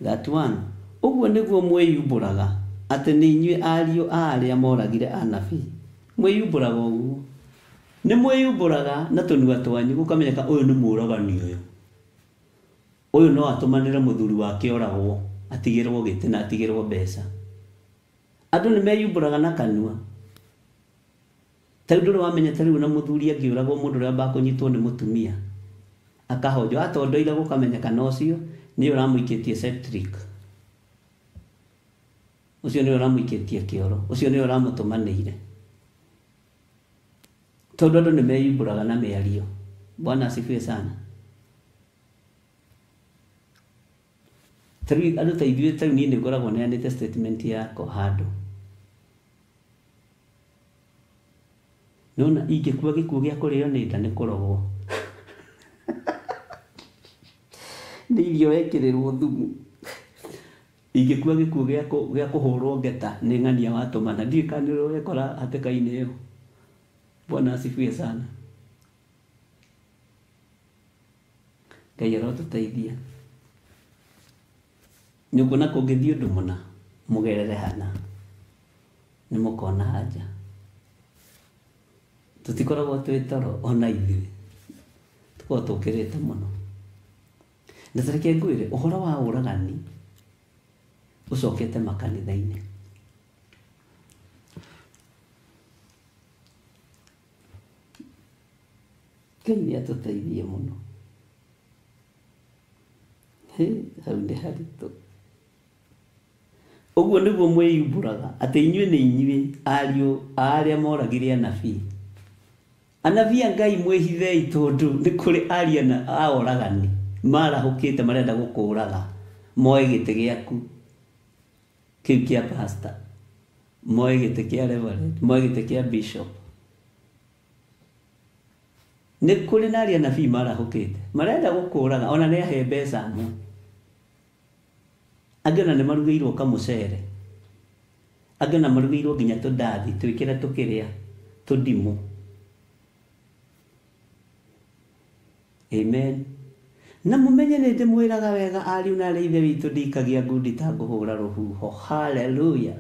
That one. Ũguo nĩguo mwĩyumbũraga atĩ nĩ inyuĩ ariũ a arĩa moragire anabii. Mwĩyumbũraga ũguo. Nĩ mwĩyumbũraga na tũnua twanyu gũkamenyeka ũyũ nĩ mũũragani ũyũ. Ũyũ no atũmanĩre mũthuri wake oragwo, atigĩrwo gĩtĩ na atigĩrwo mbeca. Andũ nĩ meyumbũraga na kanua. Tarĩu ndũrĩ wamenya tarĩu na mũthuri angĩũragwo mũndũ ũrĩa bakũnyitwo nĩ mũtumia. Akahonjwo atondoire gũkamenyeka na ũcio nĩ ũramũikĩtie septic. Ucio nĩ ũramũikĩtie kĩoro. Ucio nĩ ũramũtũmanĩire. Tondũ andũ nĩ meyumbũraga na mĩario. Bwana asifiwe sana. Tarĩu andũ ta ithuĩ tarĩu niĩ nĩngoragwo neanĩte statement yakwa handũ. Nona ingĩkua gĩkuũ gĩa kũrĩo nĩ nda nĩ kũrogwo. Nĩ irio wekĩrĩrwo thumu. Ingĩkua gĩkuũ gĩa kũhũrwo ngeta nĩ ng'ania watũmana. Ndiũĩ kana nĩ ũrekora hatĩka-inĩ ĩyo. Bwana asifiwe sana. Ngai arotũteithia. Nĩũkuona kũngĩthiĩ ũndũ mũna, mũgerere hana. Nĩ mũkona haja. Tũtikoragwo twĩ toro ona ithuĩ. Tũkoragwo tũkĩrĩte mũno. Na tareke ngwĩre ũhoro wa ũragani ũcokete makanitha-inĩ. Ngai nĩ atũteithie mũno. Hau nĩ haritũ. Ũguo nĩguo mwĩyumbũraga atĩ inyuĩ nĩ inyuĩ ariũ a arĩa moragire anabii. Anabii a Ngai mwĩhithei tondũ nĩ kũrĩ ariũ a oragani marahũkĩte marenda gũkũũraga, moe gĩtĩ gĩaku kĩu kĩa pastor, moe gĩtĩ kĩa reverend, moe gĩtĩ kĩa bishop. Nĩ kũrĩ na ariũ anabii marahũkĩte marenda gũkũũraga, ona nĩ ahe mbeca amwe. Angĩ ona nĩ marugĩirwo kamũcere, angĩ ona marugĩirwo nginya tũndathi twĩkĩre tũkĩrĩa tũndimũ. Amen. Na mũmenye nĩ ndĩmwĩraga wega ariũ na arĩ ithe witũ, ndikagia ngundi ta ngũhũra rũhuho. Haleluya.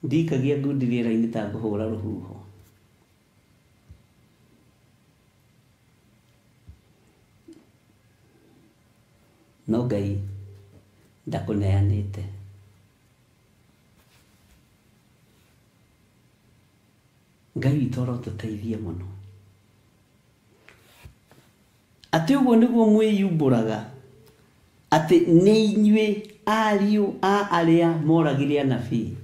Ndikagia ngundi rĩera-inĩ ta ngũhũra rũhuho. No Ngai ndakũneanĩte. Ngai witũ arotũteithia mũno. Atĩ ũguo nĩguo mwĩyumbũraga atĩ nĩ inyuĩ ariũ a arĩa moragire anabii.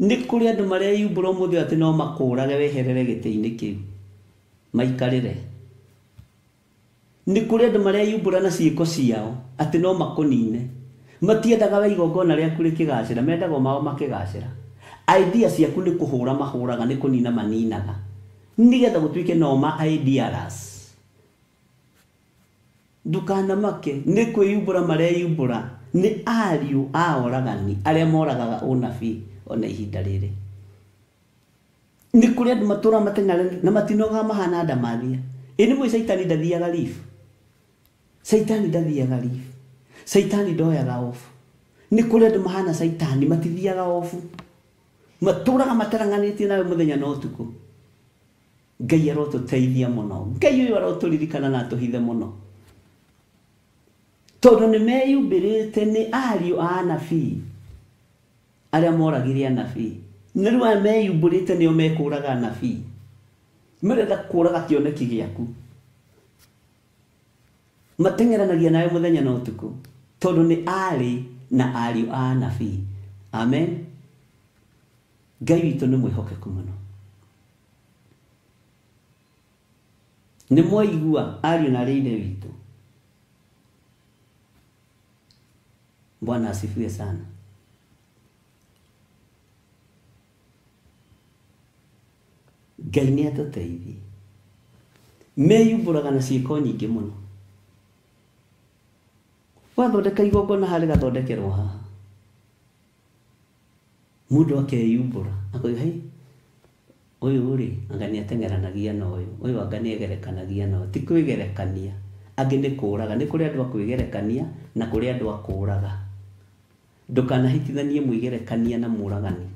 Nĩ kũrĩ andũ mareyumbũra ũmũthĩ atĩ no makũũrage weherere gĩtĩ-inĩ kĩu maikarĩre. Nĩ kũrĩ andũ mareyumbũra na ciĩko ciao atĩ no makũnine. Matiendaga we igongona rĩaku rĩkĩgacĩra, mendaga o mao makĩgacĩra. Idea ciaku nĩ kũhũra mahũraga, nĩ kũnina maninaga, nĩgetha gũtuĩke no ma idealers. Ndukanamake, nĩ kwĩyumbũra mareyumbũra nĩ ariũ a oragani arĩa moragaga ũnabii ona ihinda rĩrĩ. Nĩ kũrĩ andũ matũũra mateng'ara na matinoga mahana ndamathia. Nĩ mũĩ Saitani ndathiaga lifu. Saitani ndathiaga lifu. Saitani ndoyaga ofu. Nĩ kũrĩ andũ mahana Saitani matithiaga ofu. Matũũraga materanganĩtie nawe mũthenya na ũtukũ. Ngai arotũteithia mũno. Ngai ũyũ arotũririkana na atũhithe mũno. Tondũ nĩ meyumbĩrĩte nĩ ariũ a anabii arĩa moragire anabii. Na rĩu aya meyumbũrĩte nĩo mekũũraga anabii. Marenda kũũraga kĩoneki gĩaku. Mateng'eranagia nawe mũthenya na ũtukũ tondũ nĩ arĩ na ariũ a anabii. Amen. Ngai witũ nĩ mwĩhokeku mũno. Nĩ mwaigua ariũ na arĩ ithe witũ. Bwana asifiwe sana. Ngai nĩ atũteithie. Meyumbũraga na ciĩko nyingĩ mũno. Wathondeka igongona harĩ gathondekerwo haha, mũndũ akeyumbũra akoiga hei, ũyũ rĩ anga nĩ ateng'eranagia na ũyũ anga nĩ egerekanagia na ũyũ. Ti kwĩgerekania, angĩ nĩ kũũraga. Nĩ kũrĩ andũ a kwĩgerekania na kũrĩ andũ a kũũraga. Ndũkanahitithanie mwĩgerekania na mũũragani.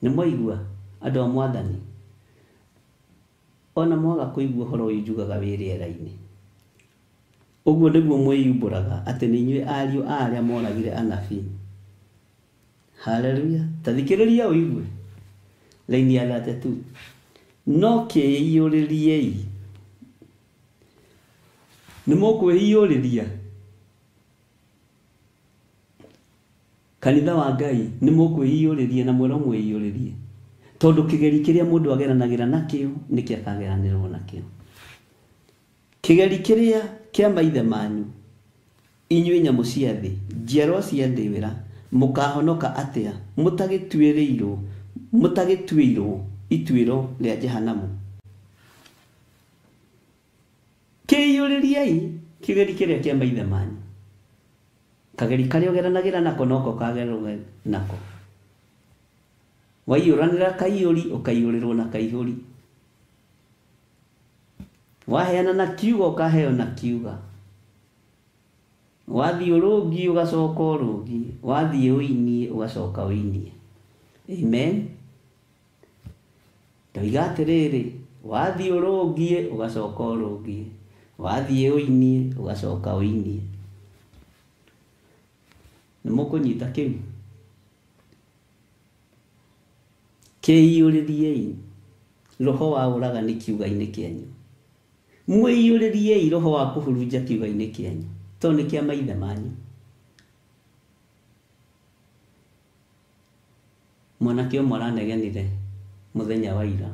Nĩ mwaigua andũ a Mwathani, ona mwaga kũigua ũhoro ũyũ njugaga wĩ rĩera-inĩ. Ũguo nĩguo mwĩyumbũraga atĩ nĩ inyuĩ ariũ a arĩa moragire anabii. Haleluya. Ta thikĩrĩria ũigue raini ya 32. No kĩiyũrĩriei. Nĩ mũkwĩiyũrĩria. Kanitha wa Ngai nĩ mũkwĩiyũrĩria na mwĩro mwĩiyũrĩrie. Tondũ kĩgeri kĩrĩa mũndũ ageranagĩra nakĩo nĩkĩo akageranĩrwo nakĩo. Kĩgeri kĩrĩa kĩa maithe manyu inyuĩ nyamũ cia thĩ, njiarwa cia ndĩwĩra, mũkahonoka atĩa mũtagĩtuĩirwo ituĩro rĩa Jehanamu. Kĩiyũrĩriei kĩgeri kĩrĩa kĩa maithe manyu. Kageri karĩa ũgeranagĩra nako noko kagerwo nako. Waiyũranĩra kaiyũri ũkaiyũrĩrwo na kaihũri. Waheana na kiuga ũkaheo na kiuga. Wathiĩ ũrũngi ũgacoka ũrũngi. Wathiĩ ũinie ũgacoka ũinie. Amen. Ndoiga atĩrĩrĩ, wathiĩ ũrũngie ũgacoka ũrũngie. Wathiĩ ũinie ũgacoka ũinie. Nĩ mũkũnyita kĩu. Keiyũrĩriei roho wa ũragani kiuga-inĩ kĩanyu. Mwĩiyũrĩriei roho wa kũhurunja kiuga-inĩ kĩanyu, tondũ nĩ kĩa maithe manyu. Mwanake ũmwe aranegenire mũthenya wa ira,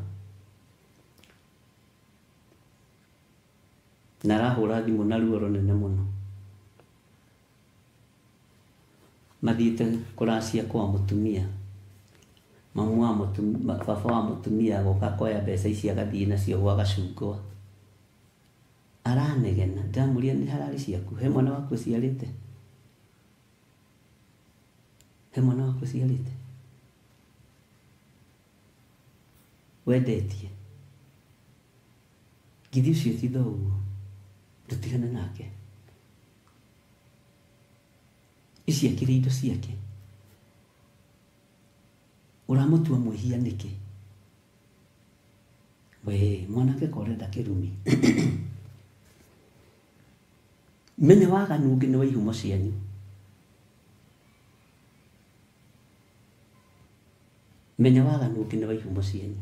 na arahũra thimũ na ruo rũnene mũno. Mathiĩte kũracia kwa mũtumia, baba wa mũtumia agoka akoya mbeca ici agathiĩ nacio gwa gacungwa. Aranegena, ndamũria nĩ hararĩ ciaku, he mwana waku ũciarĩte? He mwana waku ũciarĩte? Wendetie? Githi ũcio ti thoguo, ndũtigane nake. Ici akĩrĩ indo ciake. Ũramũtua mwĩhia nĩkĩ? We, mwanake korenda kĩrumi. Menya waganu ũngĩ nĩ wa ihumo cianyu. Menya waganu ũngĩ nĩ wa ihumo cianyu.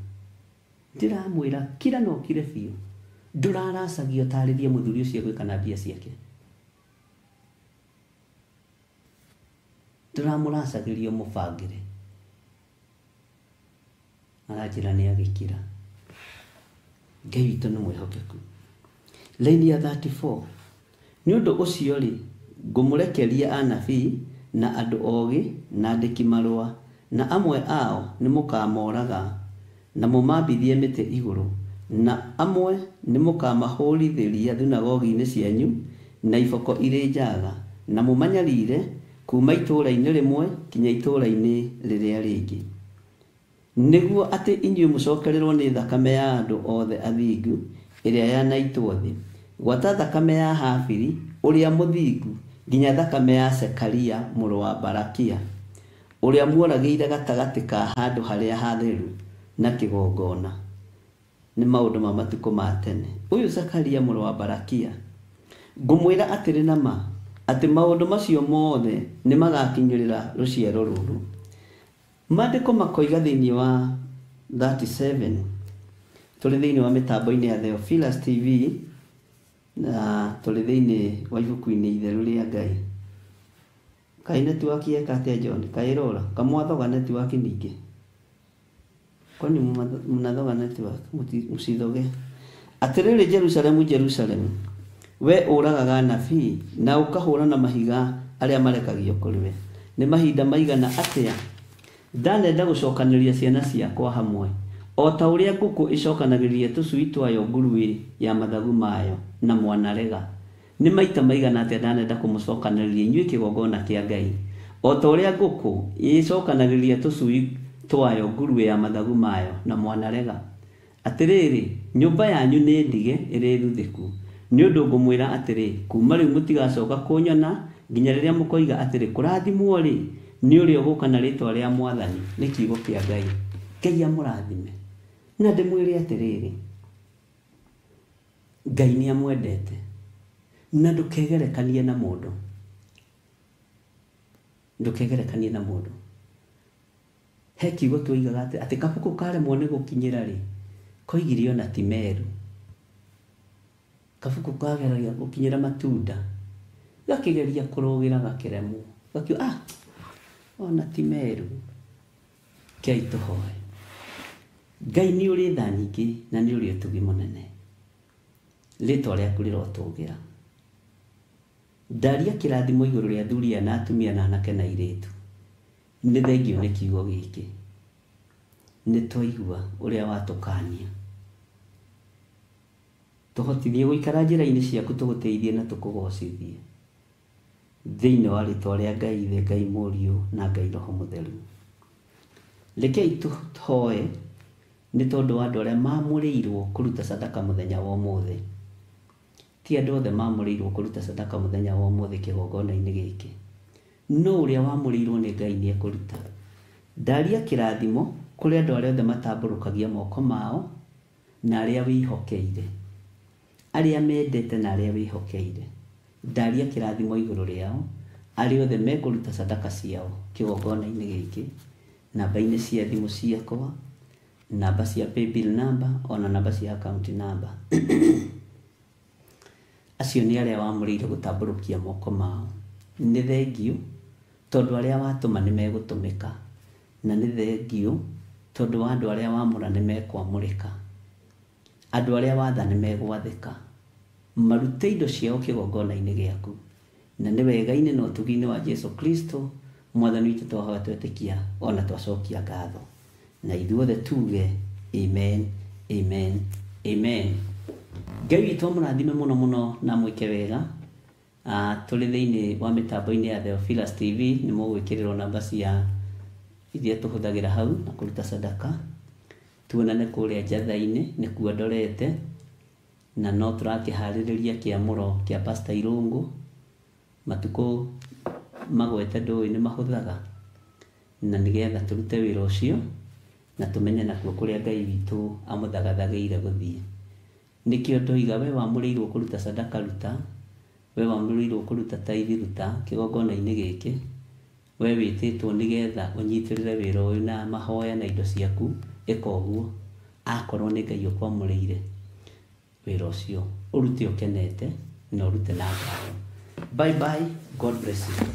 Ndiramwĩra kira no kire biũ. Ndũraracagio tarĩrie mũthuri ũcio gwĩka na mbia ciake. Ndũramũracagĩrio mũbangĩre. Arajĩra nĩ agĩkira. Ngai witũ nĩ mwĩhokeku. Laini ya 34. Nĩ ũndũ ũcio rĩ, ngũmũrekeria anabii na andũ ogĩ na andĩki marũa, na amwe ao nĩ mũkamoraga na mũmambithie mĩtĩ igũrũ, na amwe nĩ mũkamahũrithĩria thunagogi-inĩ cianyu na iboko irĩ njaga, na mũmanyarire kuma itũũra-inĩ rĩmwe kinya itũũra-inĩ rĩrĩa rĩngĩ, nĩguo atĩ inyuĩ mũcokererwo nĩ thakame ya andũ othe athingu ĩrĩa yanaitwo thĩ, gwata thakame ya Habili ũrĩa mũthingu nginya thakame ya Zekaria mũrũ wa Barakia ũrĩa muoragĩire gatagatĩ ka handũ harĩa hatheru na kĩgongona. Nĩ maũndũ ma matukũ ma tene. Ũyũ Zekaria mũrũ wa Barakia, ngũmwĩra atĩrĩ na ma atĩ maũndũ macio mothe nĩ magakinyĩrĩra rũciaro rũrũ. Maandĩko makoiga thĩinĩ wa 37, tũrĩ thĩinĩ wa mĩtambo-inĩ ya Theophilus TV na tũrĩ thĩinĩ wa ibuku-inĩ itheru rĩa Ngai. Kaĩ netiwaki yeka atĩa John? Kaĩrora, kamwathoga netiwaki ningĩ. Kwani mnathoga netiwaki, mũcithoge. Atĩrĩrĩ Jerusalemu, Jerusalemu, we ũragaga anabii na ũkahũra na mahiga arĩa marekagio kũrĩ we. Nĩ mahinda maigana atĩa ndanenda gũcokanĩrĩria ciana ciakwa hamwe, o ta ũrĩa ngũkũ ĩcokanagĩrĩria tũcui twayo nguruwe ya mathagu mayo na mwanarega. Nĩ maita maigana atĩa ndanenda kũmũcokanĩrĩria inyuĩ kĩgongona kĩa Ngai, o ta ũrĩa ngũkũ ĩcokanagĩrĩria tũcui twayo nguruwe ya mathagu mayo na mwanarega. Atĩrĩrĩ, nyũmba yanyu nĩ ndige ĩrĩ thuthĩku. Nĩ ũndũ ngũmwĩra atĩrĩ, kuma rĩu mũtigacoka kũnyona nginya rĩrĩa mũkoiga atĩrĩ, kũrathimwo rĩ nĩ ũrĩa ũgũka na rĩĩtwa rĩa Mwathani, nĩ kiugo kĩa Ngai. Ngai amũrathime. Na ndĩmwĩre atĩrĩrĩ, Ngai nĩ amwendete na ndũkegerekanie na mũndũ. Ndũkegerekanie na mũndũ. He kiugo tuoigaga atĩ kabuku karemwo nĩ gũkinyĩra rĩ, koigire ona ti meru. Kabuku kageragia gũkinyĩra matunda, gakĩgeria kũrũgĩra gakĩremwo, gakiuga ona ti meru. Ngai tũhoe. Ngai nĩ ũrĩ tha nyingĩ na nĩ ũrĩ ũtugi mũnene. Rĩĩtwa rĩaku rĩrotũgĩra. Ndaria kĩrathimo igũrũ rĩa athuri na atumia na anake na airĩtu. Nĩ thengio nĩ kiugo gĩkĩ. Nĩ twaigua ũrĩa watũkania. Tũhotithie gũikara njĩra-inĩ ciaku, tũgũteithie na tũkũgocithie. Thĩinĩ wa rĩĩtwa rĩa Ngai Ithe, Ngai Mũriũ na Ngai Roho Mũtheru. Rekei tũhoe nĩ tondũ wa andũ arĩa maamũrĩirwo kũruta sadaka mũthenya wa ũmũthĩ. Ti andũ othe maamũrĩirwo kũruta sadaka mũthenya wa ũmũthĩ kĩgongona-inĩ gĩkĩ, no ũrĩa wamũrĩirwo nĩ Ngai nĩ ekũruta. Ndaria kĩrathimo kũrĩ andũ arĩa othe matambũrũkagia moko mao na arĩa wĩhokeire, arĩa mendete na arĩa wĩhokeire. Ndaria kĩrathimo igũrũ rĩao, arĩa othe mekũruta sadaka ciao kĩgongona-inĩ gĩkĩ. Namba-inĩ cia thimũ ciakwa namba cia paybill number ona namba cia account number. Acio nĩ arĩa wamũrĩire gũtambũrũkia moko mao. Nĩ thengio tondũ arĩa watũma nĩ megũtũmĩka, na nĩ thengio tondũ wa andũ arĩa wamũra nĩ mekwamũrĩka, andũ arĩa watha nĩ megwathĩka, marute indo ciao kĩgongona-inĩ gĩaku, na nĩ wega-inĩ na ũtugi-inĩ wa Jesu Kristo Mwathani witũ twahoya twetĩkia ona twacokia ngatho, na ithuothe tuge amen, amen, amen. Ngai witũ amũrathime mũno mũno na mwĩke wega. Tũrĩ thĩinĩ wa mĩtambo-inĩ ya Theophilus TV, nĩ mũgwĩkĩrĩrwo namba cia iria tũhũthagĩra hau na kũruta sadaka. Tuonane kũrĩa njatha-inĩ nĩkuo ndorete, na no tũrakĩharĩrĩria kĩamũro kĩa Pastor Irũngũ. Matukũ magwete ndũĩ nĩ mahũthaga, na nĩgetha tũrute wĩra ũcio na tũmenye nakuo kũrĩa Ngai witũ amũthagathagĩire gũthiĩ. Nĩkĩo ndoiga we wamũrĩirwo kũruta sadaka ruta, we wamũrĩirwo kũruta tithe ruta kĩgongona-inĩ gĩkĩ, we wĩtĩtwo nĩgetha ũnyitĩrĩre wĩra ũyũ na mahoya na indo ciaku, ĩka ũguo. Akorwo nĩ Ngai ũkwamũrĩire wĩra ũcio, ũrute ũkenete na ũrute na ngatho. Bye bye, God bless you.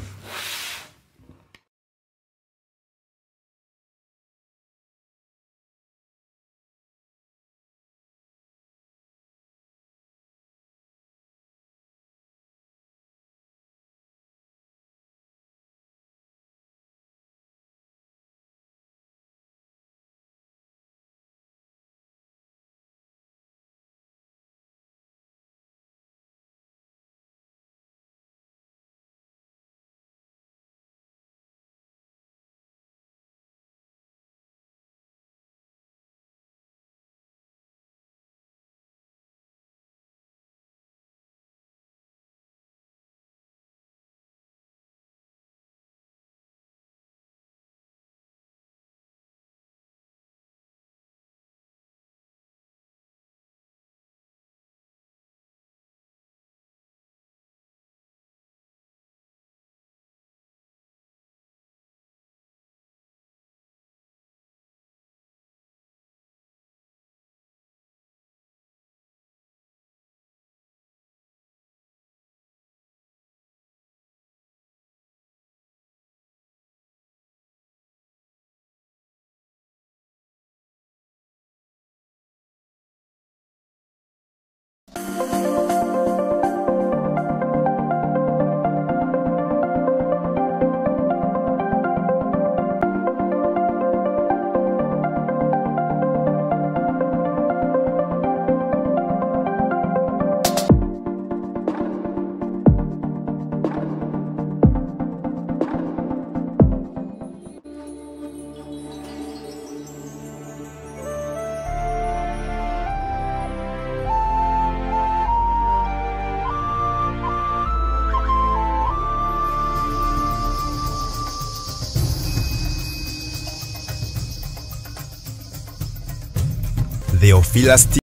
Theophilus TV.